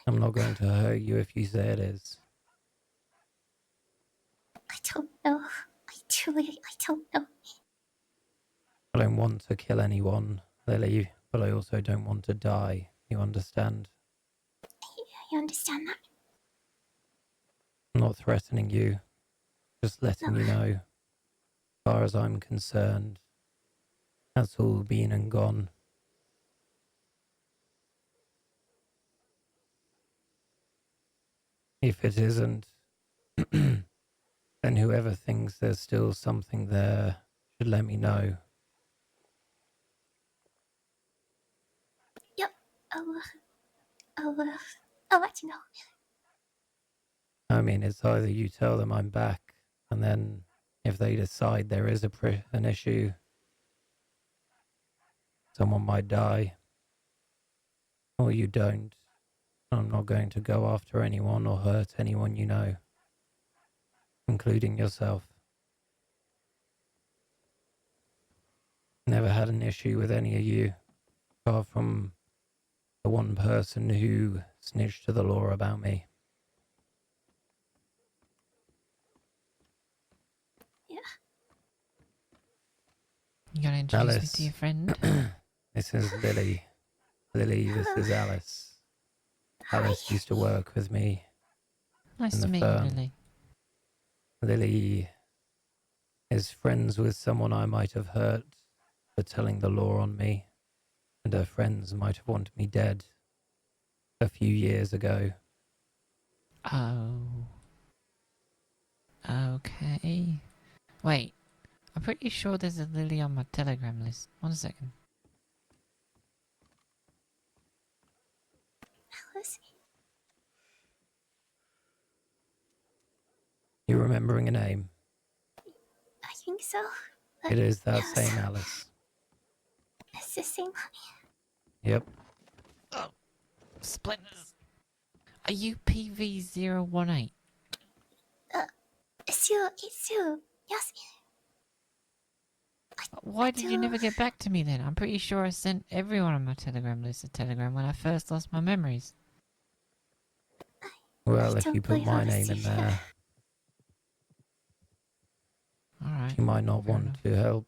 I'm not going to hurt you if you say it is. I don't know. I don't know. I don't want to kill anyone, Lily, but I also don't want to die. You understand? I understand that. I'm not threatening you. Just letting No. you know. As far as I'm concerned, that's all been and gone. If it isn't, then whoever thinks there's still something there should let me know. Yep. I'll let you know. I mean, it's either you tell them I'm back, and then if they decide there is an issue, someone might die, or you don't. I'm not going to go after anyone or hurt anyone you know, including yourself. Never had an issue with any of you, apart from the one person who snitched to the law about me. Yeah. You gotta introduce me Alice. to your friend. This is Lily. Lily, this is Alice. Alice used to work with me. Nice in to the meet firm. you, Lily. Lily is friends with someone I might have hurt for telling the law on me. and her friends might have wanted me dead a few years ago. Oh. Okay. Wait, I'm pretty sure there's a Lily on my Telegram list. 1 second. Alice, You remembering a name? I think so. But It is that yes, same Alice. it's the same. Yep. Oh, splinters. Are you PV018? It's you. Yes. Why did you never get back to me then? I'm pretty sure I sent everyone on my Telegram list a telegram when I first lost my memories. Well, I if you don't put believe my I name in received there, Alright. she might not fair want enough. to help.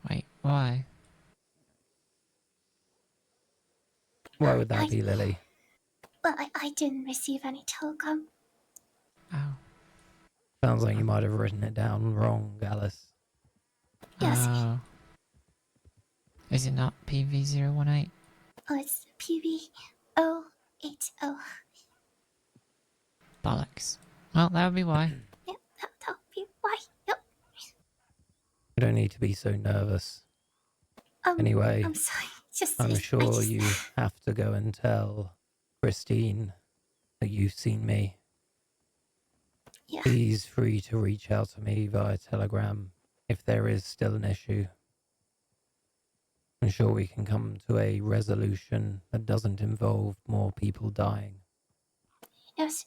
Wait, why? Why would that I- be, Lily? Well, I didn't receive any telegram. Oh. Sounds like you might have written it down wrong, Alice. Yes. Oh. Is it not PV018? Oh, it's PB080. Bollocks. Well, that would be why. Yep, that'll be why. Yep. You don't need to be so nervous. Um, Anyway, I'm sorry. Just I'm I sure just, you have to go and tell Christine that you've seen me. Yeah. She's free to reach out to me via Telegram if there is still an issue. I'm sure we can come to a resolution that doesn't involve more people dying. Yes.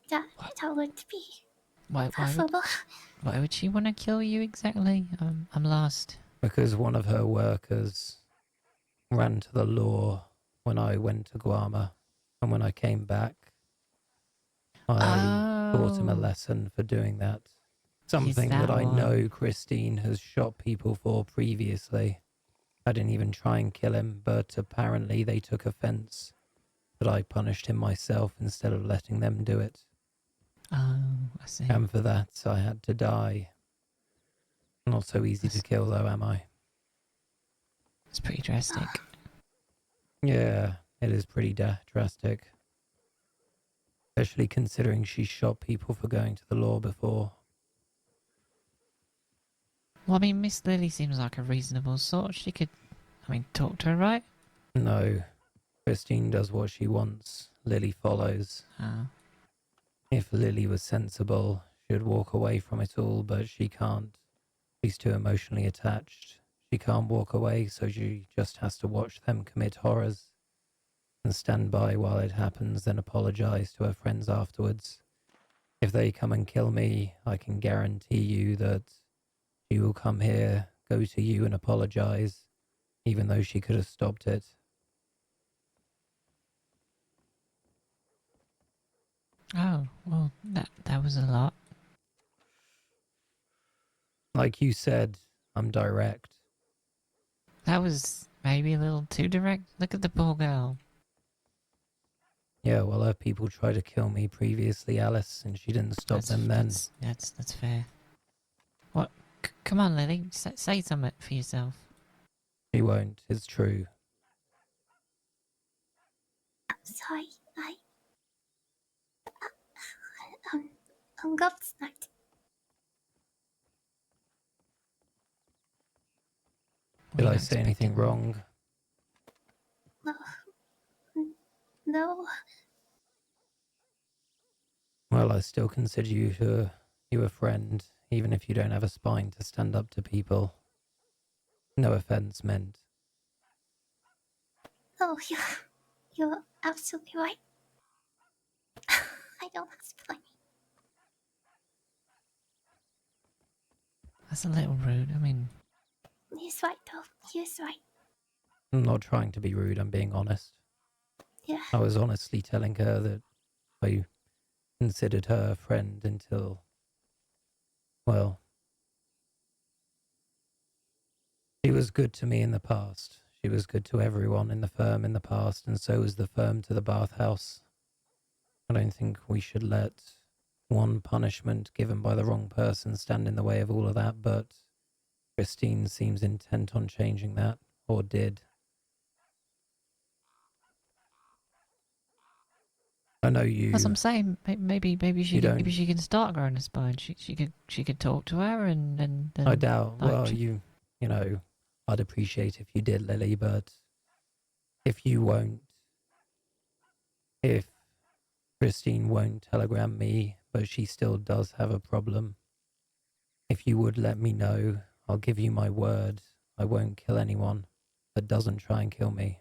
That would be Why would preferable. she want to kill you exactly? I'm lost. Because one of her workers ran to the law when I went to Guama, and when I came back, I taught him a Oh. lesson for doing that. Something that that I know one? Christine has shot people for previously. I didn't even try and kill him, but apparently they took offense that I punished him myself instead of letting them do it. Oh, I see. And for that, I had to die. Not so easy to kill, though, am I? It's pretty drastic. Yeah, it is pretty drastic. Especially considering she shot people for going to the law before. Well, I mean, Miss Lily seems like a reasonable sort. She could, talk to her, right? No, Christine does what she wants. Lily follows. Oh. If Lily was sensible, she'd walk away from it all, but she can't. She's too emotionally attached. She can't walk away, so she just has to watch them commit horrors and stand by while it happens, then apologize to her friends afterwards. If they come and kill me, I can guarantee you that she will come here, go to you and apologize, even though she could have stopped it. Oh, well, that was a lot. Like you said, I'm direct. That was maybe a little too direct. Look at the poor girl. Yeah, well, her people tried to kill me previously, Alice, and she didn't stop them then. That's fair. What? Come on, Lily. Say something for yourself. She won't, it's true. I'm sorry. I'm gobsmacked. Did I don't say expect anything it. wrong? No. Well, I still consider you a friend, even if you don't have a spine to stand up to people. No offense meant. Oh, you're absolutely right. I don't explain. That's a little rude. He's right, though. He's right. I'm not trying to be rude, I'm being honest. Yeah. I was honestly telling her that I considered her a friend until, well, she was good to me in the past. She was good to everyone in the firm in the past, and so was the firm to the bathhouse. I don't think we should let one punishment given by the wrong person stand in the way of all of that, but Christine seems intent on changing that, or did. I know you. As I'm saying, maybe don't- she can start growing a spine. She could talk to her and I doubt. like, Well, you know, I'd appreciate if you did, Lily, but if you won't, if Christine won't telegram me, but she still does have a problem, if you would let me know, I'll give you my word. I won't kill anyone that doesn't try and kill me.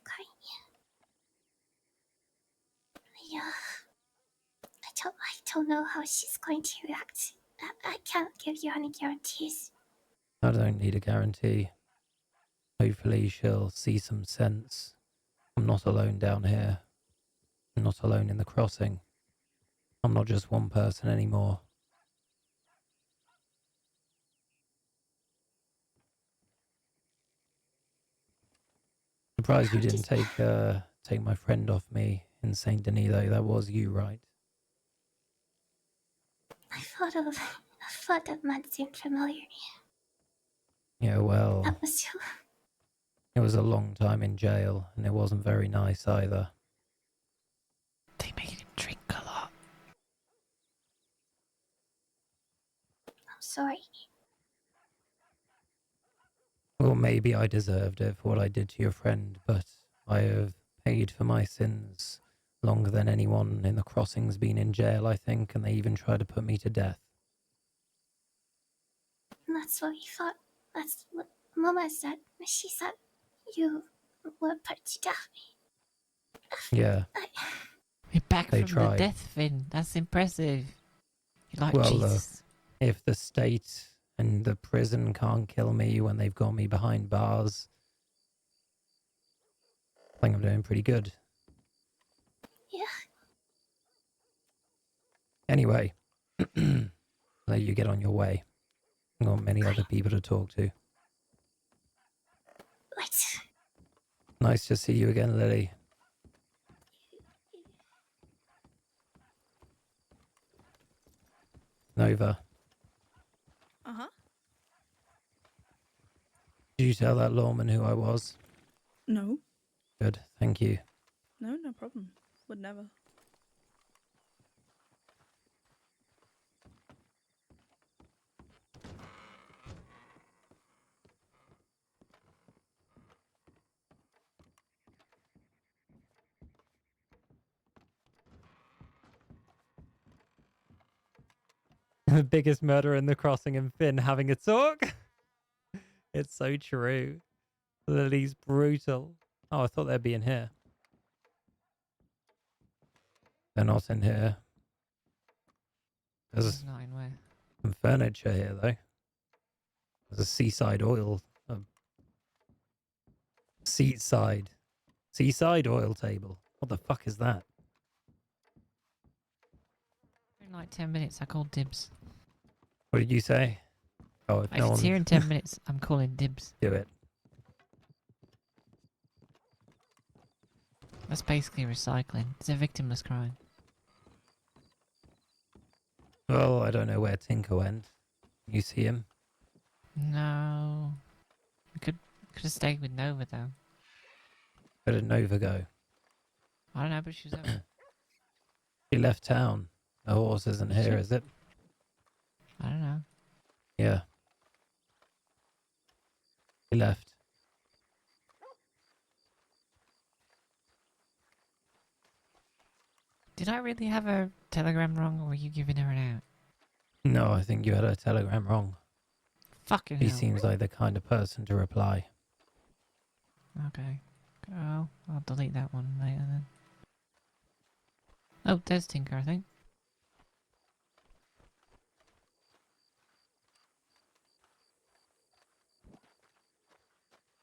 Okay. Yeah. I don't know how she's going to react. I can't give you any guarantees. I don't need a guarantee. Hopefully she'll see some sense. I'm not alone down here. I'm not alone in the crossing. I'm not just one person anymore. Surprised you didn't take my friend off me in Saint Denis though. That was you, right? I thought that man seemed familiar. Yeah, well, That was you. it was a long time in jail, and it wasn't very nice either. they made him drink a lot. I'm sorry. Well, maybe I deserved it for what I did to your friend, but I have paid for my sins longer than anyone in the crossing's been in jail, I think, and they even tried to put me to death. And that's what we thought. That's what Mama said. She said you were put to death. Yeah, You're back They from the tried. death, Finn. That's impressive. You're like Well, Jesus. if the state and the prison can't kill me when they've got me behind bars, I think I'm doing pretty good. Yeah. Anyway, let you get on your way. I've got many other people to talk to. Right. Nice to see you again, Lily. Nova, Uh-huh. did you tell that lawman who I was? No. Good, thank you. No problem. Would never. The biggest murder in the crossing and Finn having a talk. It's so true. Lily's brutal. Oh, I thought they'd be in here. They're not in here. There's There's not in where. some furniture here, though. There's a seaside oil. Seaside oil table. What the fuck is that? In like 10 minutes, I called dibs. What did you say? Oh, if If no it's one here in 10 minutes, I'm calling dibs. do it. That's basically recycling. It's a victimless crime. Well, I don't know where Tinker went. You see him? No. We could have stayed with Nova, though. Where did Nova go? I don't know, but she was over. She left town. The horse isn't here, is it? I don't know. Yeah. He left. Did I really have her telegram wrong, or were you giving her an out? No, I think you had a telegram wrong. Fucking He hell. seems like the kind of person to reply. Okay. Oh, I'll delete that one later then. Oh, there's Tinker, I think.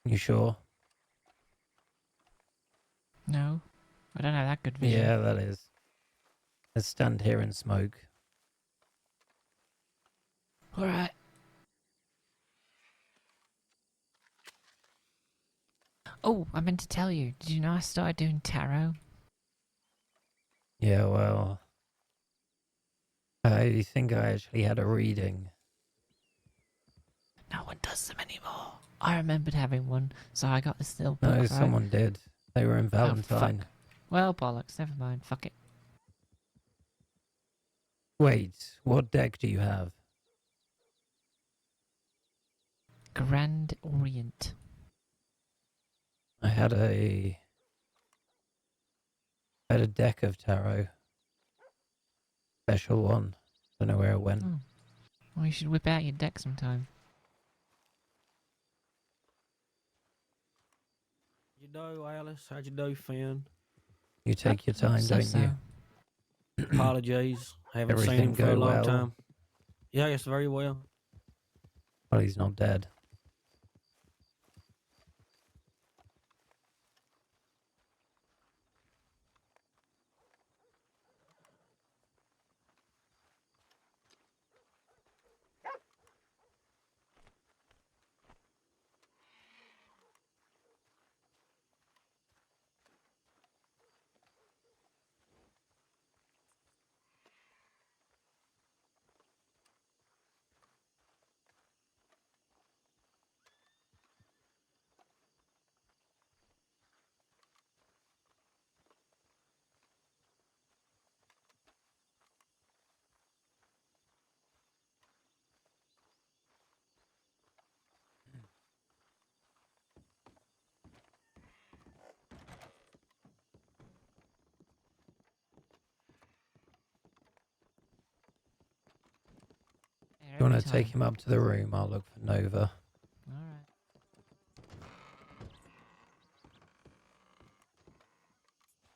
You sure? No. I don't have that good vision. Yeah, that is. Let's stand here and smoke. Alright. Oh, I meant to tell you. Did you know I started doing tarot? Yeah, well, I think I actually had a reading. No one does them anymore. I remembered having one, so I got this little book, No, right? someone did. They were in Oh, Valentine. fuck. Well, bollocks. Never mind. Fuck it. Wait, what deck do you have? Grand Orient. I had a deck of tarot. Special one. Don't know where it went. Oh. Well, you should whip out your deck sometime. You do, Alice? How'd you do, Finn? You take your time, So, don't you? Apologies. Haven't seen Everything him for a go long well? time. Yeah, yes, very well. Well, he's not dead. You want to take him up to the room? I'll look for Nova. Alright.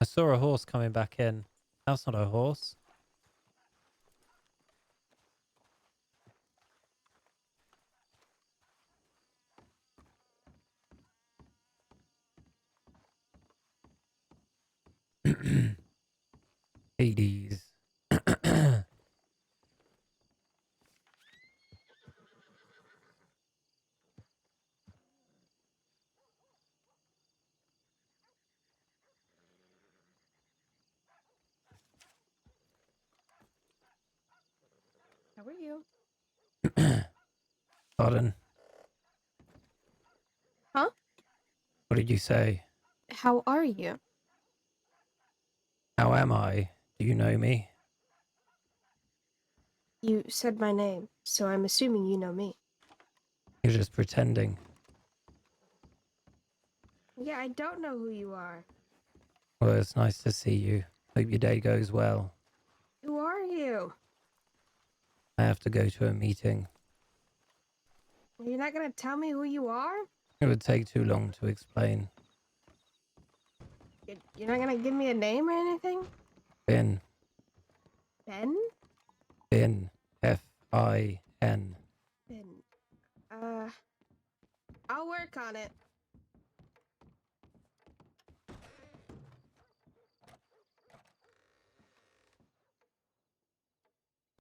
I saw a horse coming back in. That's not a horse. Hades. How are you? Pardon? Huh? What did you say? How are you? How am I? Do you know me? You said my name, so I'm assuming you know me. You're just pretending. Yeah, I don't know who you are. Well, it's nice to see you. Hope your day goes well. Who are you? I have to go to a meeting. You're not gonna tell me who you are? It would take too long to explain. You're not gonna give me a name or anything? Finn. Ben? Finn. Fin. Ben. I'll work on it.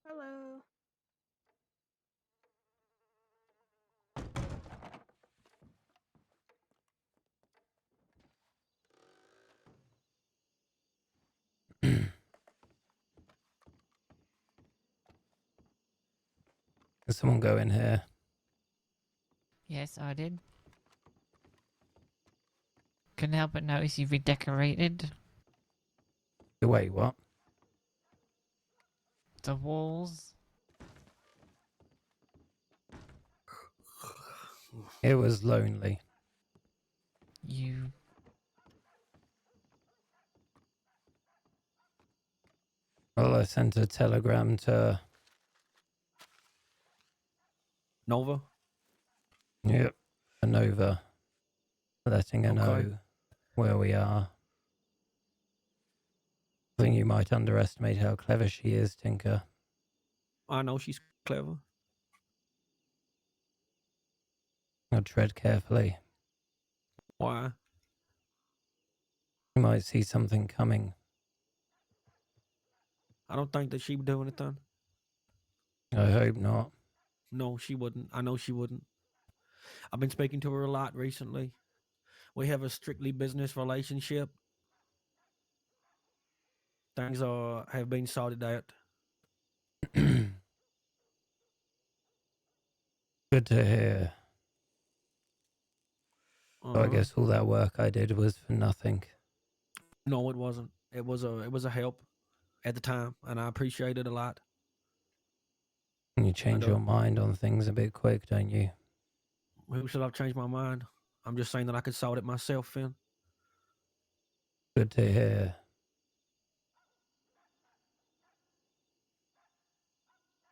Hello. Can someone go in here? Yes, I did. Couldn't help but notice you've redecorated Wait, what? the walls. It was lonely. You... Well, I sent a telegram to... Nova? Yep. To Nova. Letting her Okay. know where we are. I think you might underestimate how clever she is, Tinker. I know she's clever. Now tread carefully. Why? You might see something coming. I don't think that she would do anything. I hope not. No, she wouldn't. I know she wouldn't. I've been speaking to her a lot recently. We have a strictly business relationship. Things have been sorted out. Good to hear. So I Uh-huh. guess all that work I did was for nothing. No, it wasn't. It was a help at the time, and I appreciate it a lot. You change do. your mind on things a bit quick, don't you? Who should I've changed my mind? I'm just saying that I could sort it myself, Finn. Good to hear.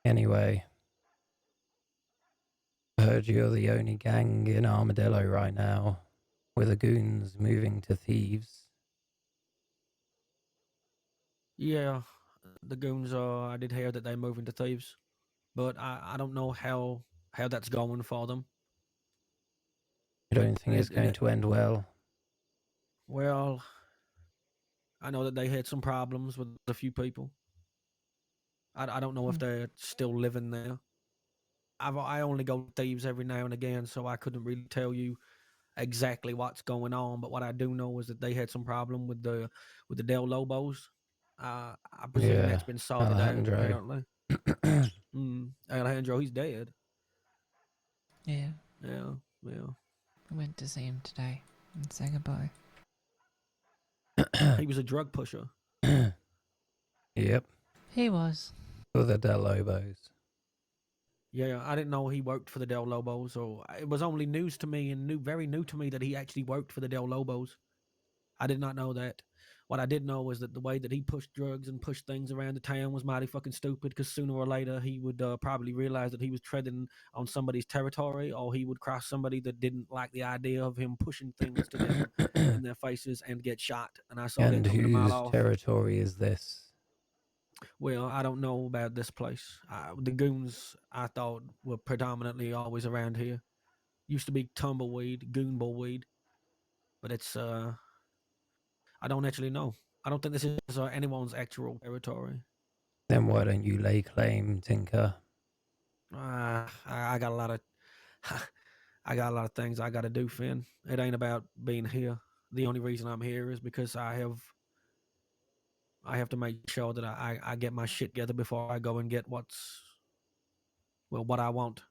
Anyway, I heard you're the only gang in Armadillo right now, with the goons moving to thieves. Yeah, the goons. I did hear that they moved into thieves, but I don't know how that's going for them. You don't think it's It, going it, to end well? well, I know that they had some problems with a few people. I don't know if they're still living there. I only go to thieves every now and again, so I couldn't really tell you exactly what's going on. But what I do know is that they had some problem with the Del Lobos. I presume Yeah, that's been sorted out Alejandro. apparently. Alejandro, he's dead. Yeah, Yeah, yeah. I went to see him today and say goodbye. He was a drug pusher. Yep, He was. for the Del Lobos. Yeah, I didn't know he worked for the Del Lobos, so it was only news to me and very new to me that he actually worked for the Del Lobos. I did not know that. What I did know was that the way that he pushed drugs and pushed things around the town was mighty fucking stupid. Because sooner or later he would probably realize that he was treading on somebody's territory, or he would cross somebody that didn't like the idea of him pushing things to them in their faces and get shot. And I saw that And coming a mile whose off. territory is this? Well, I don't know about this place. The goons I thought were predominantly always around here. Used to be tumbleweed, goonbleweed, but it's I don't actually know. I don't think this is anyone's actual territory. Then why don't you lay claim, Tinker? I got a lot of I got a lot of things I got to do, Finn. It ain't about being here. The only reason I'm here is because I have to make sure that I get my shit together before I go and get what I want.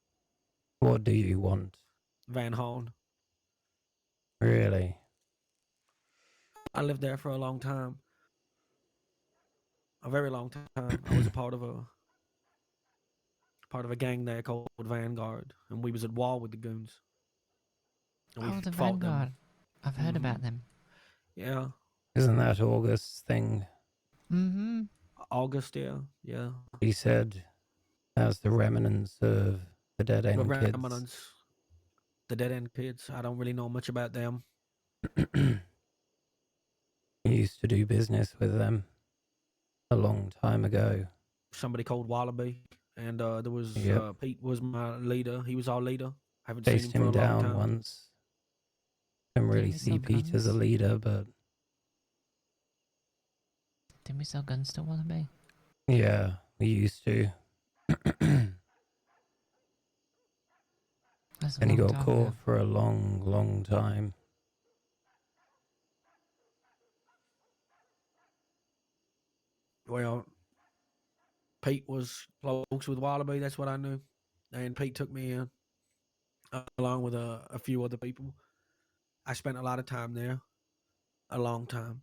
What do you want? Van Horn. Really? I lived there for a long time. A very long time. I was a part of a gang there called Vanguard, and we was at war with the goons. And we Oh, the fought Vanguard. them. I've heard about them. Yeah. Isn't that August's thing? Mm-hmm. August, yeah. He said, as the remnants of the dead The end kids. remnants, the dead end kids. I don't really know much about them. He used to do business with them a long time ago. Somebody called Wallaby, and there was Yep. Pete was my leader. He was our leader. I haven't Chased seen him for a him long down time. once. Didn't really Didn't we see sell Pete as a guns? leader, but Didn't we sell guns to Wallaby? yeah, we used to. That's a And he long got time caught ago. for a long, long time. Well, Pete was close with Wallaby. That's what I knew. And Pete took me in, along with a few other people. I spent a lot of time there, a long time.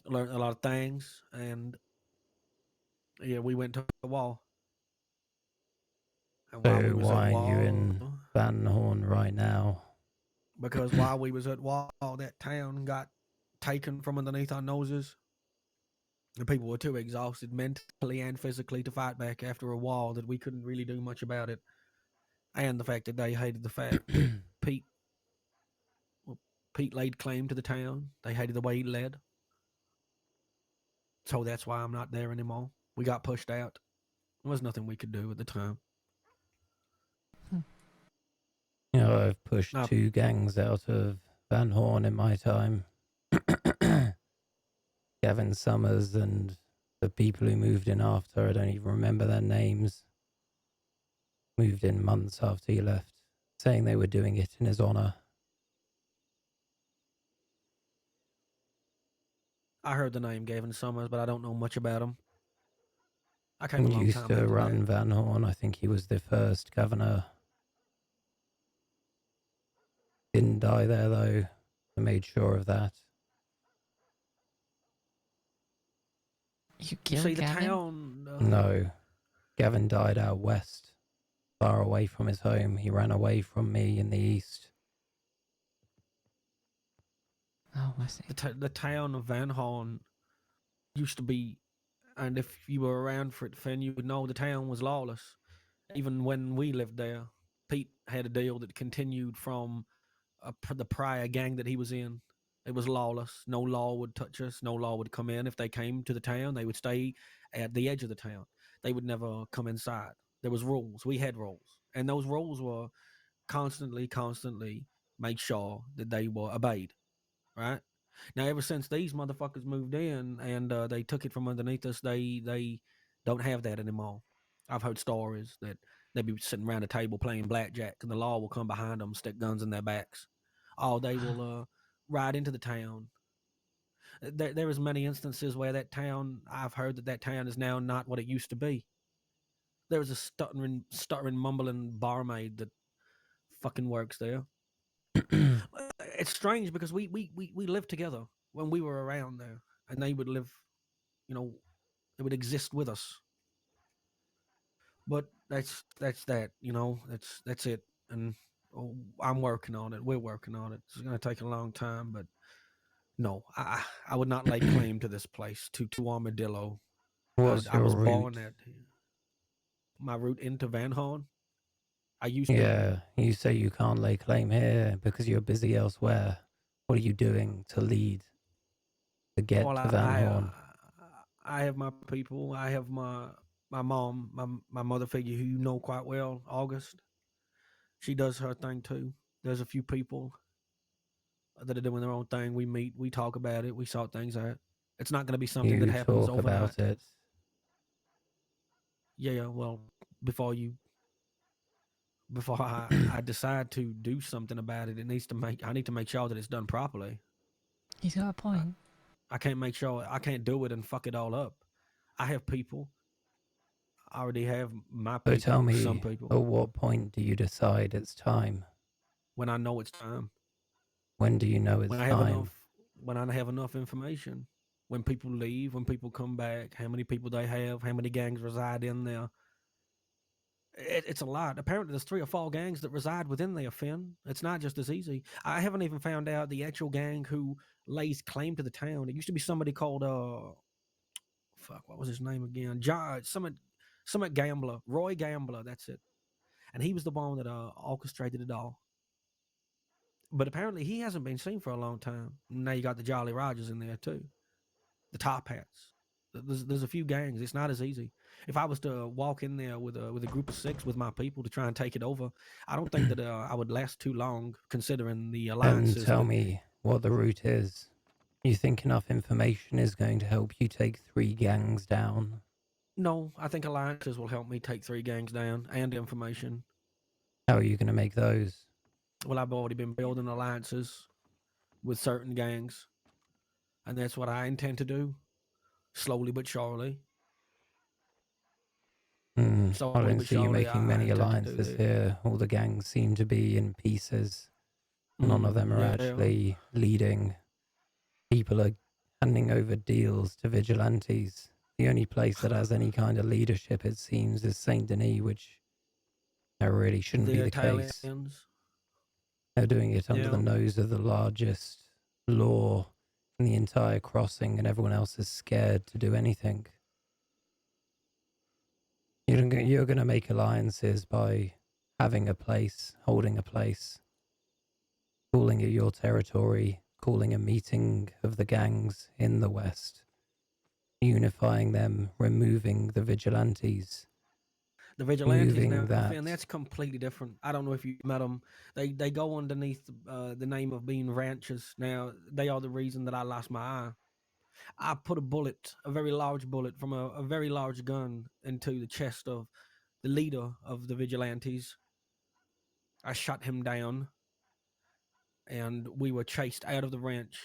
Learned a lot of things, and yeah, we went to the wall. And while we So was at why are you war, in Van Horn right now? because while we was at war, that town got taken from underneath our noses. The people were too exhausted mentally and physically to fight back after a war that we couldn't really do much about it. And the fact that they hated the fact that Pete Pete laid claim to the town. They hated the way he led. So that's why I'm not there anymore. We got pushed out. There was nothing we could do at the time. You know, I've pushed No. 2 gangs out of Van Horn in my time. Gavin Summers and the people who moved in after, I don't even remember their names, moved in months after he left, saying they were doing it in his honor. I heard the name Gavin Summers, but I don't know much about him. I came a long Used time to after run that. Van Horn. I think he was the first governor. Didn't die there though. I made sure of that. You You killed see, the Gavin? town. No, Gavin died out west, far away from his home. He ran away from me in the east. Oh, I see. The town of Van Horn used to be, and if you were around for it, Finn, you would know the town was lawless. Even when we lived there, Pete had a deal that continued from the prior gang that he was in. It was lawless. No law would touch us. No law would come in. If they came to the town, they would stay at the edge of the town. They would never come inside. There was rules. We had rules, and those rules were constantly make sure that they were obeyed. Right now, ever since these motherfuckers moved in and they took it from underneath us, they don't have that anymore. I've heard stories that they'd be sitting around a table playing blackjack, and the law will come behind them, stick guns in their backs. Oh, they will ride into the town. There is many instances where that town, I've heard that town is now not what it used to be. There was a stuttering, mumbling barmaid that fucking works there. It's strange because we lived together when we were around there, and they would live, you know, they would exist with us. But that's that, you know, that's it. And I'm working on it. We're working on it. It's going to take a long time, but no, I would not lay claim to this place, to Armadillo. What's I your was route? born at my route into Van Horn. I used to. Yeah, you say you can't lay claim here because you're busy elsewhere. What are you doing to lead to get Well, to Van Horn? I have my people. I have my mom, my mother figure who you know quite well, August. She does her thing too. There's a few people that are doing their own thing. We meet, we talk about it, we sort things out. It's not going to be something that You happens talk overnight. about it. Yeah, well, before you, before I decide to do something about it, I need to make sure that it's done properly. He's got a I, point. I can't make sure I can't do it and fuck it all up. I have people. I already have my So people. tell Some me, people. at what point do you decide it's time? When I know it's time. When do you know it's When I have time? enough. When I have enough information. When people leave. When people come back. How many people they have. How many gangs reside in there. It's a lot. Apparently, there's 3 or 4 gangs that reside within there, Finn. It's not just as easy. I haven't even found out the actual gang who lays claim to the town. It used to be somebody called fuck, what was his name again? John, Summit Gambler, Roy Gambler. That's it. And he was the one that orchestrated it all. But apparently, he hasn't been seen for a long time. Now you got the Jolly Rogers in there too, the Top Hats. There's a few gangs. It's not as easy. If I was to walk in there with a group of 6 with my people to try and take it over, I don't think that I would last too long, considering the And alliances. tell me what the route is. You think enough information is going to help you take 3 gangs down? No, I think alliances will help me take 3 gangs down and information. How are you going to make those? Well, I've already been building alliances with certain gangs, and that's what I intend to do, slowly but surely. I Slowly don't but see you surely, making I many intend to do alliances that. here. All the gangs seem to be in pieces. None of them are Yeah. actually leading. People are handing over deals to vigilantes. The only place that has any kind of leadership, it seems, is Saint Denis, which that really shouldn't be the case. Italians. They're doing it under the Yeah. nose of the largest law in the entire crossing, and everyone else is scared to do anything. You're going to make alliances by having a place, holding a place, calling it your territory, calling a meeting of the gangs in the West, unifying them, removing the vigilantes. The vigilantes now, that. Finn, that's completely different. I don't know if you met them. They go underneath the name of being ranchers. Now, they are the reason that I lost my eye. I put a bullet, a very large bullet from a very large gun into the chest of the leader of the vigilantes. I shot him down, and we were chased out of the ranch.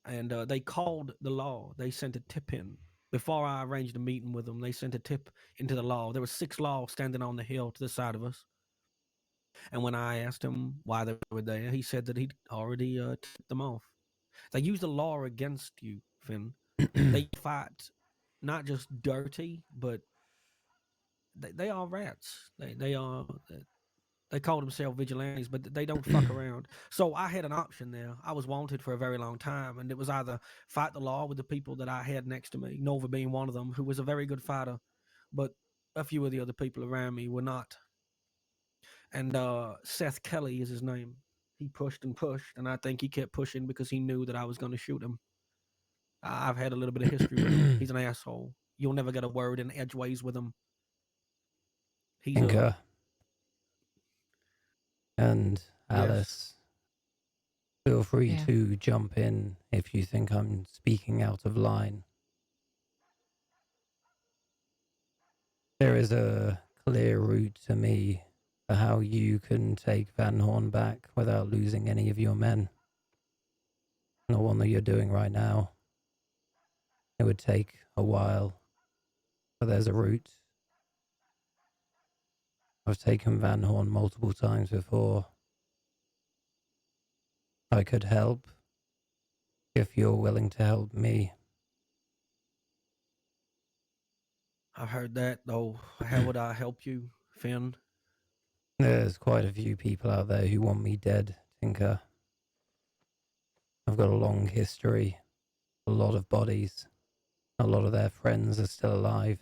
And they called the law. They sent a tip in. Before I arranged a meeting with them, they sent a tip into the law. There were 6 laws standing on the hill to the side of us. And when I asked him why they were there, he said that he'd already tipped them off. They use the law against you, Finn. They fight not just dirty, but they are rats. They call themselves vigilantes, but they don't fuck around. So I had an option there. I was wanted for a very long time, and it was either fight the law with the people that I had next to me, Nova being one of them, who was a very good fighter, but a few of the other people around me were not. And Seth Kelly is his name. He pushed and pushed, and I think he kept pushing because he knew that I was going to shoot him. I've had a little bit of history with him. He's an asshole. You'll never get a word in edgeways with him. He's Inga and Alice, feel free Yeah. to jump in if you think I'm speaking out of line. There is a clear route to me for how you can take Van Horn back without losing any of your men. The one that you're doing right now. It would take a while, but there's a route. I've taken Van Horn multiple times before. I could help if you're willing to help me. I've heard that, though. How would I help you, Finn? There's quite a few people out there who want me dead, Tinker. I've got a long history, a lot of bodies. A lot of their friends are still alive.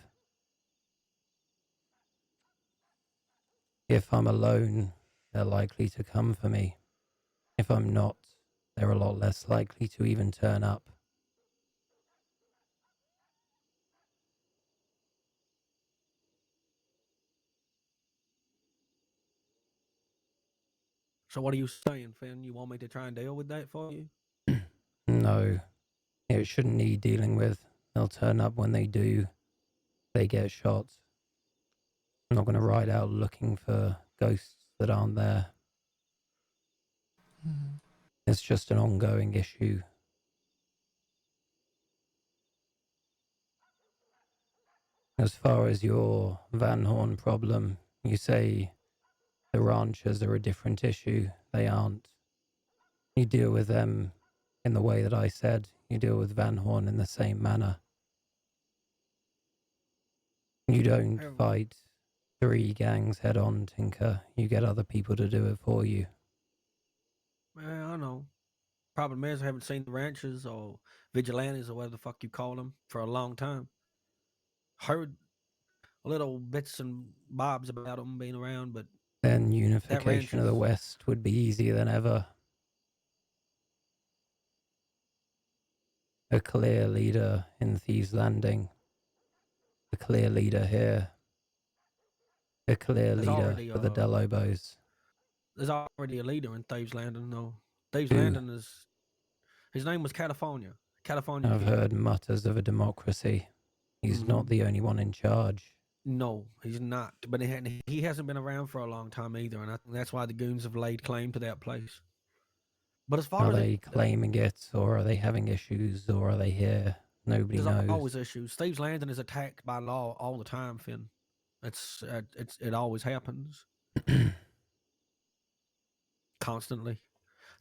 If I'm alone, they're likely to come for me. If I'm not, they're a lot less likely to even turn up. So what are you saying, Finn? You want me to try and deal with that for you? No, it shouldn't need dealing with. They'll turn up when they do. They get shot. I'm not going to ride out looking for ghosts that aren't there. Mhm. It's just an ongoing issue. As far as your Van Horn problem, you say the ranchers are a different issue. They aren't. You deal with them in the way that I said. You deal with Van Horn in the same manner. You don't fight 3 gangs head on, Tinker. You get other people to do it for you. I know. Problem is, I haven't seen the ranchers or vigilantes or whatever the fuck you call them for a long time. Heard little bits and bobs about them being around, but Then that unification of the ranchers... West would be easier than ever. A clear leader in Thieves Landing. A clear leader here. A clear There's leader already for the Delobos. there's already a leader in Thieves Landing, though. Thieves Who? Landing is... His name was California. California I've Kid. heard mutters of a democracy. He's not the only one in charge. No, he's not. But he hasn't been around for a long time either, and I think that's why the goons have laid claim to that place. But as far Are as they claiming it, or are they having issues, or are they here? Nobody there's knows. always issues. Thieves Landing is attacked by law all the time, Finn. It always happens constantly.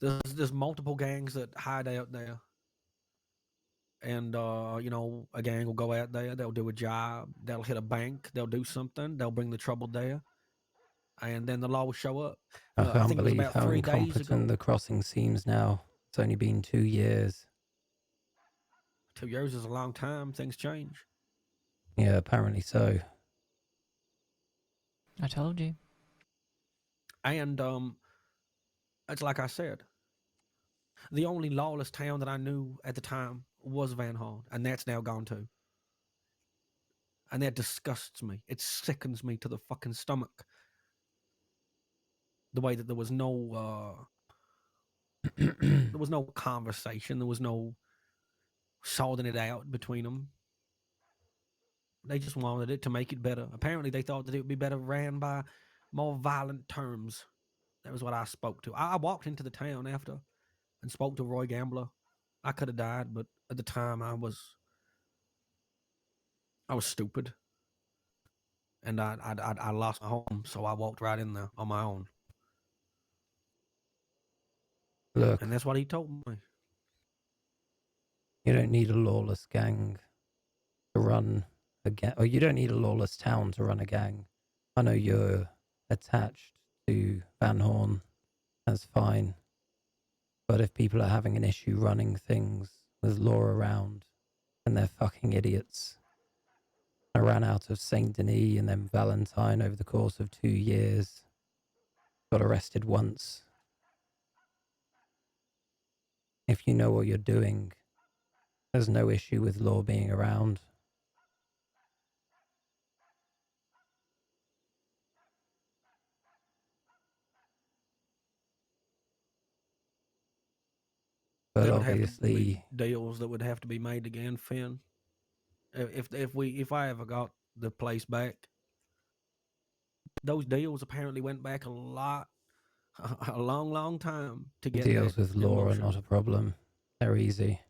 There's multiple gangs that hide out there, and a gang will go out there. They'll do a job. They'll hit a bank. They'll do something. They'll bring the trouble there, and then the law will show up. I I can't think it was believe about how 3 days incompetent ago. the crossing seems now. It's only been 2 years. 2 years is a long time. Things change. Yeah, apparently so. I told you. And it's like I said, the only lawless town that I knew at the time was Van Horn, and that's now gone too. And that disgusts me. It sickens me to the fucking stomach. The way that there was no conversation, there was no sorting it out between them. They just wanted it to make it better. Apparently, they thought that it would be better ran by more violent terms. That was what I spoke to. I walked into the town after and spoke to Roy Gambler. I could have died, but at the time I was I was stupid, and I lost my home, so I walked right in there on my own, Look, and that's what he told me. you don't need a lawless gang to run a gang, or you don't need a lawless town to run a gang. I know you're attached to Van Horn. That's fine. But if people are having an issue running things with law around, and they're fucking idiots. I ran out of Saint Denis and then Valentine over the course of 2 years. Got arrested once. If you know what you're doing, there's no issue with law being around. But There would have to be obviously, deals that would have to be made again, Finn. If I ever got the place back, those deals apparently went back a long time to get deals that with in law are motion. not a problem. They're easy.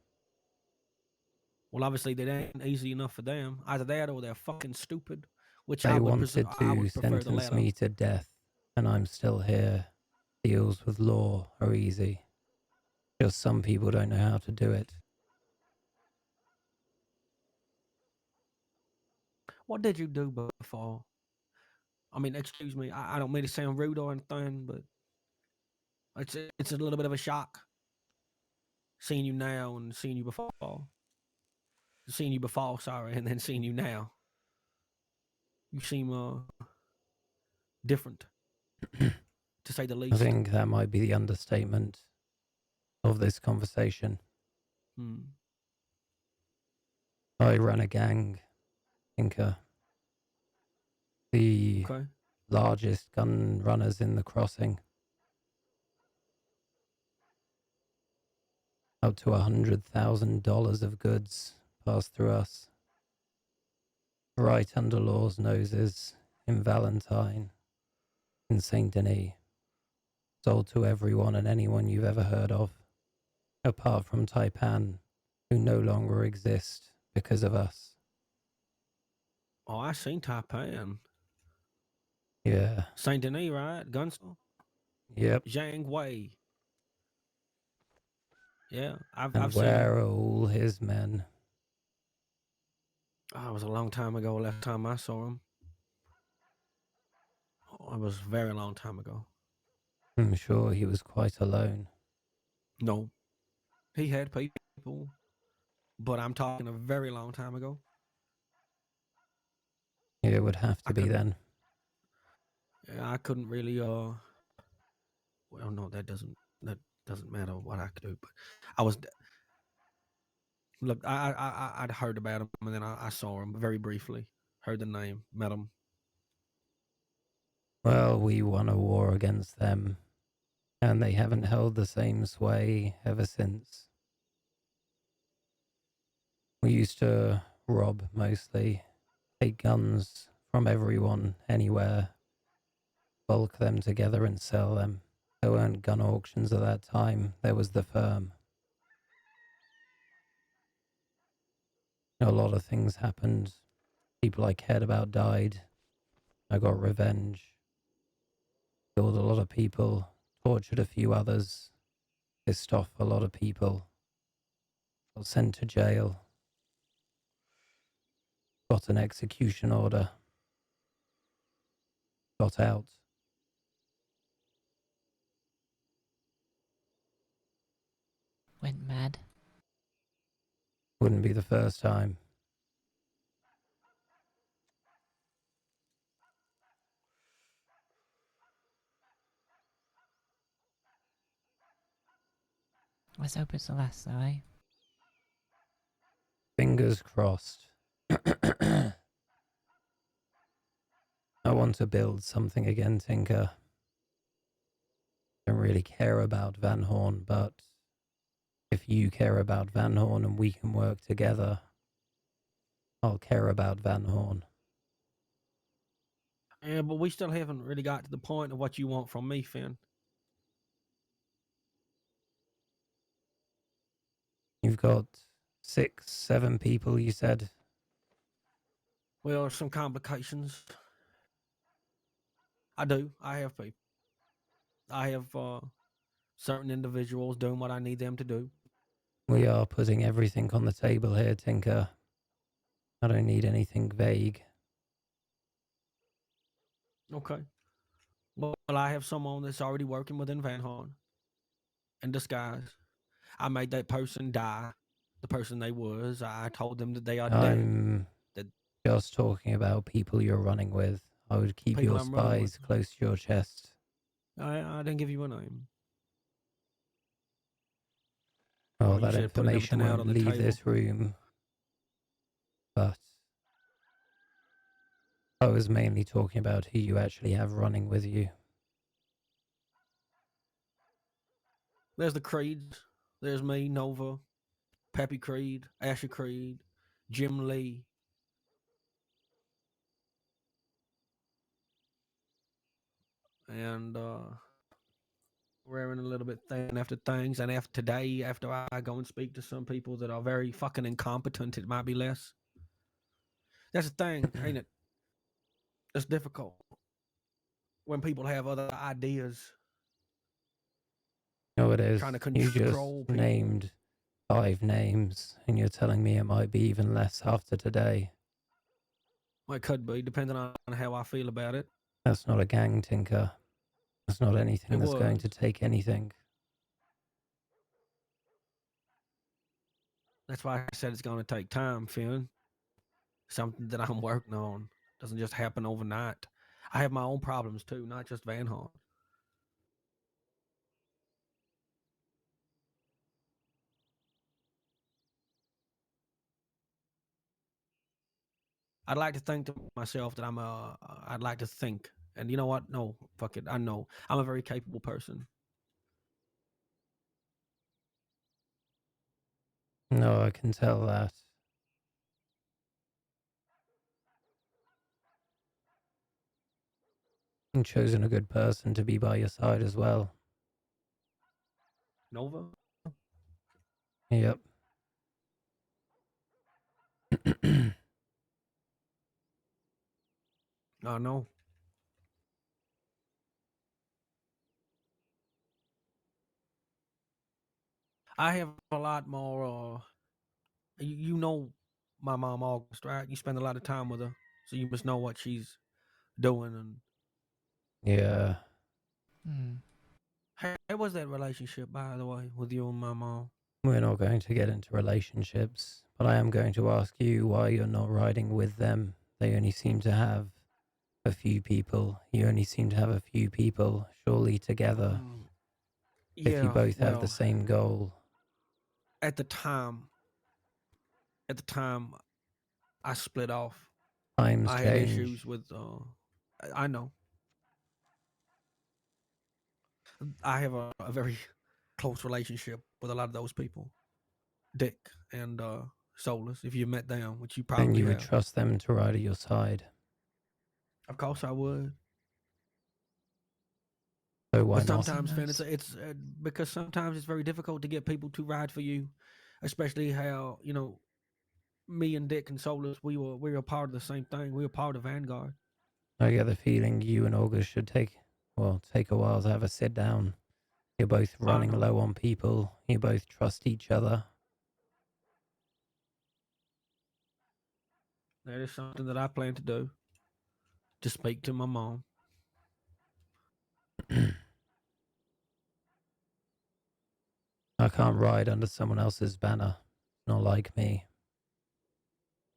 Well, obviously that ain't easy enough for them. Either that or they're fucking stupid, which They I wanted I to would prefer the sentence latter. me to death, and I'm still here. Deals with law are easy. Just some people don't know how to do it. What did you do before? I mean, excuse me, I don't mean to sound rude or anything, but it's a little bit of a shock seeing you now and seeing you before. Seeing you before, sorry, and then seeing you now. You seem different, to say the I least. think that might be the understatement of this conversation. Hmm. I run a gang, Inca. The Okay. largest gun runners in the crossing. Up to $100,000 of goods pass through us. Right under law's noses in Valentine, in Saint Denis. Sold to everyone and anyone you've ever heard of. Apart from Taipan, who no longer exist because of us. Oh, I seen Taipan. Yeah. Saint Denis, right? Gunsel? Yep. Zhang Wei. Yeah, And I've seen him. where are all his men? Oh, it was a long time ago. Last time I saw him. Oh, it was a very long time ago. I'm sure he was quite alone. No, he had people, but I'm talking a very long time ago. It would have to I be couldn't. then. I couldn't really. Well, no, that doesn't matter what I could do. But I was. Look, I'd heard about him, and then I saw him very briefly. Heard the name, met him. Well, we won a war against them, and they haven't held the same sway ever since. We used to rob mostly, take guns from everyone, anywhere, bulk them together and sell them. There weren't gun auctions at that time, there was the firm. A lot of things happened. People I cared about died. I got revenge. Killed a lot of people, tortured a few others, pissed off a lot of people, got sent to jail, got an execution order, got out. Went mad. Wouldn't be the first time. Let's hope it's the last, though, eh? Fingers crossed. I want to build something again, Tinker. Don't really care about Van Horn, but if you care about Van Horn and we can work together, I'll care about Van Horn. Yeah, but we still haven't really got to the point of what you want from me, Finn. You've got 6, 7 people, you said. Well, some complications. I do. I have people. I have certain individuals doing what I need them to do. We are putting everything on the table here, Tinker. I don't need anything vague. Okay. Well, I have someone that's already working within Van Horn in disguise. I made that person die. The person they was. I told them that they are dead. I'm That just talking about people you're running with. I would keep People your I'm running with. spies close to your chest. I didn't give you a name. Oh, You that said putting information everything out won't on the leave table. this room. But I was mainly talking about who you actually have running with you. There's the Creeds. There's me, Nova, Peppy Creed, Asher Creed, Jim Lee. And wearing a little bit thin after things. And after today, after I go and speak to some people that are very fucking incompetent, it might be less. That's the thing, ain't it? It's difficult when people have other ideas. No, it is. Trying to You just control people. named 5 names, and you're telling me it might be even less after today. Well, it could be, depending on how I feel about it. That's not a gang, Tinker. That's not anything It that's going was. to take anything. That's why I said it's going to take time, Finn. Something that I'm working on. Doesn't just happen overnight. I have my own problems too, not just Van Horn. I'd like to think to myself that I'd like to think. And you know what? No, fuck it. I know. I'm a very capable person. No, I can tell that. You've chosen a good person to be by your side as well. Nova? Yep. I know. I have a lot more, you know my mom August, right? You spend a lot of time with her, so you must know what she's doing. And Yeah. Hmm. how was that relationship, by the way, with you and my mom? We're not going to get into relationships, but I am going to ask you why you're not riding with them. They only seem to have a few people. You only seem to have a few people, surely together. If you Yeah, both have the well, same goal. at the time, I split off. Times I had change. issues with. I know. I have a very close relationship with a lot of those people, Dick and Solus. If you met them, which you And probably you would have, trust them to ride at your side. of course I would. So why But not? sometimes, Finn, Nice. it's because sometimes it's very difficult to get people to ride for you, especially how me and Dick and Solus we were part of the same thing. We were part of Vanguard. I get the feeling you and August should take a while to have a sit down. You're both running know. low on people. You both trust each other. That is something that I plan to do. To speak to my mom. I can't ride under someone else's banner. Not like me.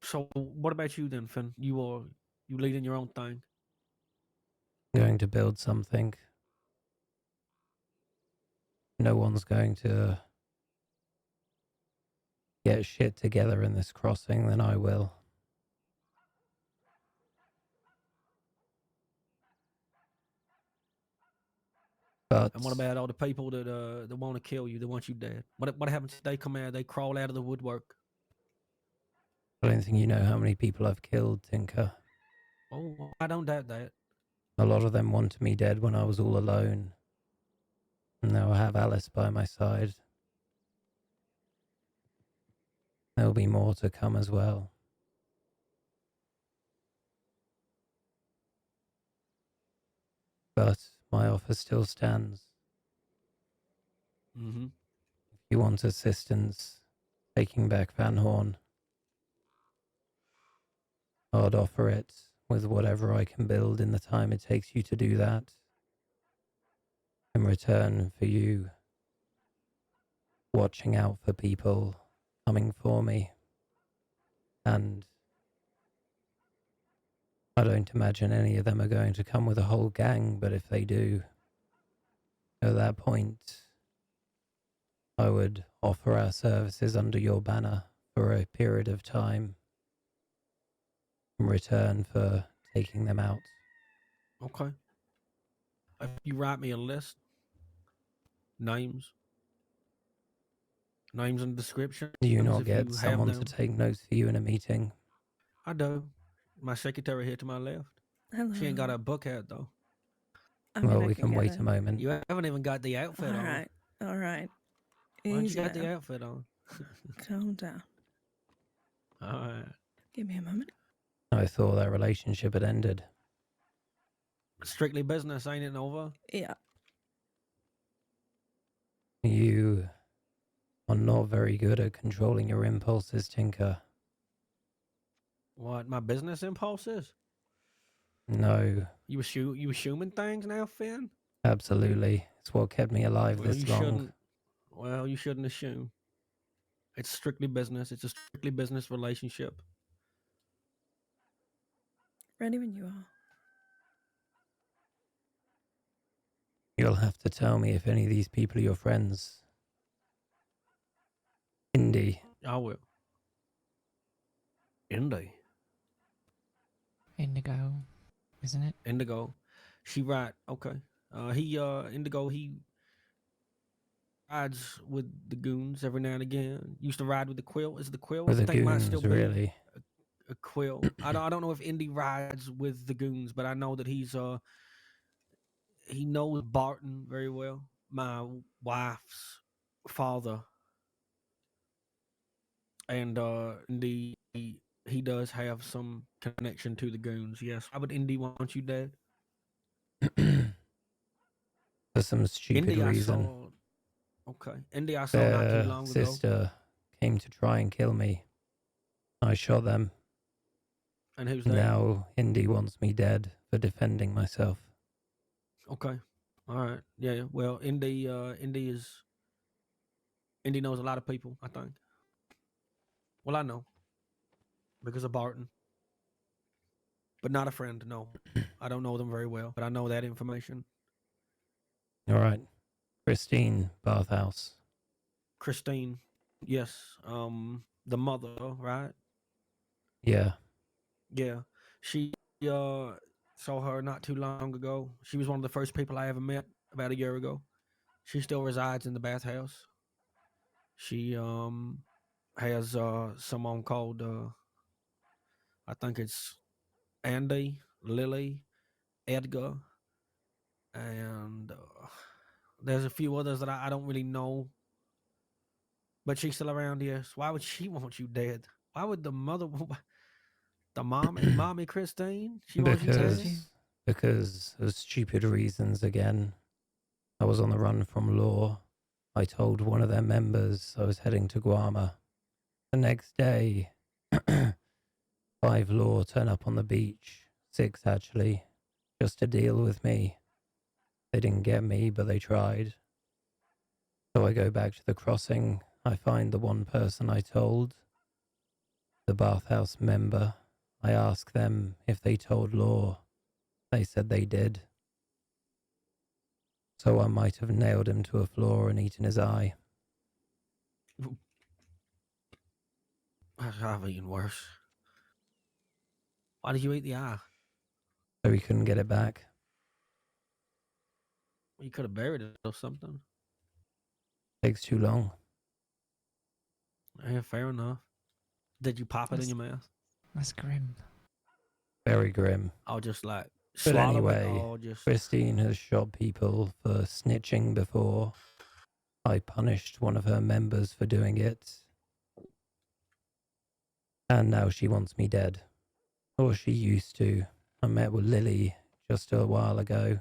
So what about you then, Finn? You leading your own thing. I'm going to build something. No one's going to get shit together in this crossing than I will. But And what about all the people that want to kill you, that want you dead? What happens if they come out, they crawl out of the woodwork? I don't think you know how many people I've killed, Tinker. Oh, I don't doubt that. A lot of them wanted me dead when I was all alone. And now I have Alice by my side. There'll be more to come as well. but my offer still stands. Mm-hmm. If you want assistance taking back Van Horn, I'd offer it with whatever I can build in the time it takes you to do that, in return for you watching out for people coming for me. And I don't imagine any of them are going to come with a whole gang, but if they do, at that point, I would offer our services under your banner for a period of time in return for taking them out. Okay. If you write me a list, names and descriptions. Do you not if get you have someone them. to take notes for you in a meeting? I do. My secretary here to my left. Hello. She ain't got a book hat though. I mean, Well, I we can get wait it. a moment. You haven't even got the outfit on. All right. Why don't you Easy got the now. outfit on? Calm down. All right. Give me a moment. I thought that relationship had ended. Strictly business, ain't it, Nova? Yeah. You are not very good at controlling your impulses, Tinker. What, my business impulses? No, You assuming things now, Finn? absolutely. It's what kept me alive Well, this you long. shouldn't. Well, you shouldn't assume. It's strictly business. It's a strictly business relationship. Ready when you are. You'll have to tell me if any of these people are your friends. Indy. I will. Indy. Indigo, isn't it? Indigo. She right. Okay. Indigo, he rides with the goons every now and again. Used to ride with the Quill. Is it the Quill? With I the think it might still goons, be really. a Quill. I don't know if Indy rides with the goons, but I know that he knows Barton very well. My wife's father. And Indy he does have some connection to the goons, yes. Why would Indy want you dead? For some stupid Indy I reason. saw Okay. Indy I saw not too Their long ago. sister came to try and kill me. I shot them. And who's that? Now Indy wants me dead for defending myself. Okay. All right. Yeah. Well, Indy knows a lot of people, I think. Well, I know because of Barton, but not a friend. No, I don't know them very well, but I know that information. All right. Christine Bathhouse. Christine, yes. The mother, right? Yeah. Yeah. She saw her not too long ago. She was one of the first people I ever met about a year ago. She still resides in the bathhouse. She has someone called I think it's Andy, Lily, Edgar, and there's a few others that I don't really know. But she's still around, yes. Why would she want you dead? Why would the mother, the mommy Christine? She wants you dead? Because of stupid reasons again. I was on the run from law. I told one of their members I was heading to Guarma. The next day, 5 law turn up on the beach. 6 actually, just to deal with me. They didn't get me, but they tried. So I go back to the crossing. I find the one person I told, the bathhouse member. I ask them if they told law. They said they did. So I might have nailed him to a floor and eaten his eye. I've eaten worse. Why did you eat the eye? So he couldn't get it back. You could have buried it or something. Takes too long. Yeah, fair enough. Did you pop it in your mouth? That's grim. Very grim. I'll just like But swallow anyway, it or just... Christine has shot people for snitching before. I punished one of her members for doing it. And now she wants me dead. Or she used to. I met with Lily just a while ago.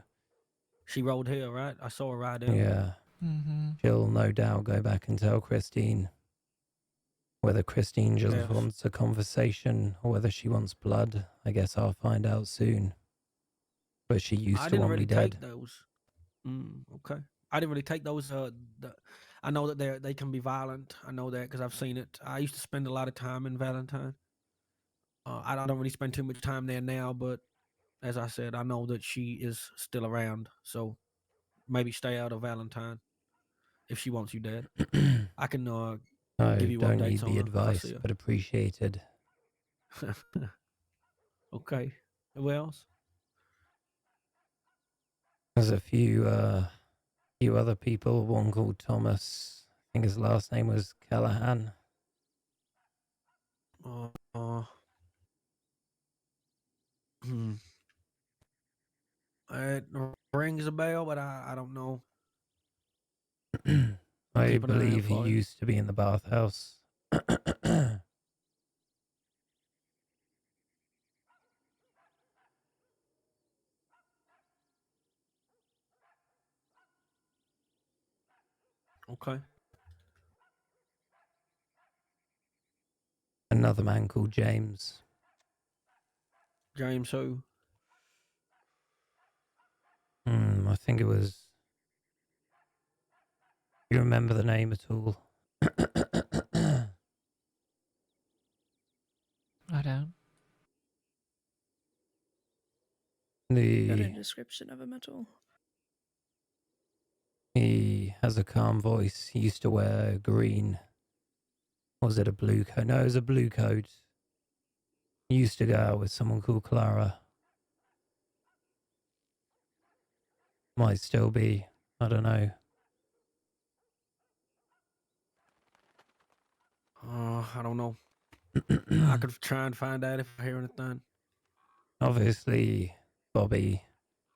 She rode here, right? I saw her ride in. Yeah. Mm-hmm. She'll no doubt go back and tell Christine. Whether Christine just Yes. wants a conversation or whether she wants blood, I guess I'll find out soon. But she used I to didn't want really me dead. take those. Okay. I didn't really take those. I know that they can be violent. I know that because I've seen it. I used to spend a lot of time in Valentine. I don't really spend too much time there now, but as I said, I know that she is still around. So maybe stay out of Valentine if she wants you dead. I can I give you don't updates need on the her if I advice, see but appreciated. her. Okay. Who else? There's a few other people. One called Thomas. I think his last name was Callahan. Hmm. It rings a bell, but I don't know. I Keep an eye out believe he for you. used to be in the bathhouse. Okay. Another man called James. James who? I think it was. You remember the name at all? I don't. Got a The description of him at all? He has a calm voice. He used to wear green. Was it a blue coat? No, it was a blue coat. He used to go out with someone called Clara. Might still be. I don't know. I don't know. I could try and find out if I hear anything. Obviously, Bobby,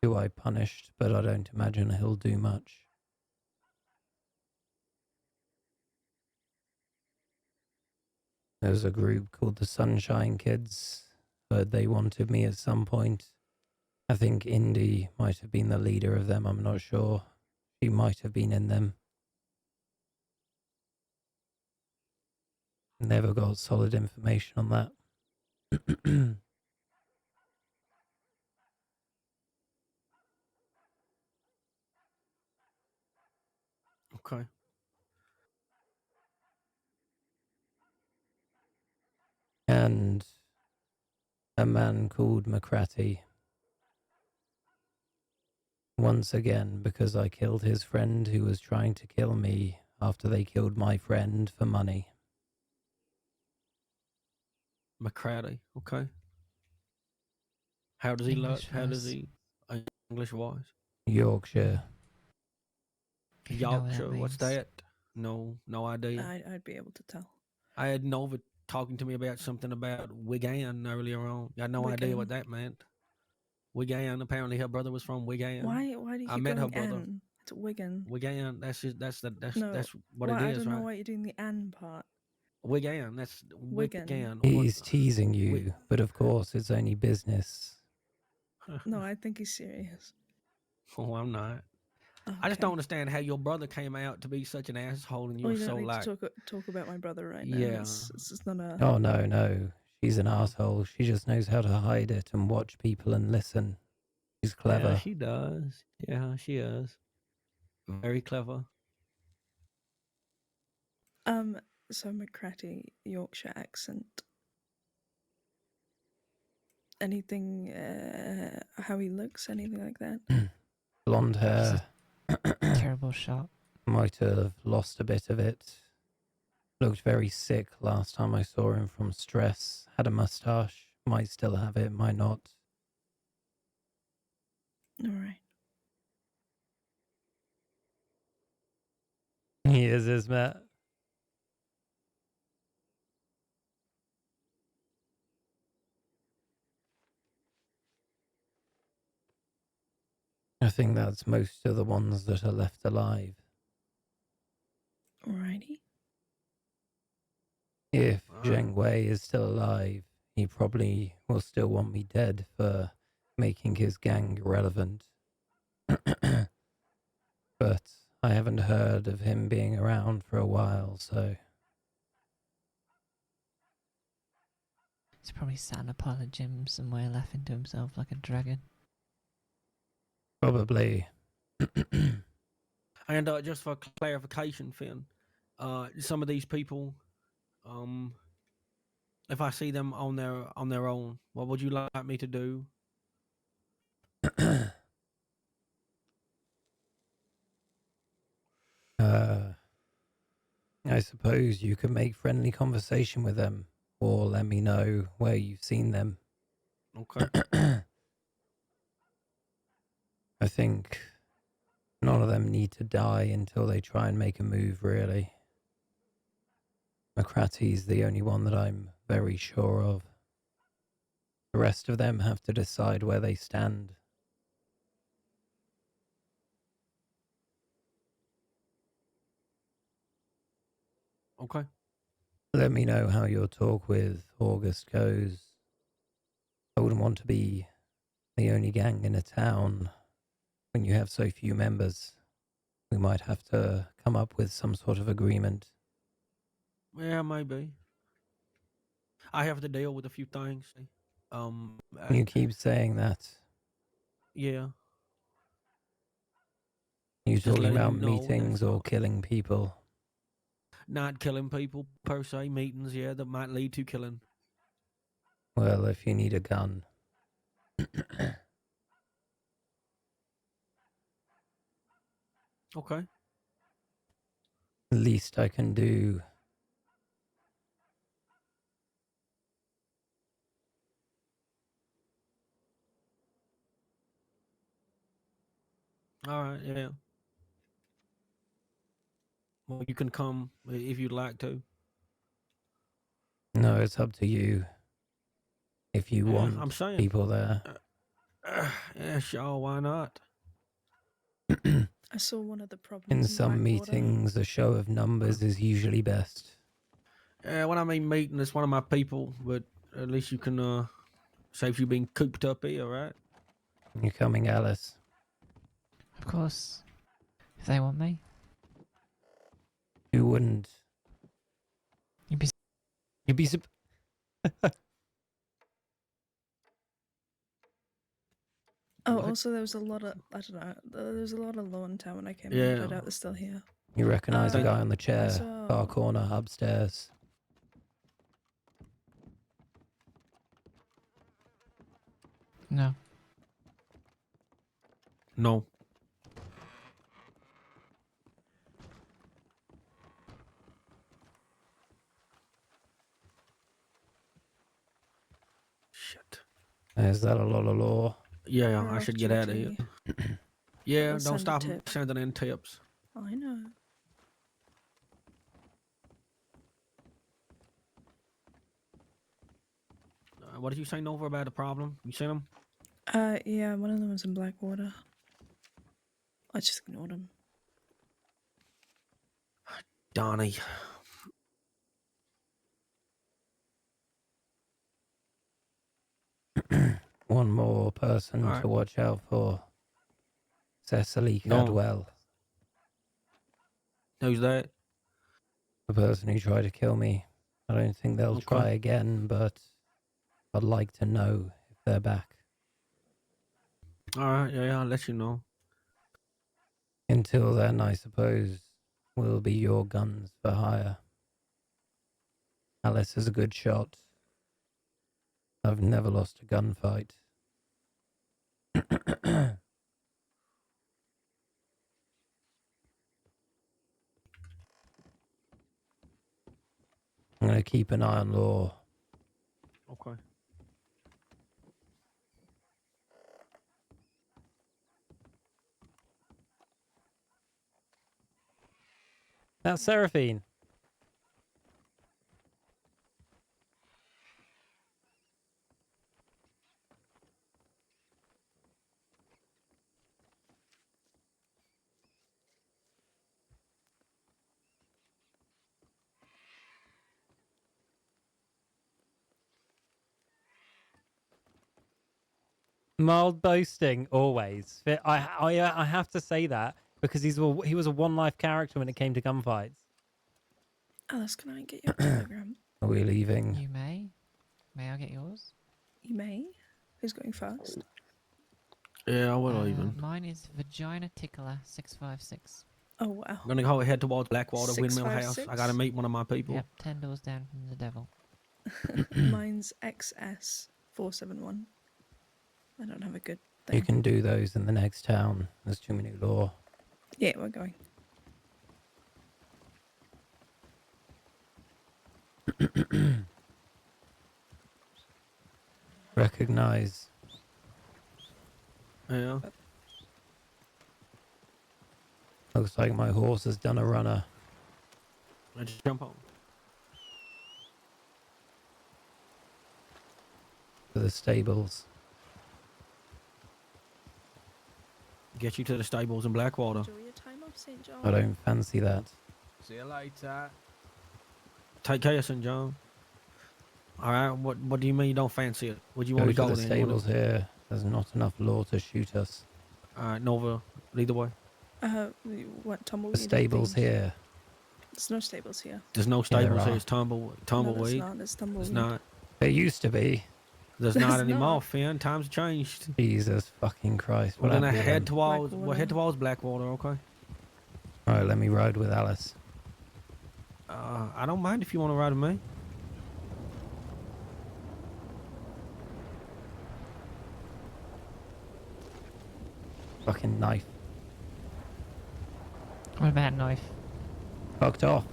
who I punished, but I don't imagine he'll do much. There's a group called the Sunshine Kids, but they wanted me at some point. I think Indy might have been the leader of them. I'm not sure. She might have been in them. Never got solid information on that. Okay. And a man called McCratty. Once again, because I killed his friend who was trying to kill me after they killed my friend for money. McCratty. Okay. How does he look? English How does voice. he? English voice. Yorkshire. If you know what that Yorkshire. What's means. that? No idea. I'd be able to tell. I had Nova talking to me about something about Wigan earlier on. I had no idea what Wigan. that meant. Wigan. Apparently, her brother was from Wigan. Why do you I keep met her going brother. N? It's Wigan. Wigan. That's just that's No, what why, it I is, don't know right? why you're doing the N part. Wigan. That's Wigan. Wigan. He's teasing you, but of course it's only business. No, I think he's serious. Oh, I'm not. Okay. I just don't understand how your brother came out to be such an asshole and you Well, were you so don't need like, to talk about my brother right now. yeah. It's just not a. Oh, no. She's an asshole. She just knows how to hide it and watch people and listen. She's clever. Yeah, she does. Yeah, she is. Very clever. So McCratty, Yorkshire accent. Anything? How he looks? Anything like that? Blonde hair. Terrible shot. Might have lost a bit of it. Looked very sick last time I saw him from stress. Had a mustache. Might still have it, might not. All right. He is, isn't it? I think that's most of the ones that are left alive. Alrighty. If Alright. Zheng Wei is still alive, he probably will still want me dead for making his gang irrelevant. but I haven't heard of him being around for a while, so He's probably sat in a pile of gym somewhere laughing to himself like a dragon. probably. And just for clarification, Finn, some of these people, if I see them on their own, what would you like me to do? I suppose you could make friendly conversation with them, or let me know where you've seen them. Okay. I think none of them need to die until they try and make a move, really. McCratty's the only one that I'm very sure of. The rest of them have to decide where they stand. Okay. Let me know how your talk with August goes. I wouldn't want to be the only gang in a town when you have so few members. We might have to come up with some sort of agreement. Yeah, maybe. I have to deal with a few things. You keep saying that. Yeah. You Just talking letting about you know, meetings that's or all. killing people? Not killing people per se. Meetings, yeah, that might lead to killing. Well, if you need a gun. Okay. Least I can do. All right. Yeah. Well, you can come if you'd like to. No, it's up to you. If you Yeah, want I'm saying. people there. Yeah, sure. Why not? I saw one of the problems In in some Blackwater. meetings, a show of numbers is usually best. Yeah, when I mean meeting, it's one of my people, but at least you can save you being cooped up here, right? You coming, Alice? Of course. If they want me. You wouldn't. You'd be You'd be. Oh, What? also there was a lot of I don't know. There was a lot of law in town when I came in, Yeah. but I doubt they're still here. You recognize the Thank guy you. on the chair, So- far corner, upstairs. no. No. Shit. Is that a lot of law? Yeah, We're I off should get out of here. duty. Yeah, We'll don't send a stop tip. sending in tips. I know. What did you say, Nova, about the problem? You seen him? Yeah, one of them was in Blackwater. I just ignored him. Donnie. One more person All right. to watch out for. Cecily Go on. Cadwell, Who's that? the person who tried to kill me. I don't think they'll Okay. try again, but I'd like to know if they're back. All right, yeah, I'll let you know. Until then, I suppose, will be your guns for hire. Alice is a good shot. I've never lost a gunfight. I'm going to keep an eye on law. Okay. That's Seraphine. Mild boasting, always. I have to say that because he was a one life character when it came to gunfights. Alice, can I get your telegram? Are we leaving? You may. May I get yours? You may. Who's going first? Yeah, I will even. Mine is Vagina Tickler 656. Oh wow. I'm gonna go head towards Blackwater Windmill House. 656? I gotta meet one of my people. Yep, 10 doors down from the devil. Mine's XS 471. I don't have a good thing. You can do those in the next town. There's too many law. Yeah, we're going. Recognize. Yeah. Looks like my horse has done a runner. Let's jump on. To the stables. Get you to the stables in Blackwater. Enjoy your time off, St. John. I don't fancy that. See you later. Take care, St. John. All right. What do you mean you don't fancy it? Would you Go want to to go the then? stables here. There's not enough law to shoot us. All right, Nova. Lead the way. What tumbleweed? The stables here. There's no stables here. There's no Yeah, there stables here. are. It's No, tumbleweed. there's not. There's tumbleweed. It's not. There used to be. There's There's not anymore, not. Finn. Times changed. Jesus fucking Christ. We're What gonna happened to head them? towards. Blackwater. We'll head towards Blackwater. Okay. Alright, let me ride with Alice. I don't mind if you want to ride with me. Fucking knife. What about knife? Fucked off.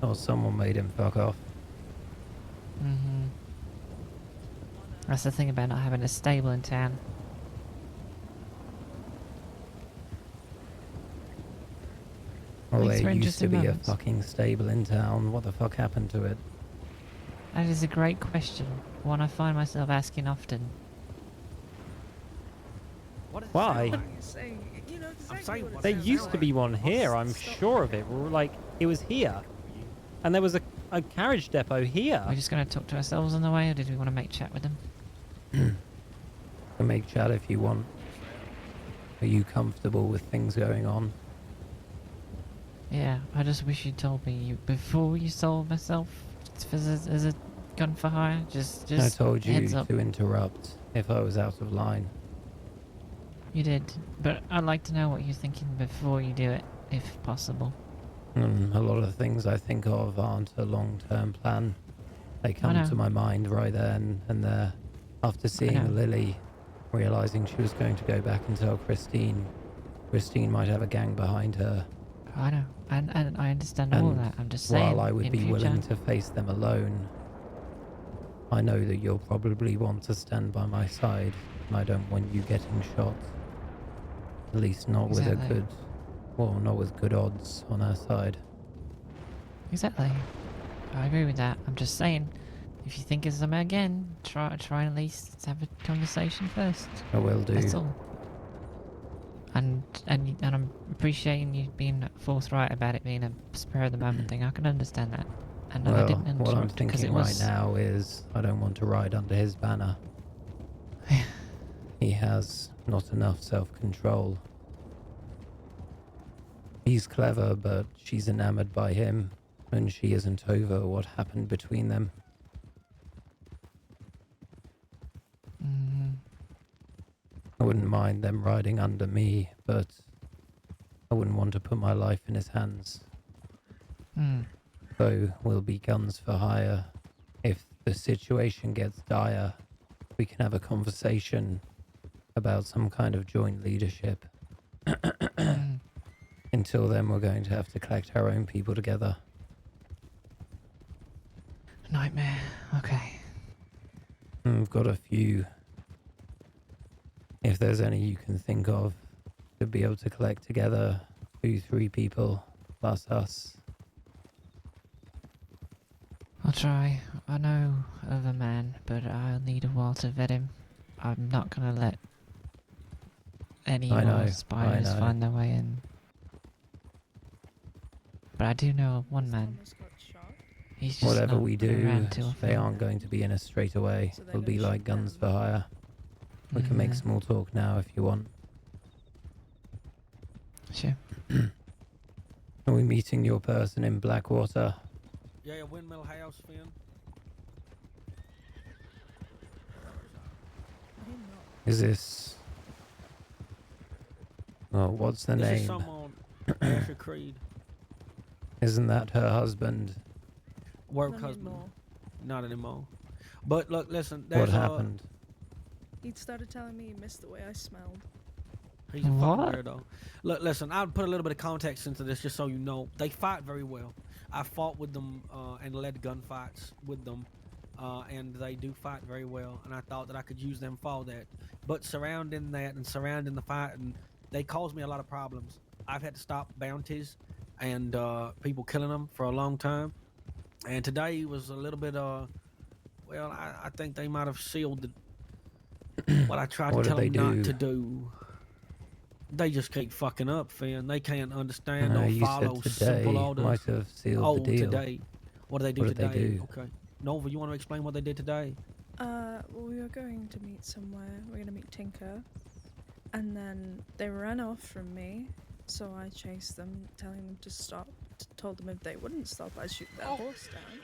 Or someone made him fuck off. Mm-hmm. That's the thing about not having a stable in town. Well, Thanks for there used to interesting be a moments. fucking stable in town. What the fuck happened to it? That is a great question. One I find myself asking often. Why? What are you saying? You know exactly saying what it what There sounds used to like. be one here, I'm Stop. sure of it. Like, it was here. And there was a carriage depot here. We're just going to talk to ourselves on the way, or did we want to make chat with them? You can make chat if you want. Are you comfortable with things going on? Yeah, I just wish you told me before you sold myself as a gun for hire. Just I told you heads up. to interrupt if I was out of line. You did, but I'd like to know what you're thinking before you do it, if possible. A lot of the things I think of aren't a long-term plan. They come know. to my mind right then and there. After know. seeing Lily, realizing she was going to go back and tell Christine. Christine might have a gang behind her. I know, and I understand all And that. I'm just saying. while I would in be future, willing to face them alone, I know that you'll probably want to stand by my side, and I don't want you getting shot. At least not with a Exactly. good, well, not with good odds on our side. Exactly. I agree with that. I'm just saying, if you think of something again, try and at least have a conversation first. I will do. That's all. And I'm appreciating you being forthright about it being a spur of the moment thing. I can understand that. And I Well, didn't what I'm interrupt because it thinking was right now is I don't want to ride under his banner. He has not enough self-control. He's clever, but she's enamored by him, and she isn't over what happened between them. Mhm. I wouldn't mind them riding under me, but I wouldn't want to put my life in his hands. So we'll be guns for hire. If the situation gets dire, we can have a conversation about some kind of joint leadership. Mm. Until then, we're going to have to collect our own people together. Nightmare. Okay. We've got a few. If there's any you can think of to be able to collect together, 2-3 people plus us. I'll try. I know of a man, but I'll need a while to vet him. I'm not gonna let any I more know, spiders I know. find their way in. But I do know of one man. Almost got shot. He's just Whatever not we been do, around too they often. aren't going to be in us straight away. So they're It'll be gonna like shoot guns them. for hire. We can make Mhm. small talk now if you want. Sure. Are we meeting your person in Blackwater? Yeah, Windmill House, Finn. I did not. Is this... Oh, what's the This is name? someone, Asher Creed, Isn't that her husband? work Not husband. anymore. Not anymore. But look, listen, What there's happened? He started telling me he missed the way I smelled. He's a What? fucking weirdo. Look, listen, I'll put a little bit of context into this just so you know. They fight very well. I fought with them and led gunfights with them. And they do fight very well. And I thought that I could use them for that. But surrounding that and surrounding the fight, and they cause me a lot of problems. I've had to stop bounties and people killing them for a long time. And today was a little bit, well, I think they might have sealed what I tried to What did tell they them not do? to do. They just keep fucking up, Finn. They can't understand or You follow said simple today orders. might have sealed Oh, the deal. today. What do they do What did they today? do? Okay. Nova, you want to explain what they did today? Well, we were going to meet somewhere. We are going to meet Tinker. And then they ran off from me. So I chased them, telling them to stop. Told them if they wouldn't stop, I'd shoot their horse down.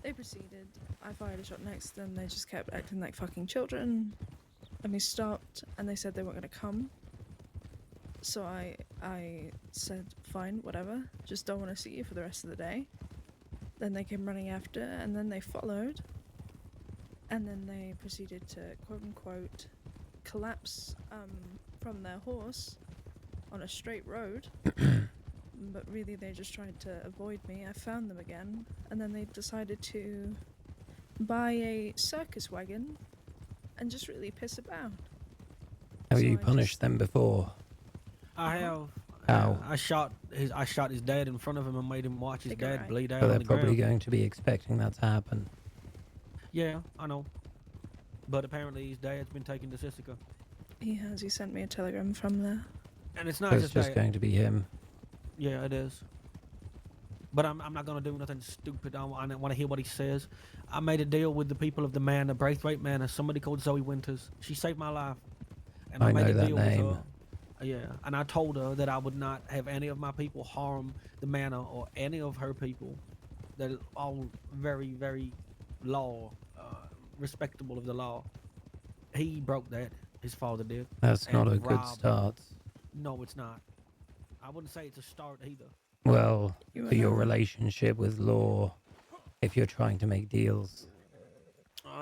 They proceeded. I fired a shot next to them. They just kept acting like fucking children. And we stopped, and they said they weren't going to come. So I said, fine, whatever. Just don't want to see you for the rest of the day. Then they came running after, and then they followed. And then they proceeded to, quote-unquote, collapse from their horse on a straight road. But really, they just tried to avoid me. I found them again, and then they decided to buy a circus wagon and just really piss about. Have So you I punished just- them before? I have. How? I shot his dad in front of him and made him watch his Take a dad ride. bleed out So on they're the probably ground. going to be expecting that to happen. Yeah, I know. But apparently his dad's been taken to Sissica. He has. He sent me a telegram from there. And it's not So it's just just that. going to be him. Yeah, it is. But I'm not going to do nothing stupid. I want to hear what he says. I made a deal with the people of the Manor, Braithwaite Manor, somebody called Zoe Winters. She saved my life. And I made know a that deal name. with her. Yeah, and I told her that I would not have any of my people harm the Manor or any of her people. They're all very, very respectable of the law. He broke that. His father did. That's And not a good robbed. start. No, it's not. I wouldn't say it's a start either. Well, You for your are- relationship with Law, if you're trying to make deals,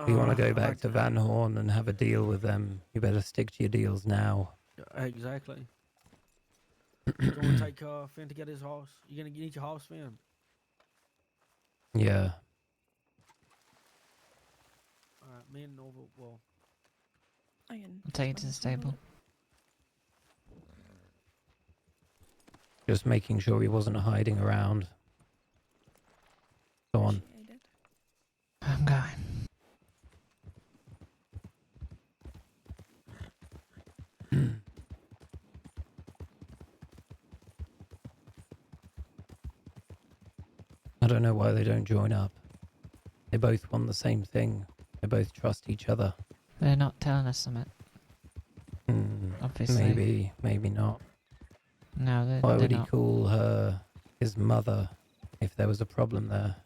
if you want to go back to Van Horn and have a deal with them, you better stick to your deals now. Exactly. You want to take Finn to get his horse? You need your horse, Finn? Yeah. Alright, me and Nova, well, I can I'll take it to the stable. Just making sure he wasn't hiding around. Go on. Appreciate it. I'm going. I don't know why they don't join up. They both want the same thing. They both trust each other. They're not telling us something. Obviously. Maybe not. No, they're, Why they're would he not. call her his mother if there was a problem there?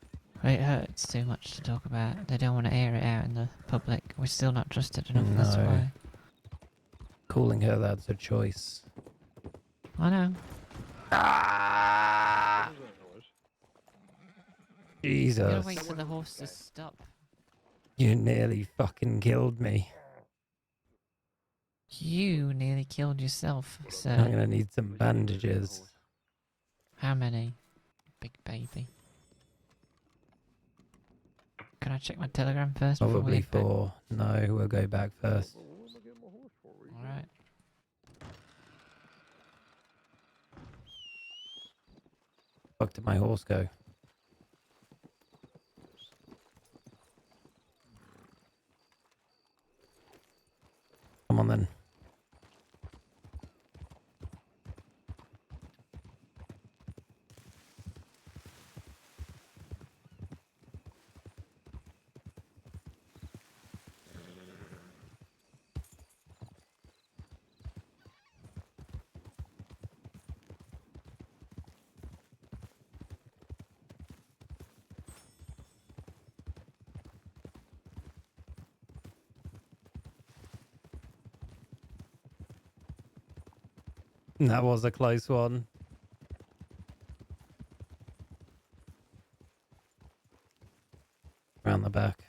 It hurts too much to talk about. They don't want to air it out in the public. We're still not trusted enough, that's No. why. Calling her that's a choice. I know. You gotta Jesus. wait for the horse to stop. You nearly fucking killed me. You nearly killed yourself, I'm sir. gonna need some bandages. How many? Big baby. Can I check my telegram first? before we Probably head back? 4. No, we'll go back first. Alright. Fuck did my horse go? Come on then. That was a close one. Around the back.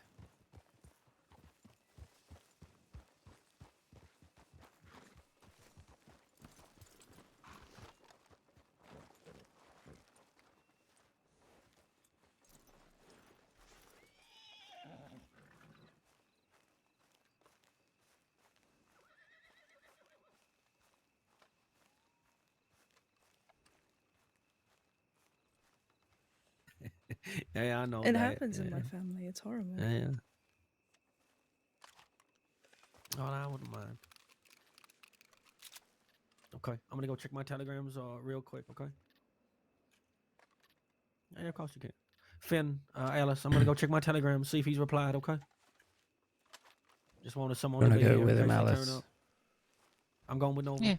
Yeah, I know It that. happens in yeah. my family. It's horrible. Yeah. Oh, I wouldn't mind. Okay, I'm gonna go check my telegrams real quick. Okay. Yeah, of course you can. Finn, Alice, I'm gonna go check my telegram, see if he's replied. Okay. Just wanted someone to Wanna be go here with in him, case they turn Alice? up. I'm going with Nova. Yeah.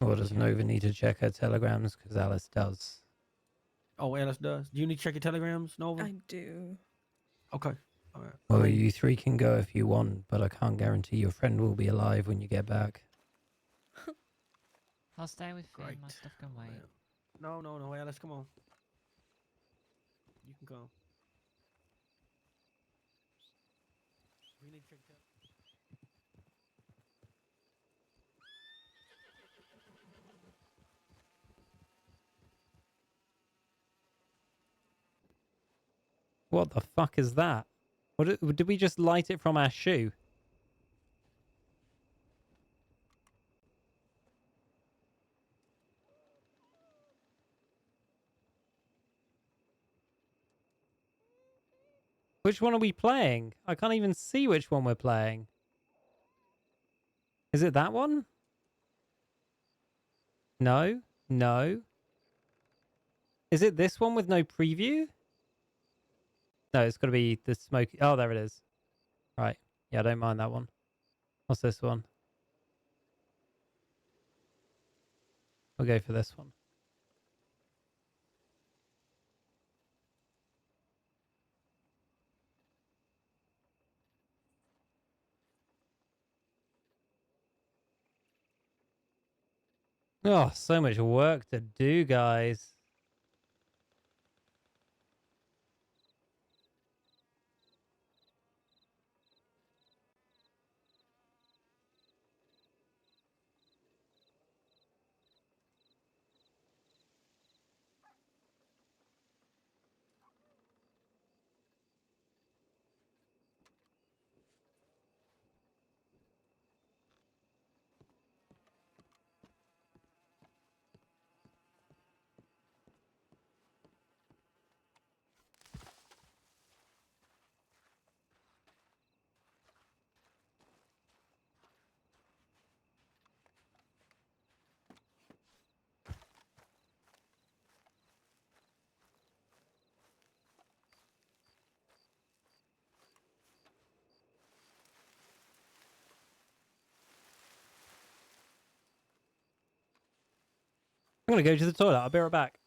Or does Nova need to check her telegrams? Because Alice does. Oh, Alice does. Do you need to check your telegrams, Nova? I do. Okay. All right. Well, you three can go if you want, but I can't guarantee your friend will be alive when you get back. I'll stay with Finn. Great. My stuff can wait. No, Alice, come on. You can come. We need to check What the fuck is that? What did we just light it from our shoe? Which one are we playing? I can't even see which one we're playing. Is it that one? No? No? Is it this one with no preview? No, it's got to be the smoky... Oh, there it is. Right. Yeah, I don't mind that one. What's this one? We'll go for this one. Oh, so much work to do, guys. I'm going to go to the toilet. I'll be right back.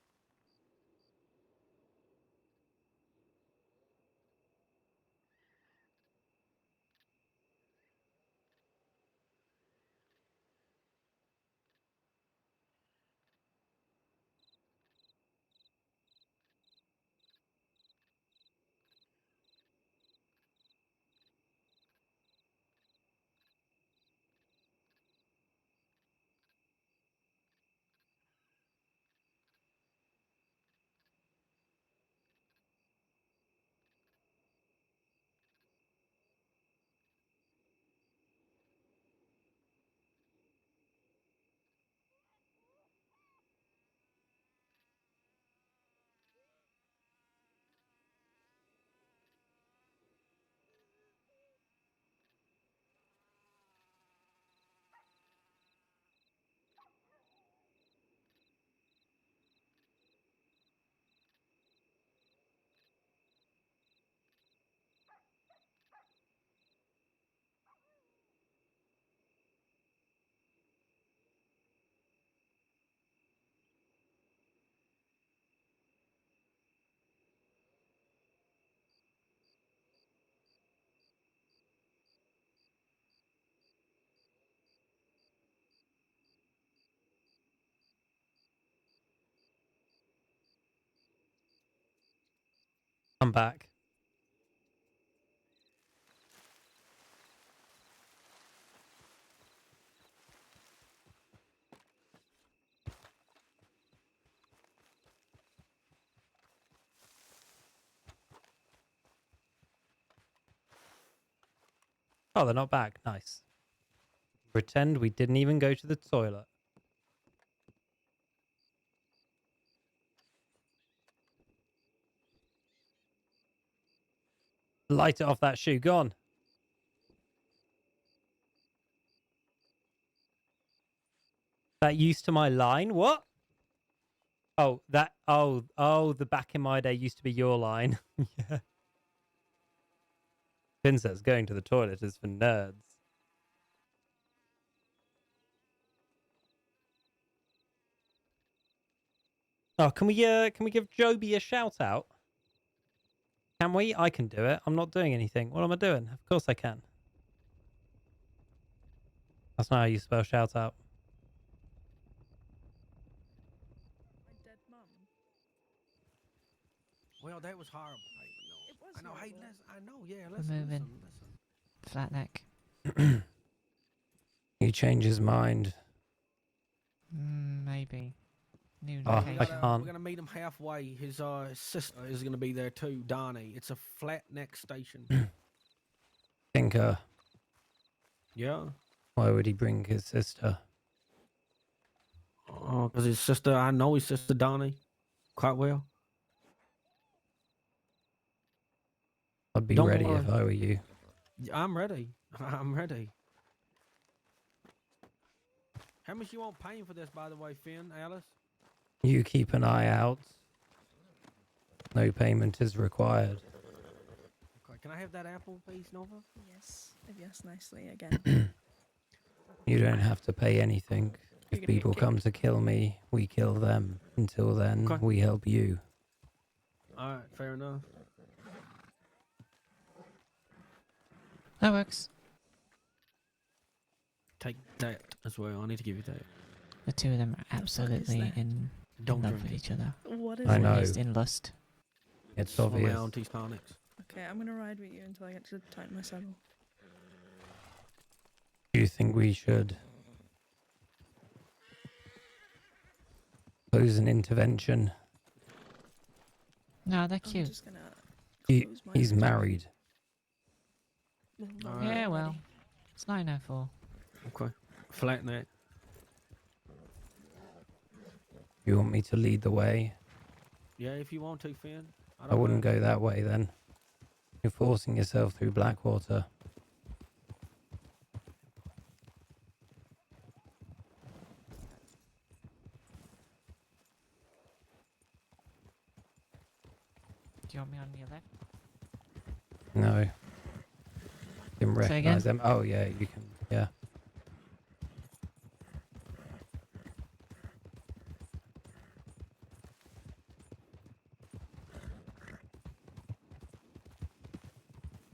I'm back. Oh, they're not back. Nice. Pretend we didn't even go to the toilet. Light it off that shoe. Gone. That used to my line. What? Oh, that. Oh, the back in my day used to be your line. Yeah. Finn says going to the toilet is for nerds. Oh, can we give Joby a shout out? Can we? I can do it. I'm not doing anything. What am I doing? Of course I can. That's not how you spell shout out. My dead mum. Well, that was horrible. It was I know. Hey, horrible. listen. I know. Yeah, We're listen. moving. Flat neck. He changed his mind. Maybe. New Oh, location. I can't. We're gonna meet him halfway. His sister is gonna be there too, Donnie. It's a flat neck station. Tinker. Yeah. Why would he bring his sister? Oh, because his sister. I know his sister Donnie quite well. I'd be Don't ready worry. if I were you. I'm ready. I'm ready. How much you want paying for this, by the way, Finn, Alice? You keep an eye out. No payment is required. Okay, can I have that apple, please, Nova? Yes. Yes, nicely again. You don't have to pay anything. You're If gonna get people come kicked. to kill me, we kill them. Until then, Okay. we help you. All right, fair enough. That works. Take that as well. I need to give you that. The two of them are fuck is absolutely that? in Don't love drink with it. each other. What is I it? know. At least in lust. It's One of my obvious. auntie's tonics. Okay, I'm gonna ride with you until I get to tighten my saddle. Do you think we should pose an intervention? No, they're I'm cute. just gonna He, close my he's eyes. married. All right. Yeah, well, it's 9:04. Okay. Flat neck. You want me to lead the way? Yeah, if you want to, Finn. I wouldn't go that way then. You're forcing yourself through Blackwater. Do you want me on your left? No. You can Say recognize again? them. Oh yeah, you can. Yeah.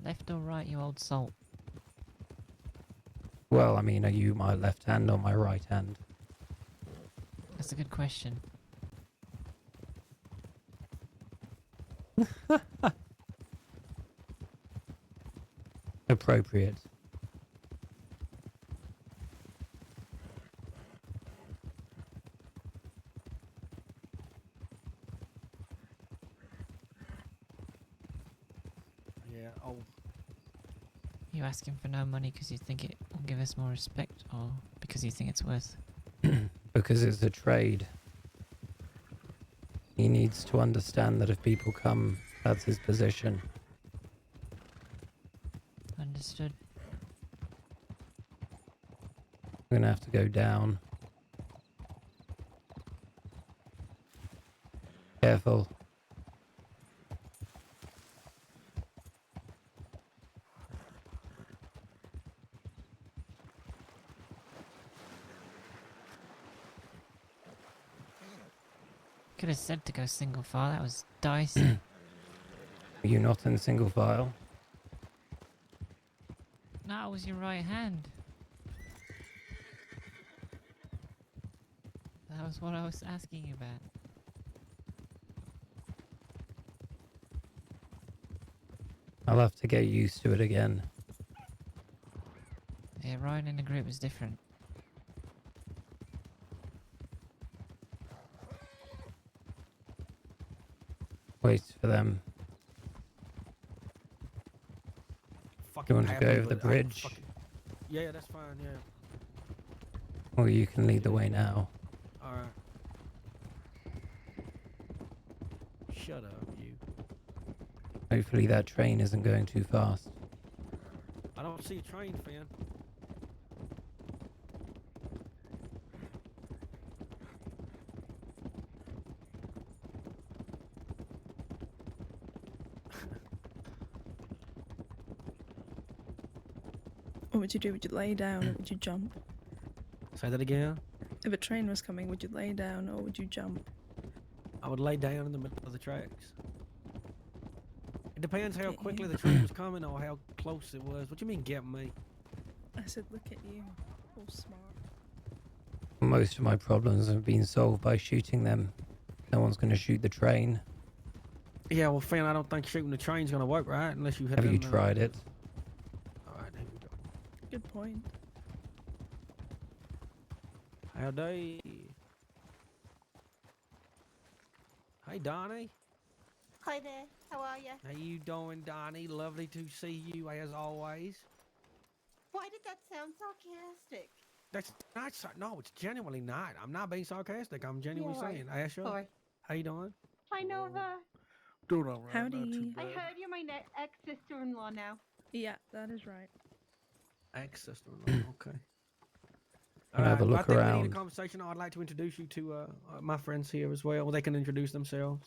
Left or right, you old salt? Well, I mean, are you my left hand or my right hand? That's a good question. Appropriate. Yeah. Oh, You asking for no money because you think it will give us more respect, or because you think it's worth? Because it's a trade. He needs to understand that if people come, that's his position. Understood. We're gonna have to go down. Careful. Could have said to go single file. That was dicey. Are you not in single file? No, it was your right hand. That was what I was asking you about. I'll have to get used to it again. Yeah, riding in a group is different. Wait for them. Fucking want to go happy, over the but I bridge? fucking- Yeah, that's fine. Yeah. Or you can lead the way now. All right. Shut up, you. Hopefully that train isn't going too fast. I don't see a train, Finn. What would you do? Would you lay down or would you jump? Say that again. If a train was coming, would you lay down or would you jump? I would lay down in the middle of the tracks. It depends how Look at quickly you. the train was coming or how close it was. What you mean, get me? I said, look at you. All smart. Most of my problems have been solved by shooting them. No one's going to shoot the train. Yeah, well, Finn, I don't think shooting the train's gonna work, right? Unless you hit Have you them, tried it? All right, here we go. Good point. Howdy. Hey, Donnie. Hi there, how are you? How you doing, Donnie? Lovely to see you as always. Why did that sound sarcastic? That's not no, it's genuinely not. I'm not being sarcastic. I'm genuinely Yeah, right. saying, Asher, Sorry. how you doing? Hi Nova. Doing all right. Not too Howdy. I bad. heard you're my ex-sister-in-law now. Yeah, that is right. Ex-sister-in-law. Okay. Can I have a I look think we need around? a conversation. I'd like to introduce you to my friends here as well. They can introduce themselves.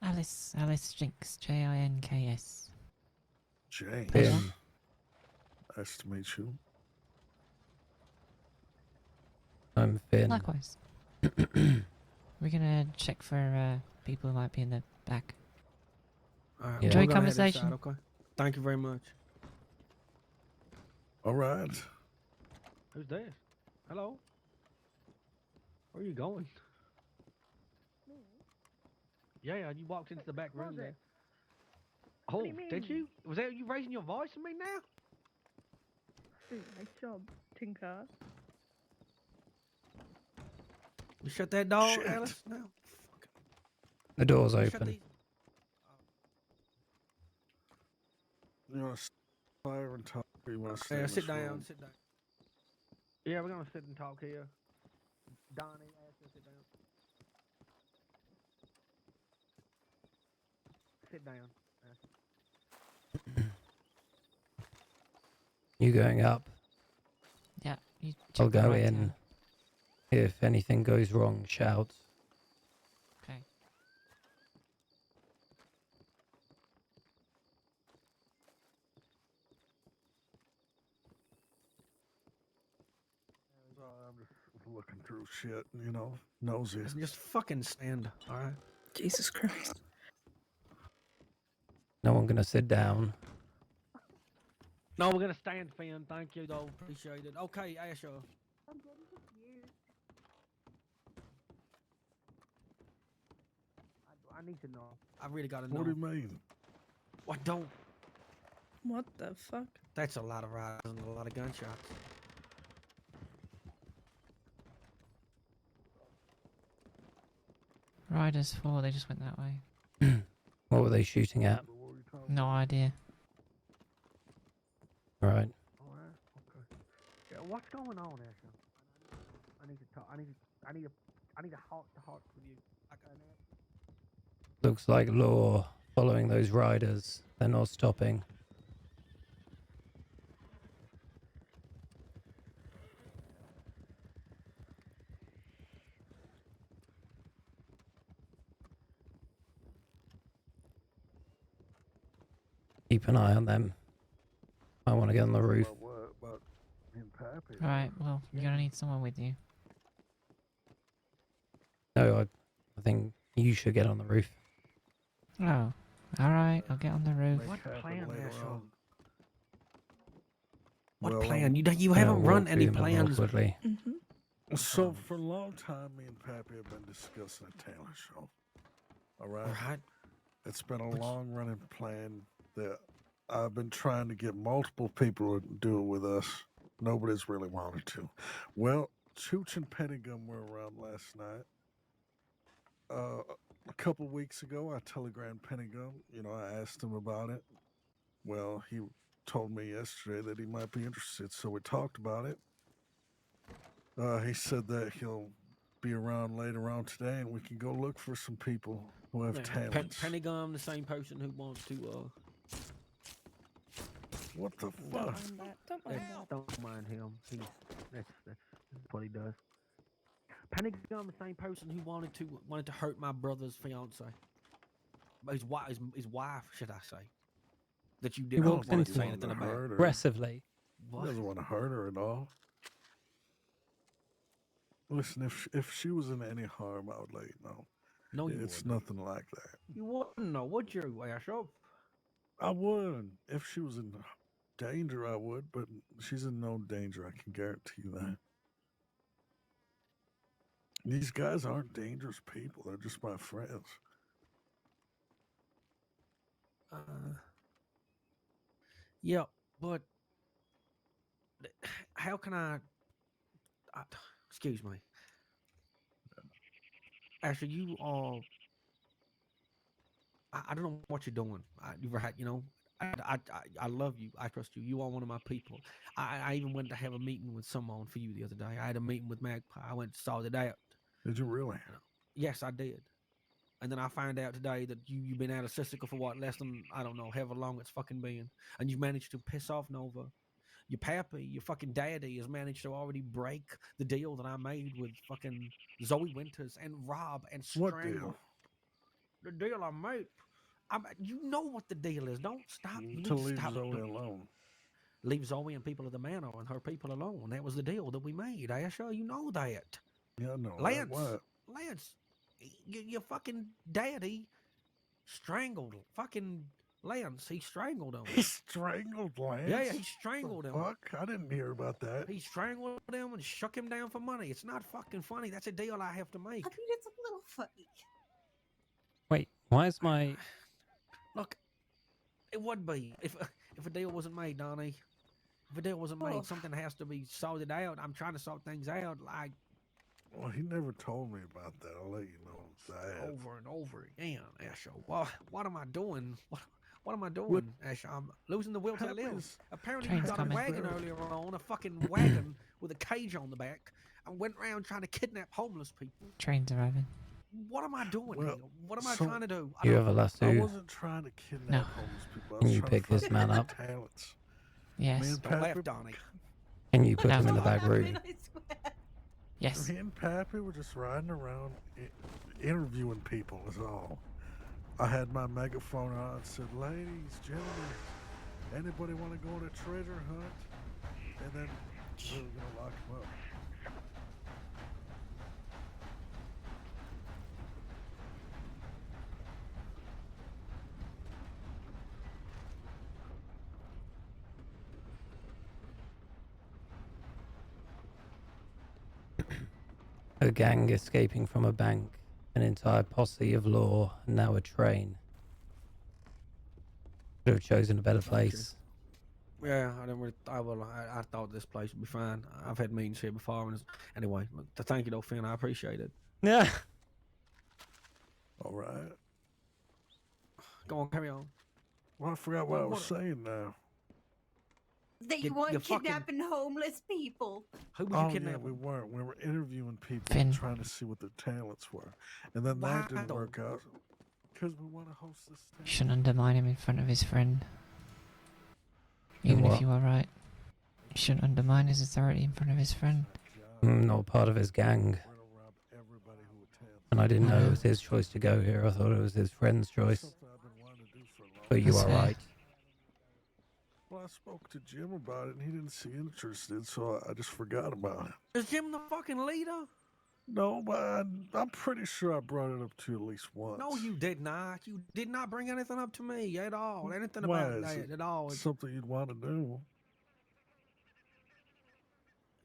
Alice Jinks, Jinks. James. Finn. Nice to meet you. I'm Finn. Likewise. We're gonna check for people who might be in the back. All right, Yeah. Enjoy we're gonna head inside, conversation. okay. Thank you very much. All right. Who's this? Hello. Where are you going? Yeah, you walked into the back room there. Oh, do you did mean? you? Was that you raising your voice at me now? Nice job, Tinker. You shut that door, Shit. Alice? No. The door's Shut open. these- You want to fire and talk, or you want to stay Yeah, in sit this down, room? sit down. Yeah, we're gonna sit and talk here. Donnie, Ashley, sit down. Sit down. Ashley. You going up? Yeah, you I'll check the go right in. town. If anything goes wrong, shout. Okay. I'm just looking through shit, you know, nosy. Just fucking stand, alright? Jesus Christ. No one gonna sit down. No, we're gonna stand, Finn. Thank you, though. Appreciate it. Okay, Asher. I'm getting confused. I need to know. I really gotta know. What do you mean? What don't? What the fuck? That's a lot of riders and a lot of gunshots. Riders 4, they just went that way. What were they shooting at? What were you talking No idea. Right. Alright, okay. Yeah, what's going on, Asher? I need to talk. I need a heart to heart with you. I got an Looks like Law following those riders. They're not stopping. Keep an eye on them. I want to get on the roof. about what? About me and Pappy? Alright, well, you're gonna need someone with you. No, I think you should get on the roof. Oh, alright, I'll get on the roof. Make What happen plan, later Asher? on. What Well, plan? You I'll haven't run walk any through them plans. awkwardly. Mm-hmm. So for a long time, me and Pappy have been discussing a talent show. All right. Right. It's been a But- long-running plan that I've been trying to get multiple people to do it with us. Nobody's really wanted to. Well, Chooch and Pennygum were around last night. A couple weeks ago, I telegrammed Pennygum. I asked him about it. Well, he told me yesterday that he might be interested, so we talked about it. He said that he'll be around later on today, and we can go look for some people who have talents. Pennygum, the same person who wants to. What the Don't fuck? mind that. Don't mind that. Don't mind him. That's what he does. Pennygum, the same person who wanted to hurt my brother's fiance. His wife, should I say? That you didn't walked want into to say me. anything about. Hurt her. Aggressively. He doesn't want to hurt her at all. Listen, if she was in any harm, I would let you know. No, you It's wouldn't. nothing like that. You wouldn't know, would you, Asher? I would. If she was in danger, I would, but she's in no danger. I can guarantee you that. These guys aren't dangerous people. They're just my friends. Yeah, but how can I excuse me. Asher, you are. I don't know what you're doing. I love you. I trust you. You are one of my people. I even went to have a meeting with someone for you the other day. I had a meeting with Magpie. I went to sort it out. Did you really? Yes, I did. And then I find out today that you've been out of Sissica for what, less than, I don't know, however long it's fucking been. And you've managed to piss off Nova. Your pappy, your fucking daddy has managed to already break the deal that I made with fucking Zoe Winters and Rob and What strangle. deal? The deal I made. You know what the deal is. Don't stop. You need To to leave stop. Zoe alone. Leave Zoe and people of the manor and her people alone. That was the deal that we made. Asher, you know that. Yeah, I know. Lance, What? Lance, your fucking daddy strangled fucking Lance. He strangled him. He strangled Lance? Yeah, he strangled him. Fuck? I didn't hear about that. He strangled him and shook him down for money. It's not fucking funny. That's a deal I have to make. I mean, it's a little funny. Wait, why is my... Look, it would be if a deal wasn't made, Donnie. If a deal wasn't made, something has to be sorted out. I'm trying to sort things out, like Well, he never told me about that. I'll let you know that. over and over again, Asher. What am I doing? What am I doing, Asher? I'm losing the will to live. Happens. Apparently, Train's you got a coming. wagon earlier on, a fucking wagon with a cage on the back, and went around trying to kidnap homeless people. Train's arriving. What am I doing Well, here? What am I so- trying to do? You have a I lasso. wasn't trying to kidnap No. homeless people. I Can was you trying pick to this find man their up? talents. Yes. Me and Don't laugh, Pappy, Donnie. Can you put No. him in the Don't back laugh, room? I swear. Yes. me and Pappy were just riding around interviewing people is all. I had my megaphone on and said, ladies, gentlemen, anybody want to go on a treasure hunt? And then we were going to lock him up. A gang escaping from a bank, an entire posse of law, and now a train. Could have chosen a better place. Yeah, I didn't really. I thought this place would be fine. I've had meetings here before, and anyway, thank you, though, Finn. I appreciate it. Yeah. All right. Go on, carry on. Well, I forgot what I was What- saying now. That you You weren't fucking- kidnapping homeless people. Who was Oh, you yeah, kidnapping? we weren't. We were interviewing people Finn. trying to see what their talents were. And then that didn't Wow. work out because we want to host this You thing. shouldn't undermine him in front of his friend. Even what? if you are right. You shouldn't undermine his authority in front of his friend. Not part of his gang. We're gonna rob everybody who attends. And I didn't know it was his choice to go here. I thought it was his friend's choice. Something I've been wanting to do for a long But you That's are fair. right. Well, I spoke to Jim about it, and he didn't seem interested, so I just forgot about it. Is Jim the fucking leader? No, but I'm pretty sure I brought it up to you at least once. No, you did not. You did not bring anything up to me at all. Anything Why about is that it at all. something you'd want to do?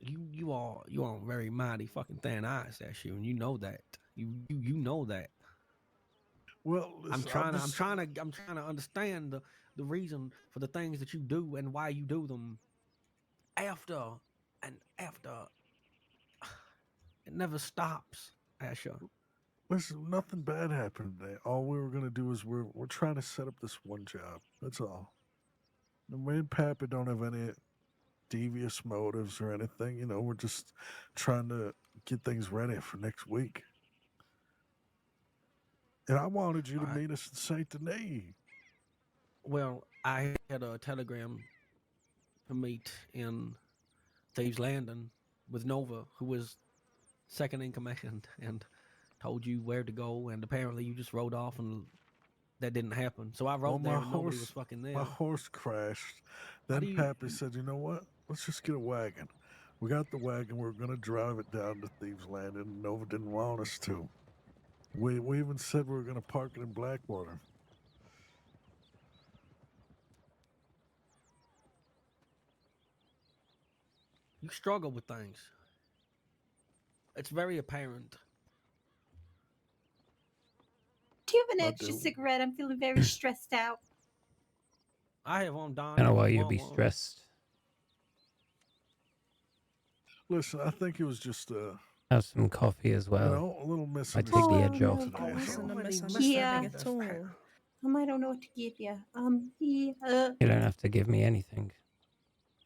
You are very mighty fucking thin eyes, that you, and you know that. You know that. Well, I'm listen, trying to understand the reason for the things that you do and why you do them. After and after, it never stops, Asher. Listen, nothing bad happened today. All we were gonna do is we're trying to set up this one job. That's all. And me and Pappy don't have any devious motives or anything. You know, we're just trying to get things ready for next week. And I wanted you to Alright. meet us in Saint Denis. Well, I had a telegram to meet in Thieves Landing with Nova, who was second in command, and told you where to go. And apparently, you just rode off, and that didn't happen. So I rode there, and nobody was fucking there. My horse crashed. How Then do you- Pappy said, "You know what? Let's just get a wagon." We got the wagon. We are gonna drive it down to Thieves Landing. And Nova didn't want us to. We even said we were gonna park it in Blackwater. You struggle with things. It's very apparent. Do you have an I extra do. cigarette? I'm feeling very stressed out. I have on Don. I don't know if why you you'd want be one. stressed. Listen, I think it was just Have some coffee as well. you know, a little I take the edge misunderstanding off. today. It so- wasn't a Many misunderstanding Yeah. at all. I don't know what to give you. You don't have to give me anything.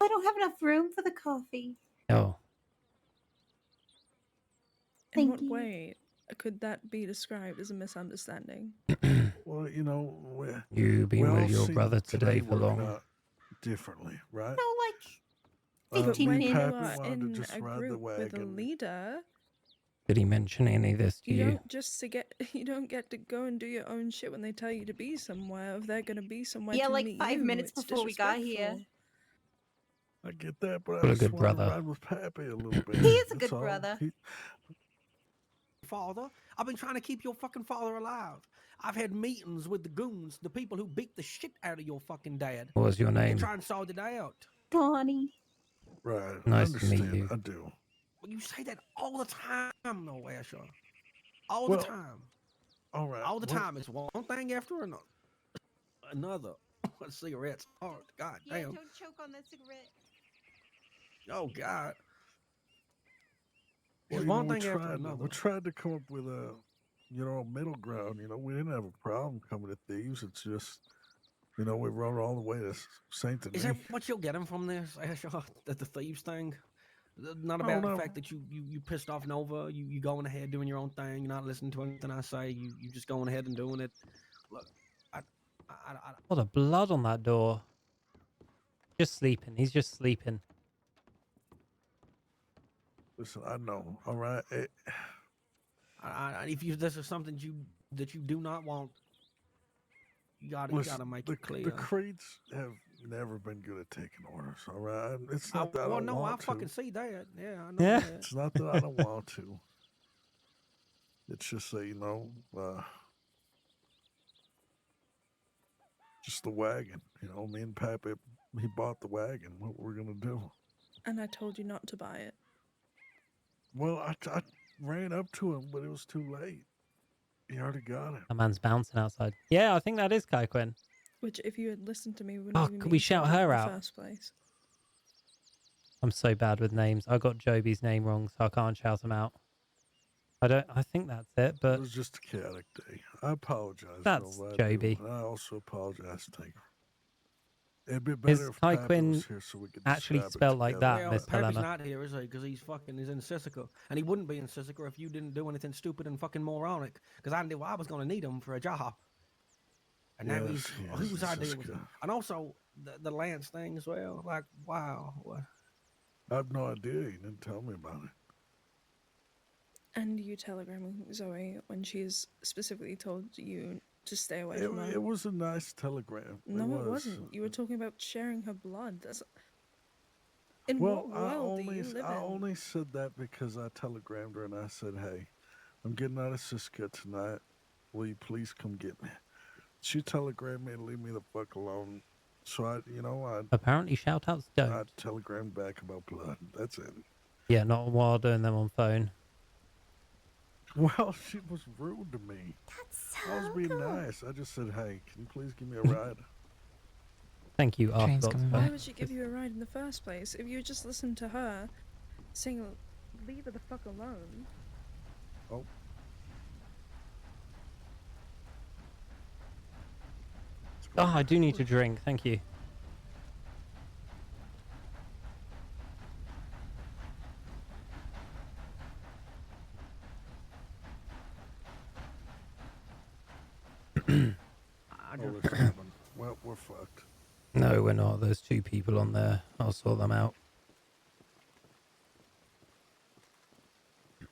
I don't have enough room for the coffee. Oh, In Thank what you. way could that be described as a misunderstanding? Well, you know, you been all with your see brother today for working long? out differently, right? No, like But 15 when me you and minutes. Pappy are wanted to in just a ride the group with a wagon. leader, Did he mention any of this to you you? don't just to get you don't get to go and do your own shit when they tell you to be somewhere. If they're gonna be somewhere Yeah, to like meet 5 you, minutes it's before we got here. disrespectful. I get that, but What I a just good want to brother. ride with Pappy a little bit. He is a That's good all. brother. Father, I've been trying to keep your fucking father alive. I've had meetings with the goons, the people who beat the shit out of your fucking dad, What was your to name? try and sort it out. Donnie. Right. I Nice to meet understand. you. I do. But you say that all the time, though, Asher. All Well, the time. All right. All the well, time. It's one thing after another. Cigarettes. Oh, God Yeah, damn. don't choke on that cigarette. Oh, God. Well, It's you know, one thing after we another. tried to come up with a, you know, a middle ground. You know, we didn't have a problem coming to Thieves. It's just, you know, we rode all the way to Saint Denis. Is that what you're getting from this, Asher? That the thieves thing? Not Oh, about the no. fact that you pissed off Nova. You going ahead doing your own thing. You're not listening to anything I say. You just going ahead and doing it. Look, I What a blood on that door. Just sleeping. He's just sleeping. Listen, I know. All right. if this is something that you do not want, you gotta Listen, make the, it clear. the Creeds have never been good at taking orders. All right. It's not that I well, don't no, I want to. fucking see that. Yeah, I know Yeah. that. It's not that I don't want to. It's just that, you know, just the wagon. You know, me and Pappy, he bought the wagon. What we're gonna do? And I told you not to buy it. Well, I ran up to him, but it was too late. He already got it. A man's bouncing outside. Yeah, I think that is Kai Quinn. Which, if you had listened to me, we Oh, wouldn't even could be we in shout trouble in her the out? first place. I'm so bad with names. I got Joby's name wrong, so I can't shout him out. I think that's it, It but was just a chaotic day. I apologize, That's Nova, I do, Joby. and I also apologize, Tinker. It'd be better if Kai Pappy Quinn was here so we could actually describe it spelled like together. that, Well, Miss Pappy's Dilemma? not here, is he? Because he's in Sisika, and he wouldn't be in Sisika if you didn't do anything stupid and fucking moronic. Because I knew I was going to need him for a job, and now Yes, he is whose in idea was it? Sisika. And also the Lance thing as well. Like, wow, what? I have no idea. You didn't tell me about it. And you telegramming Zoe when she's specifically told you to stay away It, from her. it was a nice telegram. No, it was. wasn't. You were talking about sharing her blood. That's... In Well, what world do you live I in? only said that because I telegrammed her and I said, "Hey, I'm getting out of Siska tonight. Will you please come get me?" She telegrammed me and leave me the fuck alone. So I Apparently shout-outs don't. I telegrammed back about blood. That's it. Yeah, not while doing them on phone. Well, she was rude to me. That's I was so being cool. nice. I just said, hey, can you please give me a ride? Thank you, I Train's forgot coming to Why say. would she give you a ride in the first place? If you just listened to her saying, leave her the fuck alone. Oh. Oh, I do need to drink. Thank you. Oh, it's happened. Well, we're fucked. No, we're not. There's 2 people on there. I'll sort them out.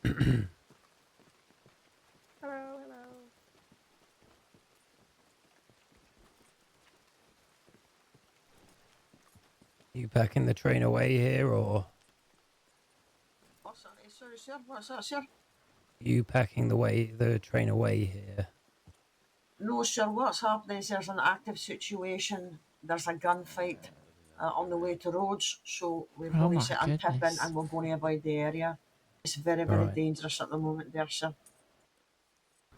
Hello, hello. You packing the train away here, or What's that? Sorry, sir. What's that, sir? you packing the train away here? No, sir. What's happening is there's an active situation. There's a gunfight on the way to Rhodes, so we're Oh going to my sit and tip in goodness. and we're going to avoid the area. It's very, very Right. dangerous at the moment there, sir.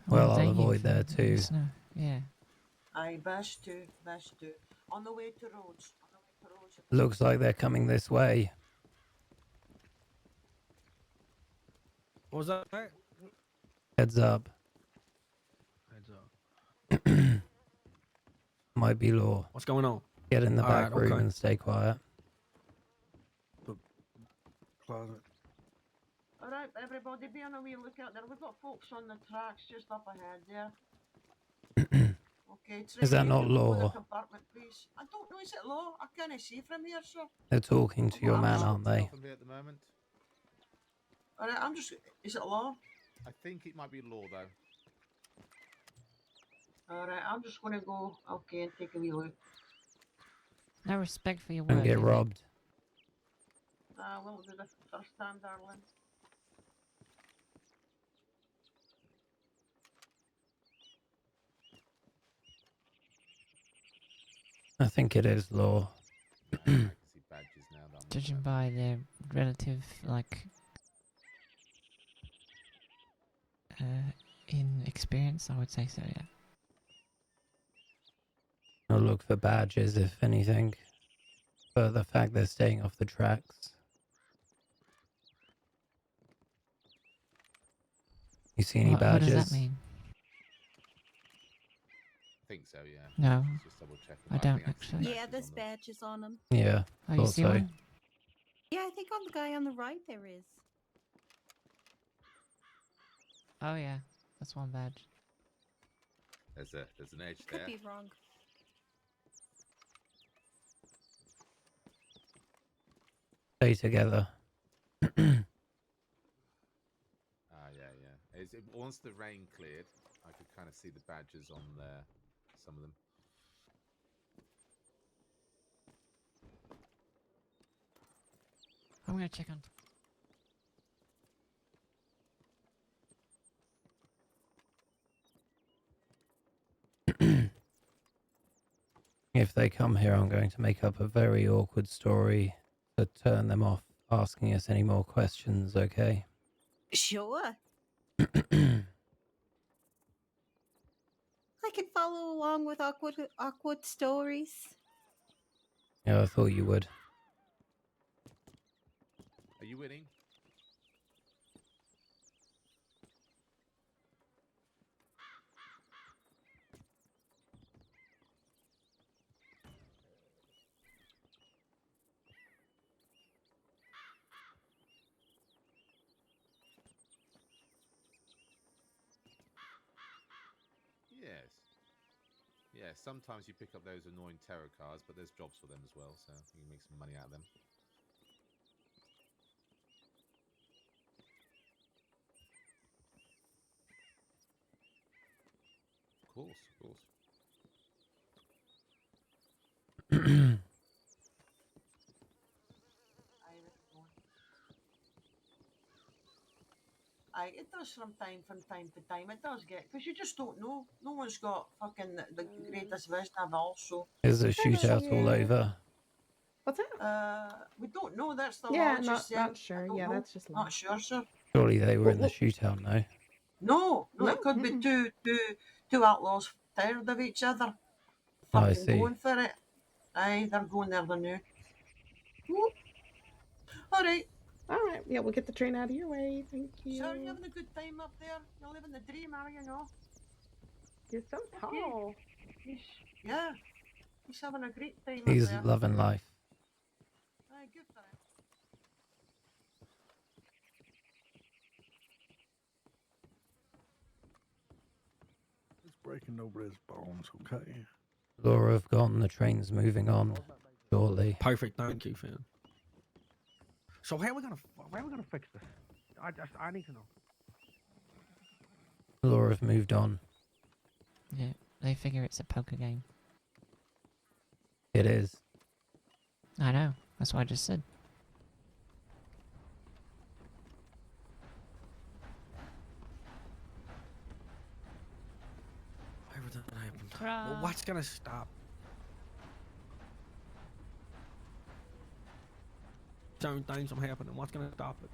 Well, What I'll are you avoid for? there too. Snow. Yeah. Aye, best to. On the way to Rhodes. Looks like they're coming this way. What was that? Heads up. Heads up. Might be law. What's going on? Get in the back Alright, room okay. and stay quiet. Closet. All right, everybody, be on a wee lookout there. We've got folks on the tracks just up ahead there. Okay, Is that Tracy, not you can go in the law? compartment, please. I don't know, is it law? I can't see from here, sir. They're talking to your man, aren't they? At the moment. All right, I'm just. Is it law? I think it might be law though. All right, I'm just going to go. Okay, and take a wee look. No respect for your And work. get ethic. robbed. We'll do the first time, darling. I think it is law. I can see badges now that I'm Judging by their relative, like, in experience, I would say so, yeah. I'll look for badges, if anything. But the fact they're staying off the tracks. You see any What badges? does that mean? I think so, yeah. No, Just double checking. I don't actually. Yeah, there's badges on them. Yeah, Oh, you thought see so. one? Yeah, I think on the guy on the right there is. Oh yeah, that's one badge. There's an edge Could there. be wrong. Stay together. Yeah. Once the rain cleared, I could kind of see the badges on there. Some of them. I'm gonna check on. If they come here, I'm going to make up a very awkward story to turn them off asking us any more questions, okay? Sure. I can follow along with awkward stories. Yeah, I thought you would. Are you winning? Yes. Yeah, sometimes you pick up those annoying terror cars, but there's jobs for them as well, so you can make some money out of them. Of course, of course. Aye, it does from time to time. It does get because you just don't know. No one's got fucking the greatest vision of also. There's a shootout all over. What's that? We don't know. That's the Yeah, law. Just not saying. sure. I don't Yeah, know. that's just law. Not sure, sir. Surely they were in the shootout, no? No, No, it could be mm-mm. two outlaws tired of each other, Oh, I fucking see. going for it. Aye, they're going there the new. Whoop. All right. All right. Yeah, we'll get the train out of your way. Thank you. So, are you having a good time up there? You're living the dream, are you? No? You're so tall. Yeah, he's having a great time up He's there. loving life. Aye, good for him. It's breaking nobody's bones, okay? Laura have gone. The train's moving on shortly. Perfect. Thank you, Finn. So how are we gonna fix this? I need to know. Laura have moved on. Yeah, they figure it's a poker game. It is. I know. That's what I just said. Everything happened. Well, what's gonna stop? Certain things from happening. What's gonna stop it?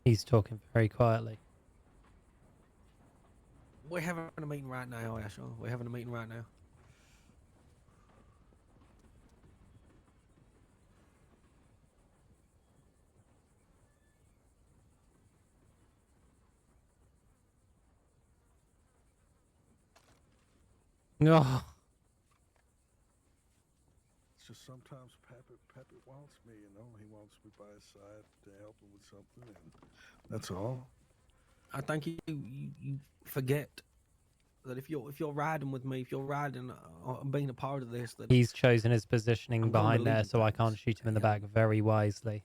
He's talking very quietly. We're having a meeting right now, Asher. We're having a meeting right now. No. It's just sometimes Pappy wants me, you know. He wants me by his side to help him with something, and that's all. I think you forget that if you're riding with me, if you're riding, being a part of this, that He's chosen his positioning I'm gonna behind there, believe so I can't shoot him in the back very wisely.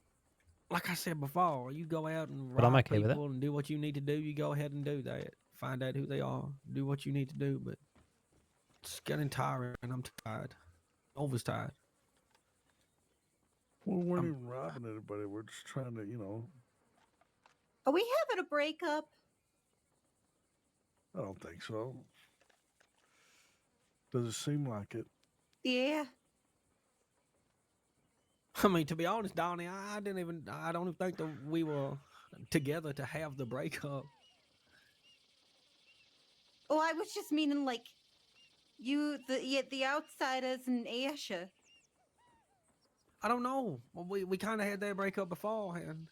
like I said before, you go out and But I'm rob okay with it. people and do what you need to do. You go ahead and do that. Find out who they are. Do what you need to do. But it's getting tiring, and I'm tired. Always tired. Well, we weren't even robbing anybody. We're just trying to, you know. Are we having a breakup? I don't think so. Does it seem like it? Yeah. I mean, to be honest, Donnie, I don't even think that we were together to have the breakup. Oh, I was just meaning like you, the outsiders and Asha. I don't know. We kind of had that breakup beforehand.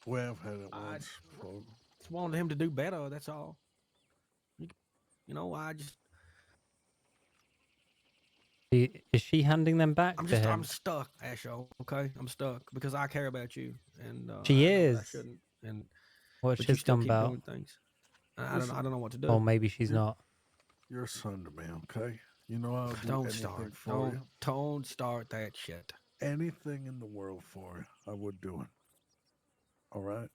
We have had it once before. Just wanted him to do better. That's all. You know, I just. Is she handing them back to him? I'm stuck, Asho. Okay, I'm stuck because I care about you, and She I know that I is. shouldn't. And What's but you his still gun keep about? doing things. I don't know what to do. Or maybe she's not. You're a son to me, okay? You know I'll do anything for you. Don't start that shit. Anything in the world for you, I would do it. All right?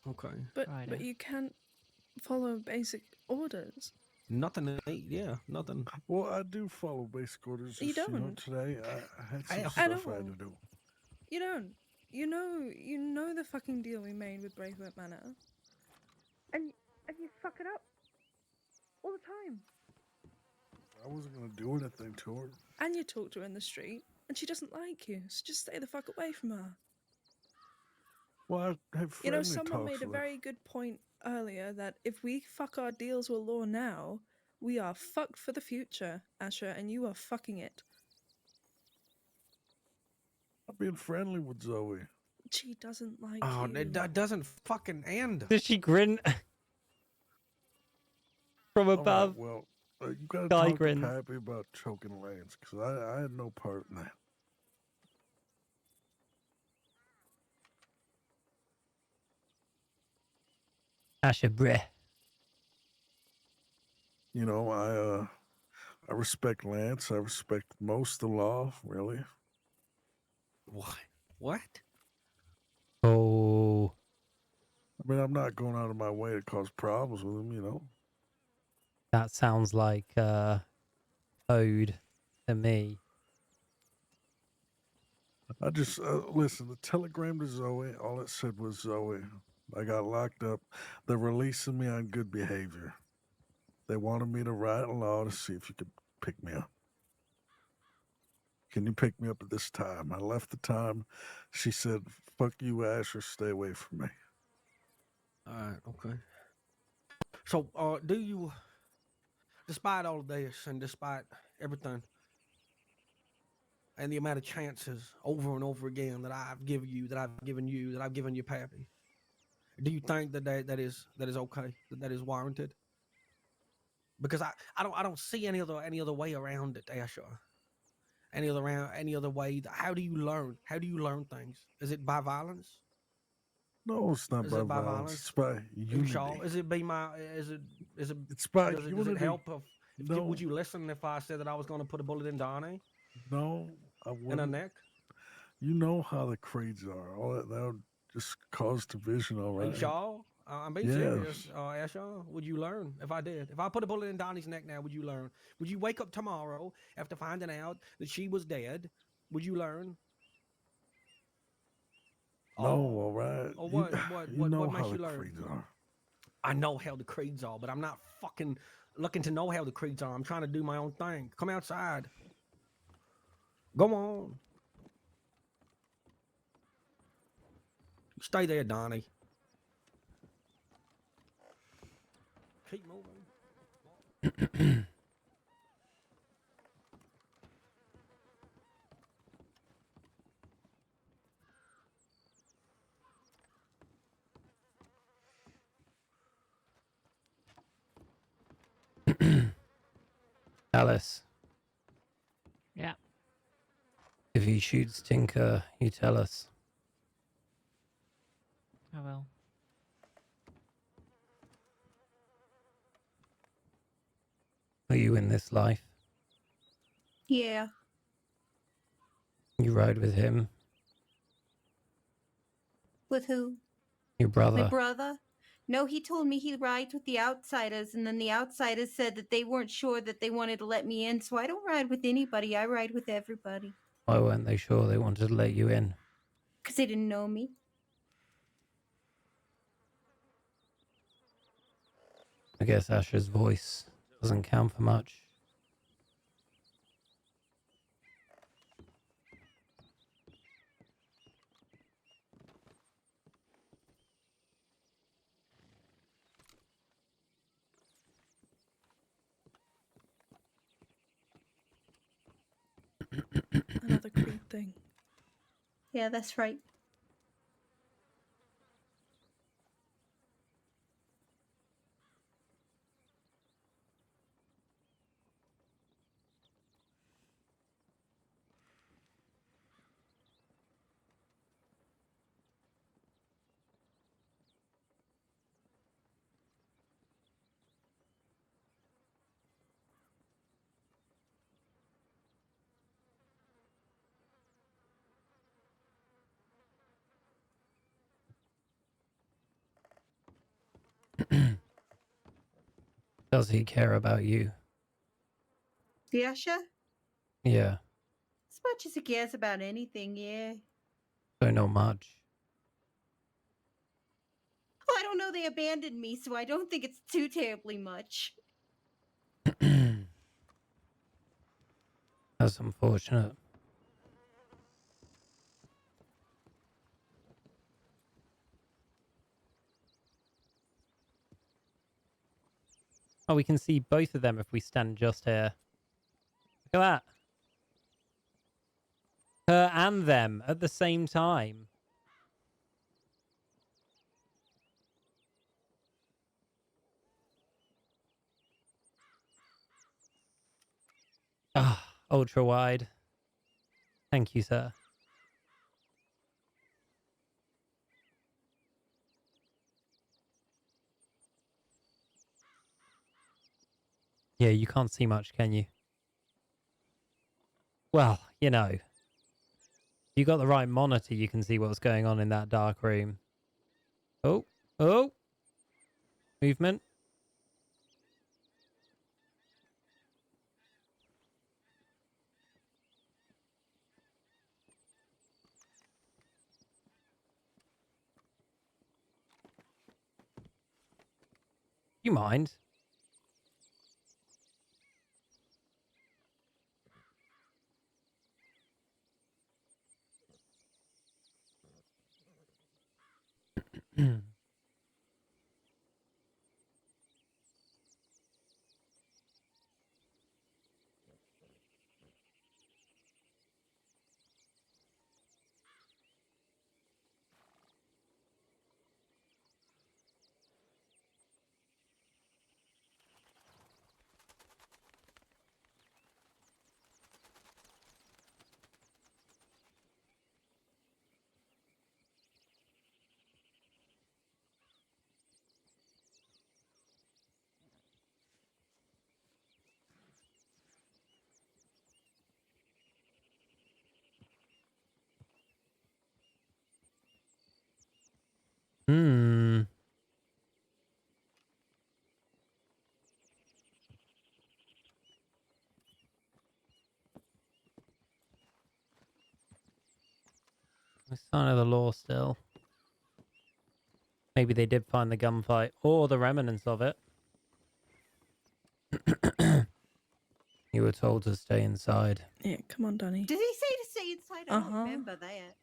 Okay. But you can't follow basic orders. Nothing to eat. Yeah, nothing. Well, I do follow basic orders. You Just, you know, don't. today I had some I stuff I had to don't. do. You don't. You know the fucking deal we made with Braithwaite Manor. And you fuck it up all the time. I wasn't gonna do anything to her. And you talk to her in the street, and she doesn't like you, so just stay the fuck away from her. Well, I have You know, friendly someone talks made a with her. very good point earlier that if we fuck our deals with law now, we are fucked for the future, Asher, and you are fucking it. I'm being friendly with Zoe. She doesn't like Oh, you. that doesn't fucking end. Does she grin from All right, above? well, you gotta Guy talk grins. to Pappy about choking Lance, because I had no part in that. Asher breath. You know, I respect Lance. I respect most of the law, really. What? What? Oh. I mean, I'm not going out of my way to cause problems with him, you know. That sounds like ode to me. I just listen. The telegram to Zoe, all it said was Zoe. I got locked up. They're releasing me on good behavior. They wanted me to write a law to see if you could pick me up. Can you pick me up at this time? I left the time. She said, fuck you, Asher, stay away from me. All right, okay. So, do you, despite all of this and despite everything, and the amount of chances over and over again that I've given you, that I've given you, that I've given your pappy, do you think that is okay, that is warranted? Because I don't see any other way around it, Asher. Any other way? How do you learn? How do you learn things? Is it by violence? No, it's not Is by it by violence. violence? It's by Are you unity. sure? Is it be my? Is it? It's by Does unity. it help? If No. would you listen if I said that I was going to put a bullet in Donnie No, I in her wouldn't. neck? You know how the creeds are. All that would just cause division, all Are you right? sure? I'm being serious, Asher. Would you learn if I did? If I put a bullet in Donnie's neck now, would you learn? Would you wake up tomorrow after finding out that she was dead? Would you learn? No, all right. Or You know what how makes the you learn? creeds are. I know how the creeds are, but I'm not fucking looking to know how the creeds are. I'm trying to do my own thing. Come outside. Go on. Stay there, Donnie. Keep moving. Alice, Yeah. if he shoots Tinker, you tell us. I will. Are you in this life? Yeah. You ride with him, With who? your brother. My brother? No, he told me he rides with the outsiders, and then the outsiders said that they weren't sure that they wanted to let me in, so I don't ride with anybody. I ride with everybody. Why weren't they sure they wanted to let you in? Because they didn't know me. I guess Asher's voice doesn't count for much. Another creed thing. Yeah, that's right. Does he care about you? Yasha? Yeah, As much as he cares about anything, yeah. so not much. Well, I don't know, they abandoned me, so I don't think it's too terribly much. That's unfortunate. Oh, we can see both of them if we stand just here. Look at that. Her and them at the same time. Ah, ultra wide. Thank you, sir. Yeah, you can't see much, can you? Well, you know. If you got the right monitor, you can see what's going on in that dark room. Oh, oh. Movement. You mind? Hmm. No sign of the law still. Maybe they did find the gunfight or the remnants of it. You were told to stay inside. Yeah, come on, Danny. Did he say to stay inside? I don't Uh-huh. remember that.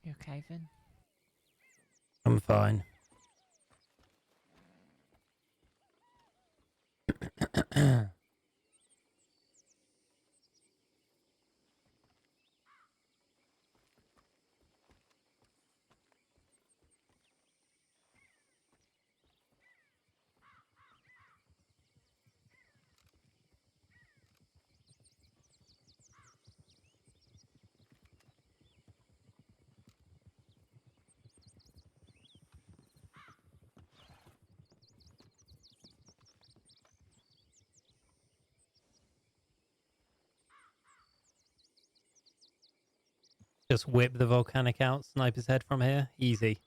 You okay, Finn? I'm fine. Just whip the volcanic out, snipe his head from here. Easy.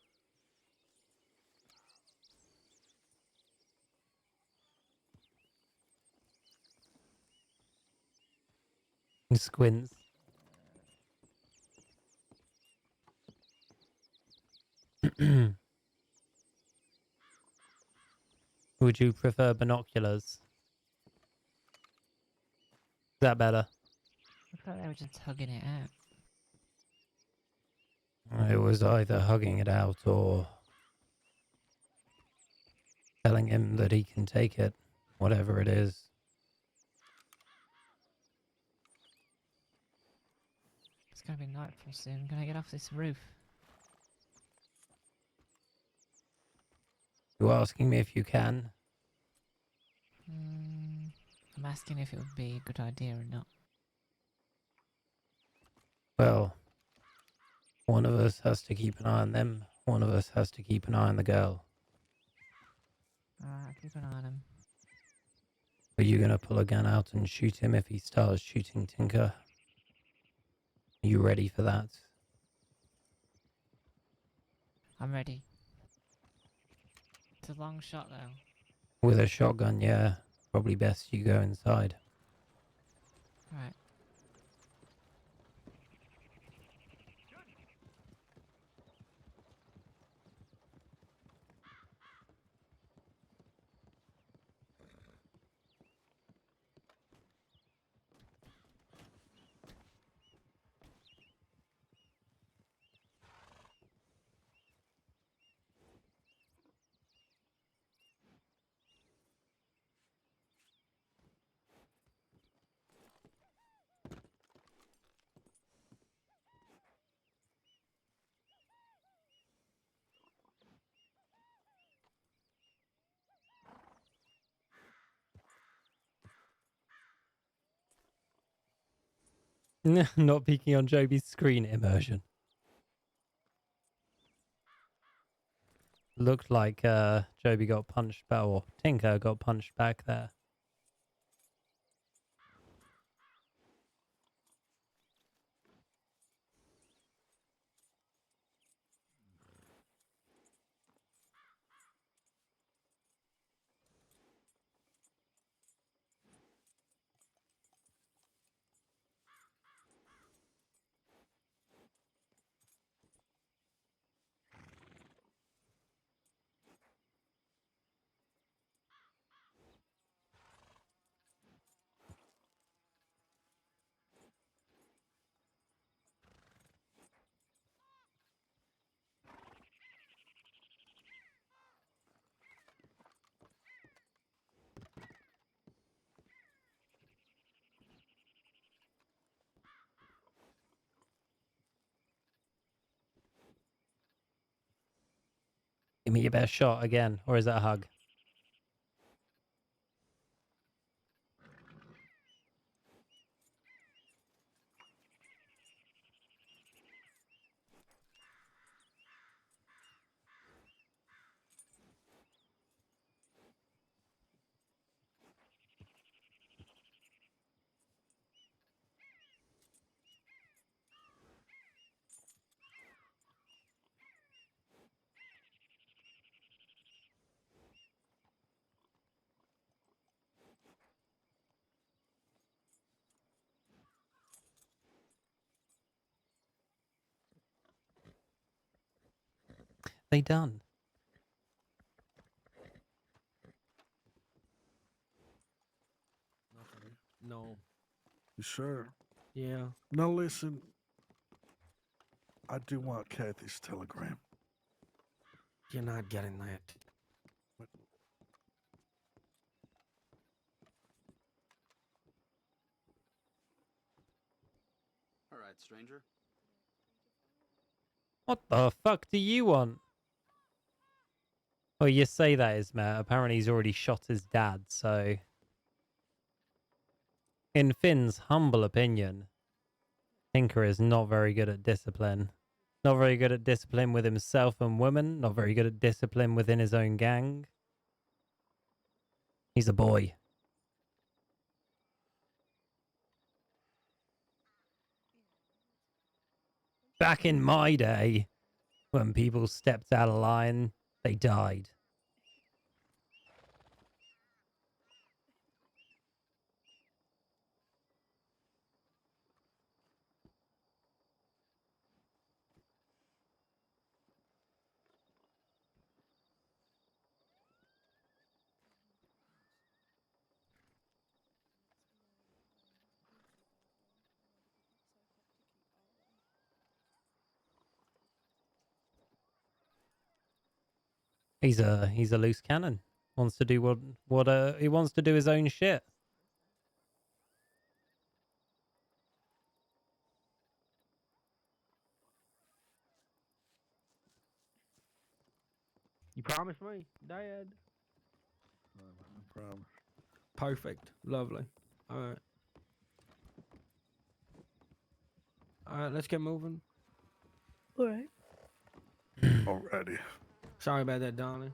He squints. Would you prefer binoculars? Is that better? I thought they were just hugging it out. It was either hugging it out or telling him that he can take it, whatever it is. It's gonna be nightfall soon. Can I get off this roof? You asking me if you can? I'm asking if it would be a good idea or not. Well, one of us has to keep an eye on them. One of us has to keep an eye on the girl. Alright, I'll keep an eye on him. Are you gonna pull a gun out and shoot him if he starts shooting Tinker? Are you ready for that? I'm ready. It's a long shot though. With a shotgun, yeah. Probably best you go inside. Alright. Not peeking on Joby's screen immersion. Looked like Joby got punched back, or Tinker got punched back there. Give me your best shot again, or is that a hug? They done? No. You sure? Yeah. Now listen, I do want Kathy's telegram. You're not getting that. All right, stranger. What the fuck do you want? Oh, you say that, Ismet. Apparently he's already shot his dad, so... In Finn's humble opinion, Tinker is not very good at discipline. Not very good at discipline with himself and women. Not very good at discipline within his own gang. He's a boy. Back in my day, when people stepped out of line, they died. He's a loose cannon. Wants to do what he wants to do his own shit. You promised me, Dad. I promise. Perfect. Lovely. All right. All right, let's get moving. All right. Alrighty. Sorry about that, Donnie.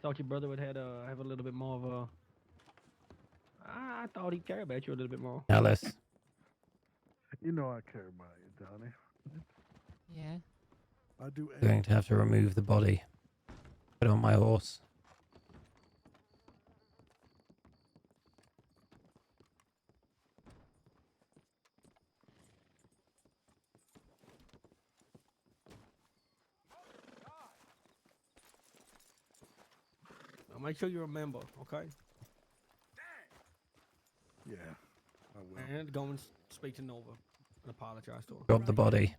Thought your brother would have a little bit more of a. I thought he'd care about you a little bit more. Alice. You know I care about you, Donnie. Yeah. I do. I'm going to have to remove the body. Put it on my horse. Now make sure you remember, okay? Yeah, I will. And go and speak to Nova and apologize to her. Drop the body.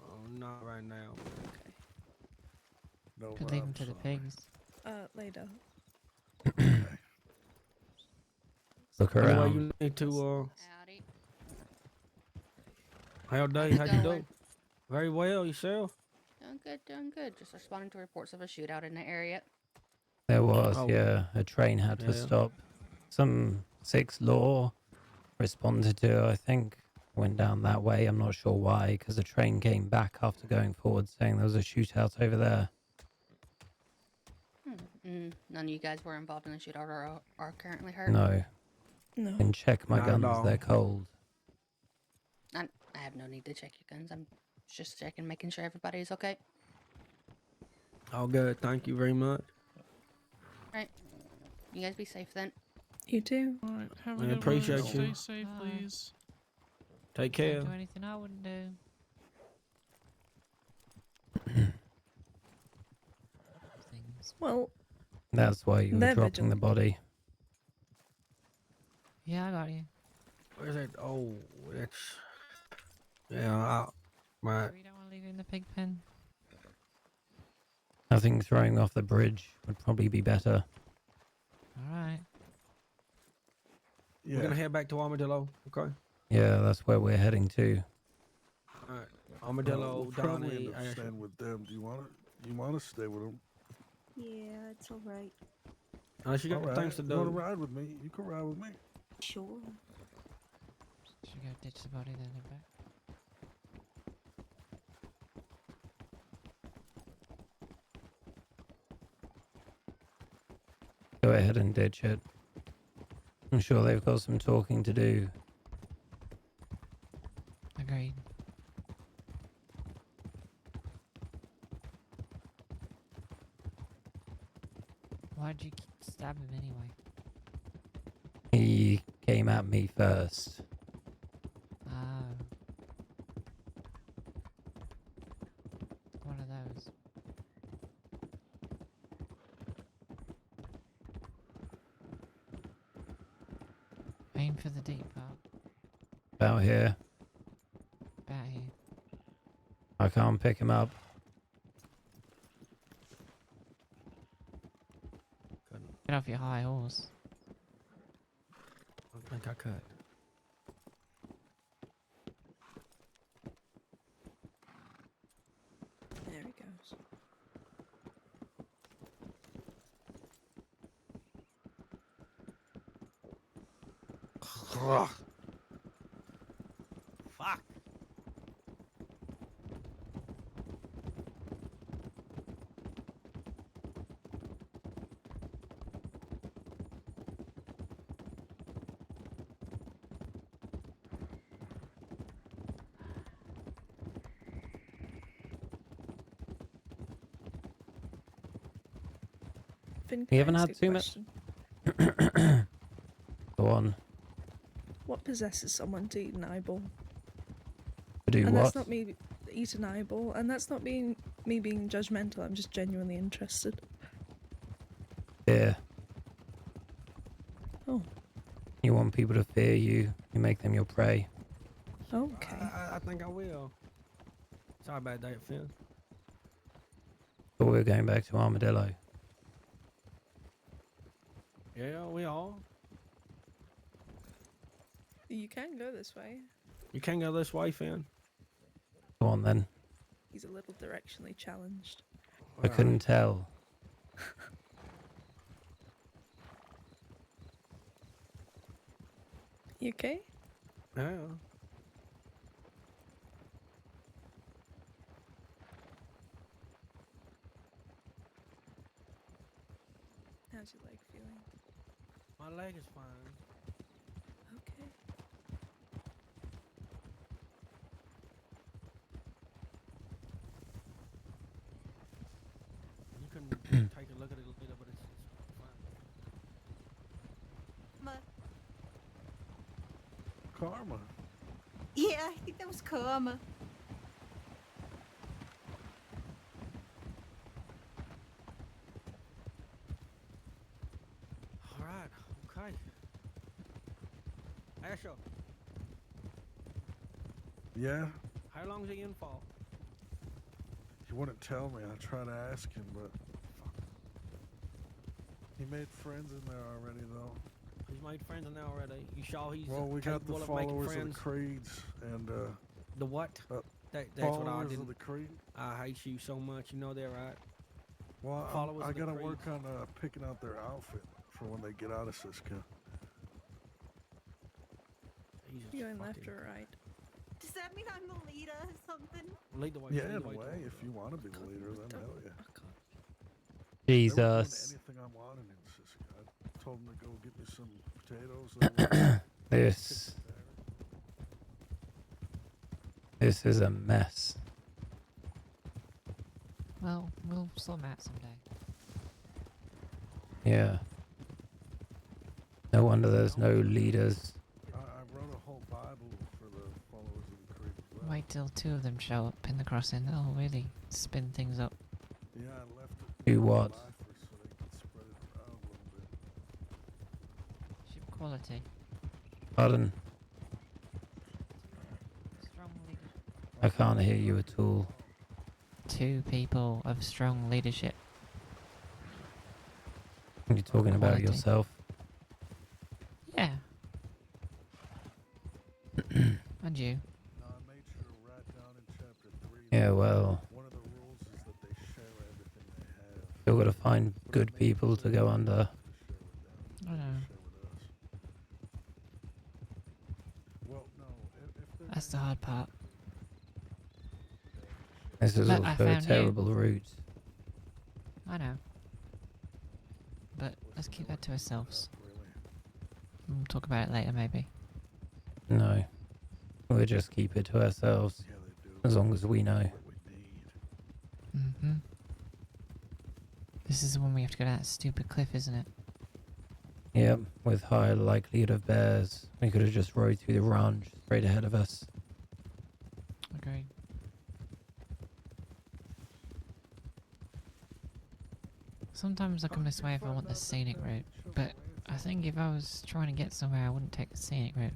Oh, not right now. Okay. No, Could leave him to the pigs. Later. Look Anyway, around. you need to Howdy. How day? How's How it you going? do? Very well, yourself? Doing good, doing good. Just responding to reports of a shootout in the area. There was, Oh. yeah. A train had to Yeah. stop. Some 6 law responded to, I think. Went down that way. I'm not sure why, because the train came back after going forward saying there was a shootout over there. None of you guys were involved in the shootout or are currently hurt? No. No. Can check my Not at guns, all. they're cold. I have no need to check your guns. I'm just checking, making sure everybody's okay. All good. Thank you very much. Right. You guys be safe then. You too. All right, have a I good appreciate one. you. Stay safe, Bye. please. Take Can't care. do anything I wouldn't do. Things. Well, That's why you were They're dropping the body. Yeah, I got you. Where's that? Oh, that's. Yeah, right. We don't want to leave you in the pig pen. I think throwing off the bridge would probably be better. All right. Yeah. We're gonna head back to Armadillo, okay? Yeah, that's where we're heading to. All right. Armadillo, we'll probably Donnie, end up Asher. staying with them. Do you want to? You want to stay with them? Yeah, it's all right. Unless you got All right, things to you want to do. ride with me? You can ride with me. Sure. Should we go ditch the body then head back? Go ahead and ditch it. I'm sure they've got some talking to do. Agreed. Why'd you stab him anyway? He came at me first. Oh. One of those. Aim for the deep part. About here. About here. I can't pick him up. Get off your high horse. I think I could. There he goes. Fuck. Finn, We can I haven't ask had a too much. question? Go on. What possesses someone to eat an eyeball? To do And what? that's not me eat an eyeball, and that's not being me being judgmental. I'm just genuinely interested. Fear. Oh, You want people to fear you. You make them your prey. okay. I think I will. Sorry about that, Finn. But we're going back to Armadillo. Yeah, we are. You can go this way. You can go this way, Finn. Go on then. He's a little directionally challenged. I couldn't tell. You okay? Yeah. How's your leg feeling? My leg is fine. Okay. You can take a look at it later, but it's fine. Karma. Yeah, I think that was karma. All right. Okay. Asher, Yeah? how long's he in for? He wouldn't tell me. I tried to ask him, but fuck. He made friends in there already, though. He's made friends in there already. You sure he's Well, we got the capable of making followers of friends? the creeds and The what? That's what I followers didn't. of the creed. I hate you so much. You know that, right? Well, Followers I of the gotta creed. work on picking out their outfit for when they get out of Siska. Jesus You going left fucking- or right? Does that mean I'm the leader or something? Lead the way. Yeah, lead in the a way, towards if it. you want to be the God, leader, then don't- hell yeah. oh, God. They were doing Jesus. anything I wanted in Siska. I told them to go get me some potatoes. They were This. This is a mess. Well, we'll sort them out someday. Yeah. No wonder there's no leaders. I wrote a whole Bible for the followers of the creed as well. Wait till two of them show up in the crossing. That'll really spin things up. Yeah, I left it Do in what? July so they could spread it around a little bit. Ship quality. Pardon. Strong leadership. I can't hear you at all. Two people of strong leadership. Are you talking about Quality. yourself? Yeah. And you. No, I made sure to write down in chapter 3. Yeah, that well, one of the rules is that they share everything they have. still gotta find good people to go under. I know. Well, no, if they're That's the hard part. This is But I also a found you. terrible route. I know. But let's keep that to ourselves. We'll talk about it later, maybe. No. We'll just keep it to ourselves. As long as we know. Mm-hmm. This is the one we have to go down that stupid cliff, isn't it? Yep, with higher likelihood of bears. We could have just rode through the ranch straight ahead of us. Agreed. Sometimes I come this way if I want the scenic route, but I think if I was trying to get somewhere, I wouldn't take the scenic route.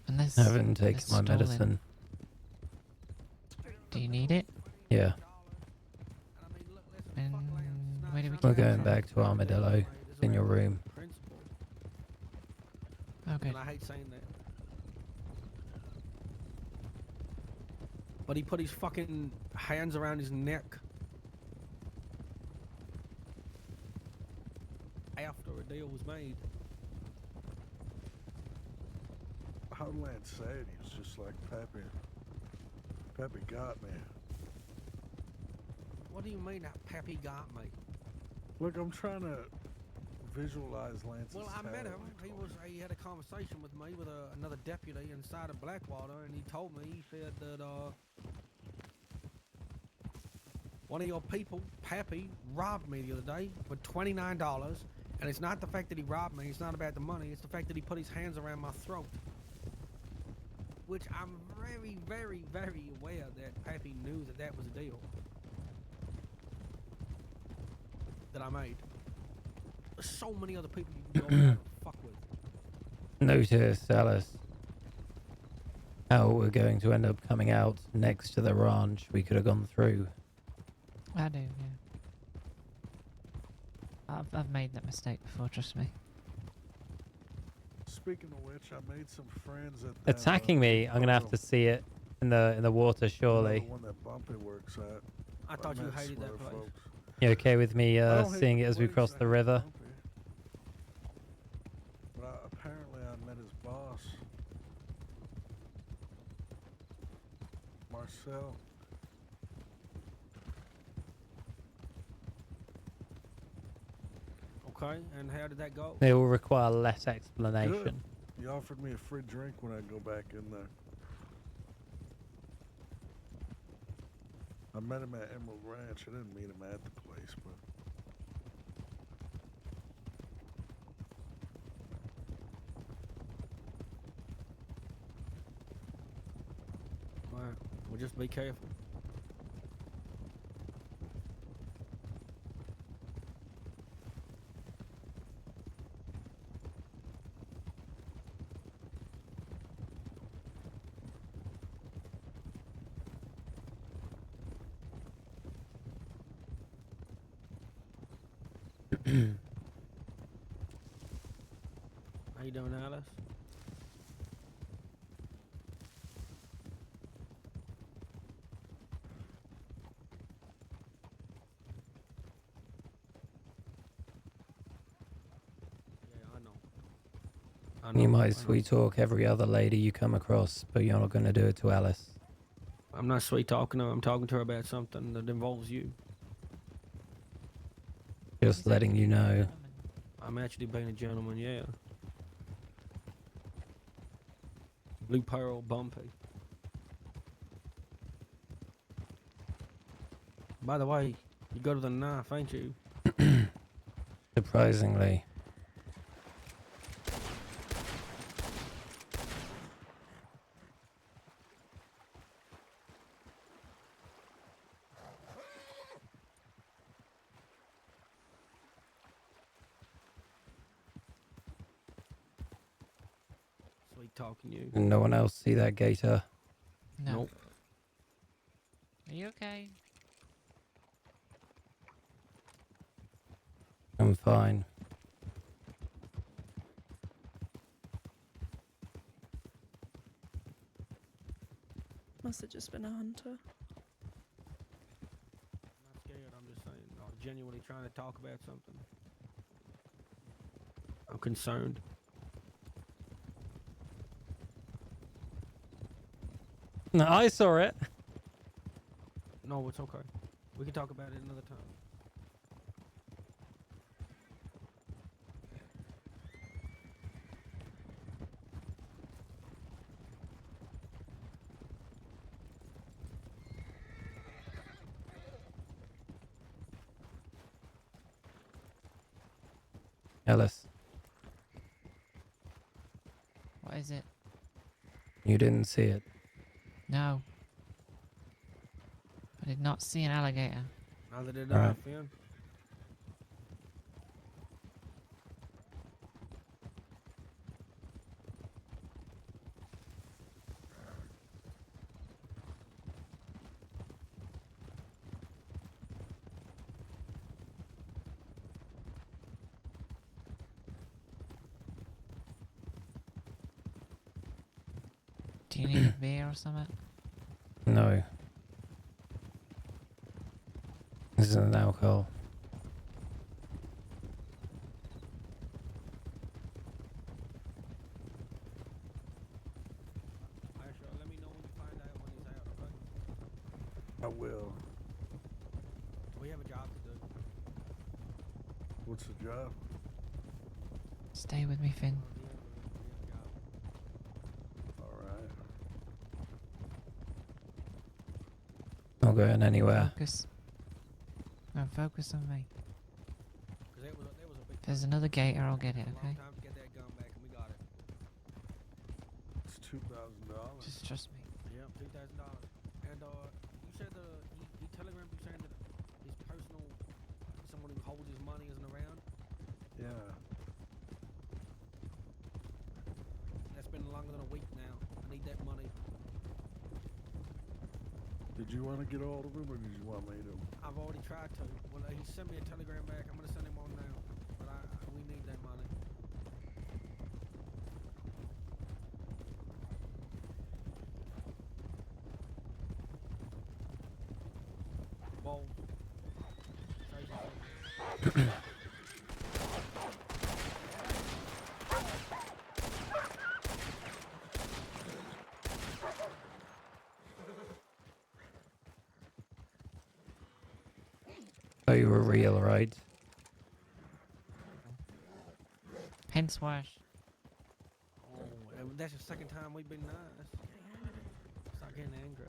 Unless I haven't taken it's my stolen. medicine. Do you need it? Yeah. And where do we We're get it going from? back to Armadillo. It's in your room. Oh, good. And I hate saying that. But he put his fucking hands around his neck after a deal was made. How'd Lance say it? He was just like, Pappy. Pappy got me. What do you mean that Pappy got me? Look, I'm trying to visualize Lance's Well, I met tail. him. He had a conversation with me with another deputy inside of Blackwater, and he told me, he said that one of your people, Pappy, robbed me the other day for $29, and it's not the fact that he robbed me. It's not about the money. It's the fact that he put his hands around my throat. Which I'm very, very, very aware that Pappy knew that that was a deal that I made. There's so many other people you can go around and fuck with. Notice, Alice, how we're going to end up coming out next to the ranch we could have gone through. I do, yeah. I've made that mistake before, trust me. Speaking of which, I made some friends at that, Attacking me, I'm gonna have to see it in the water, surely. The one that Bumpy works at. I thought you met hated some that other place. folks. You okay with me I don't hate seeing the it as we place, cross I the hate river? Bumpy. But apparently I met his boss, Marcel. Okay, and how did that go? They will require less Good. explanation. He offered me a free drink when I go back in there. I met him at Emerald Ranch. I didn't meet him at the place, but Alright, well just be careful. How you doing, Alice? Yeah, I know. You I might know. sweet talk every other lady you come across, but you're not going to do it to Alice. I'm not sweet talking to her. I'm talking to her about something that involves you. Just letting you know. I'm actually being a gentleman, yeah. Blue Pearl Bumpy. By the way, you go to the knife, ain't you? Surprisingly. Sweet talking you. Did no one else see that gator? No. Nope. Are you okay? I'm fine. Must have just been a hunter. I'm not scared, I'm just saying, genuinely trying to talk about something. I'm concerned. No, I saw it. No, it's okay. We can talk about it another time. Ellis, What is it? you didn't see it. No. I did not see an alligator. Neither did Alright. I, Finn. Do you need a beer or something? No. This isn't alcohol. Actually, let me know when you find out when he's out, okay? I will. We have a job to do. What's the job? Stay with me, Finn. All right. Not going anywhere. Focus. No, focus on me. 'Cause there was a big If there's another gator, I'll get it, okay? time to get that gun back, and we got it. It's $2,000. Just trust me. Yep, $2,000. And you said he telegrammed you saying that his personal someone who holds his money isn't around. Yeah. That's been longer than a week now. I need that money. Did you want to get all of him, or did you want me to? I've already tried to. Well, he sent me a telegram back. I'm gonna send him one now. But we need that money. Well, So you were real, right? Hence why. That's the second time we've been nice. Start getting angry.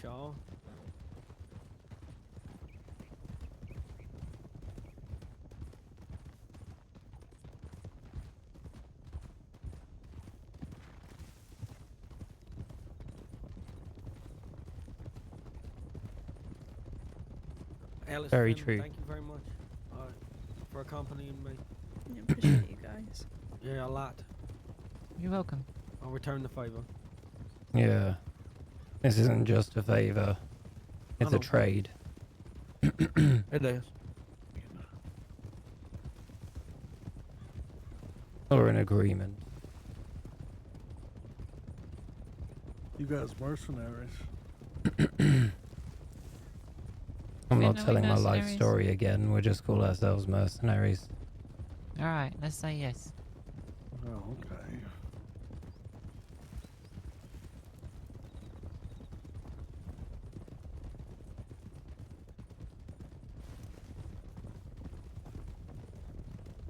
Sure. Alice, Very Finn, true. Thank you very much for accompanying me. I appreciate you guys. Yeah, a lot. You're welcome. I'll return the favor. Yeah. This isn't just a favor. It's I a know. trade. It is. Or an agreement. You guys mercenaries. I'm Finn, not are we telling my life mercenaries? story again. We'll just call ourselves mercenaries. Alright, let's say yes. Oh, okay.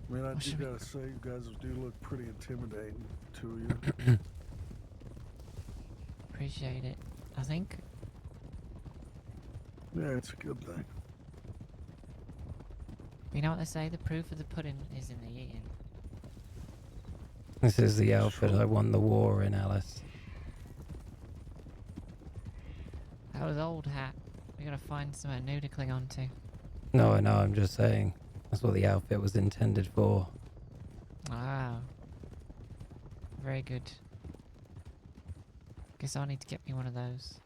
I mean, I What do should we- gotta say, you guys do look pretty intimidating, two of you. Appreciate it. I think. Yeah, it's a good thing. You know what they say? The proof of the pudding is in the eating. This is the outfit I won the war in, Alice. That was old hat. We gotta find something new to cling on to. No, I know, I'm just saying. That's what the outfit was intended for. Very good. Guess I'll need to get me one of those.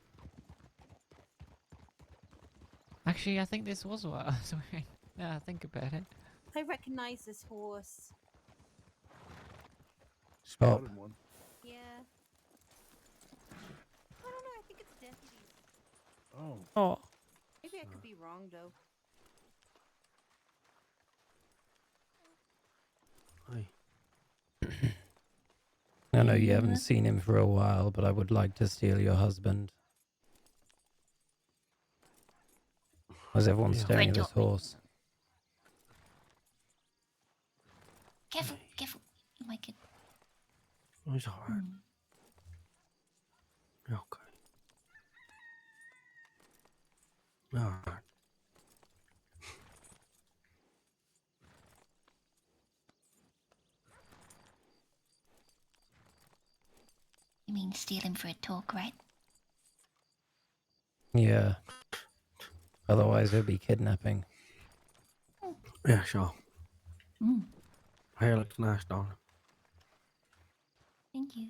Actually, I think this was what I was wearing. Now I think about it. I recognize this horse. Stop. Spotted one. Yeah. I don't know. I think it's deputies. Oh. Oh. Maybe I could be wrong though. Hey. I know you haven't seen him for a while, but I would like to steal your husband. Why's everyone Yeah. staring at this horse? Careful, careful. You might get. It's alright. Okay. Alright. You mean steal him for a talk, right? Yeah. Otherwise, it'd be kidnapping. Yeah, sure. Mm, Hair looks nice, darling. thank you.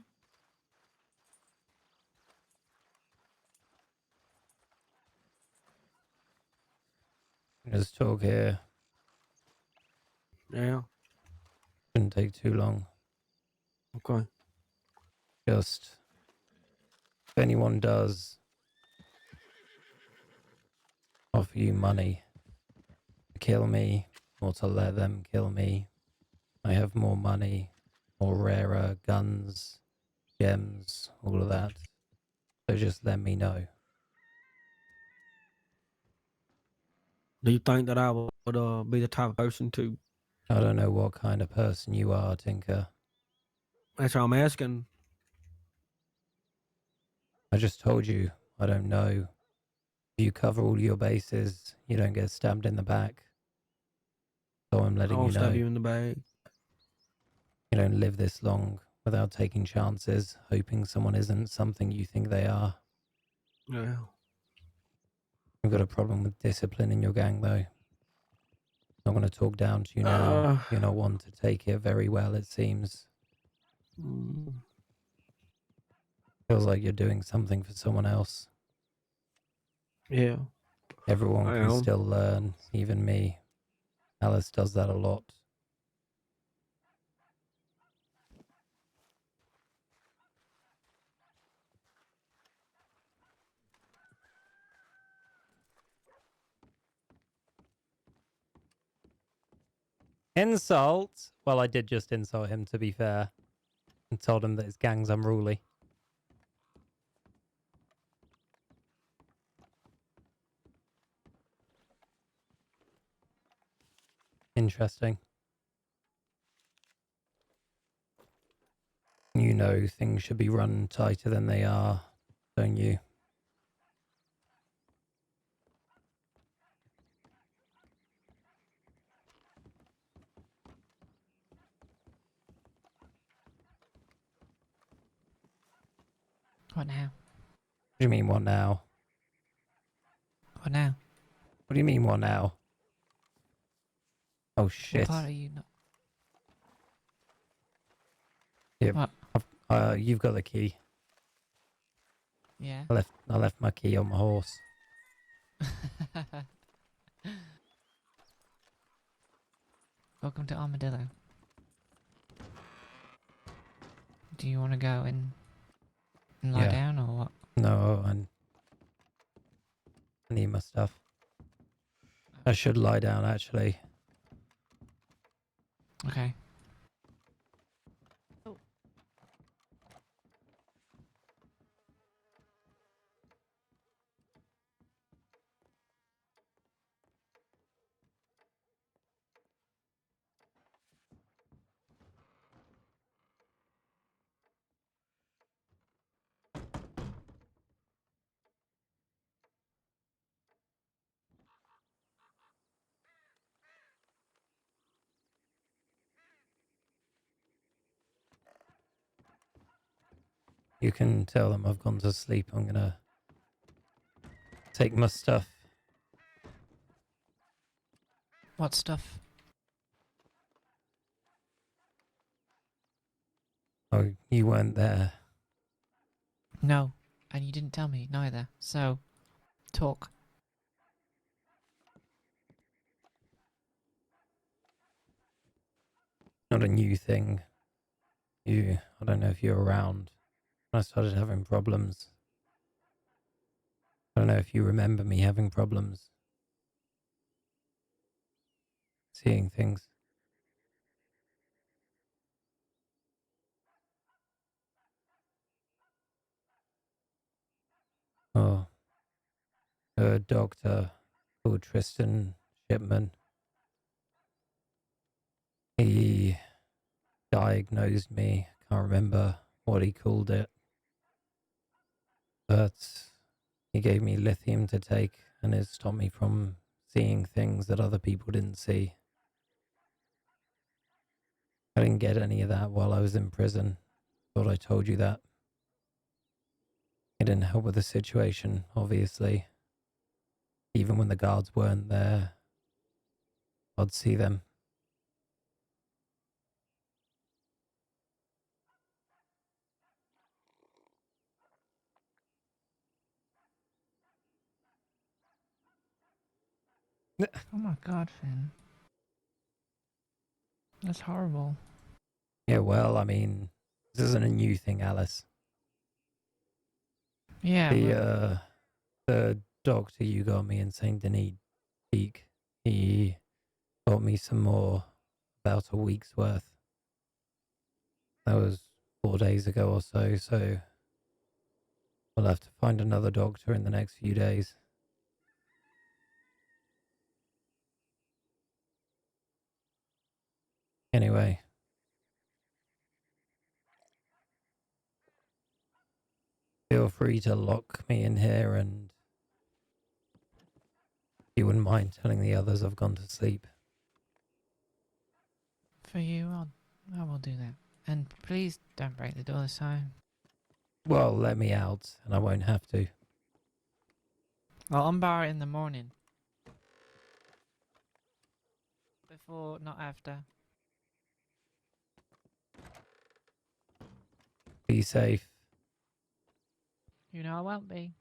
Just talk here. Yeah. Shouldn't take too long. Okay. Just if anyone does offer you money to kill me or to let them kill me, I have more money, more rarer guns, gems, all of that. So just let me know. Do you think that I would be the type of person to? I don't know what kind of person you are, Tinker. That's what I'm asking. I just told you, I don't know. If you cover all your bases, you don't get stabbed in the back. So I'm letting I'll you stab know. you in the bag. You don't live this long without taking chances, hoping someone isn't something you think they are. Yeah. You've got a problem with discipline in your gang, though. Not going to talk down to you now. You're not one to take it very well, it seems. Feels like you're doing something for someone else. Yeah. Everyone I can am. still learn, even me. Alice does that a lot. Insult? Well, I did just insult him, to be fair. And told him that his gang's unruly. Interesting. You know things should be run tighter than they are, don't you? What now? What do you mean, what now? What now? What do you mean, what now? Oh, What shit. part are you not? Yep. What? You've got the key. Yeah. I left my key on my horse. Welcome to Armadillo. Do you want to go and lie Yeah. down or what? No, I need my stuff. I should lie down, actually. Okay. You can tell them I've gone to sleep. I'm gonna take my stuff. What stuff? Oh, you weren't there. No, and you didn't tell me neither. So, talk. Not a new thing. I don't know if you're around. I started having problems. I don't know if you remember me having problems. Seeing things. Oh, a doctor called Tristan Shipman. He diagnosed me. Can't remember what he called it. But he gave me lithium to take, and it stopped me from seeing things that other people didn't see. I didn't get any of that while I was in prison. Thought I told you that. It didn't help with the situation, obviously. Even when the guards weren't there, I'd see them. Oh my god, Finn. That's horrible. Yeah, well, I mean, this isn't a new thing, Alice. Yeah, but The doctor you got me in Saint Denis Peak, he got me some more, about a week's worth. That was 4 days ago or so, so we'll have to find another doctor in the next few days. Anyway. Feel free to lock me in here, and you wouldn't mind telling the others I've gone to sleep. for you, I will do that. And please don't break the door this time. Well, let me out, and I won't have to. I'll unbar it in the morning. Before, not after. Be safe. You know I won't be.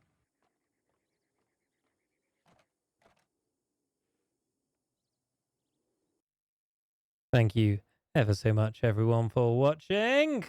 Thank you ever so much, everyone, for watching.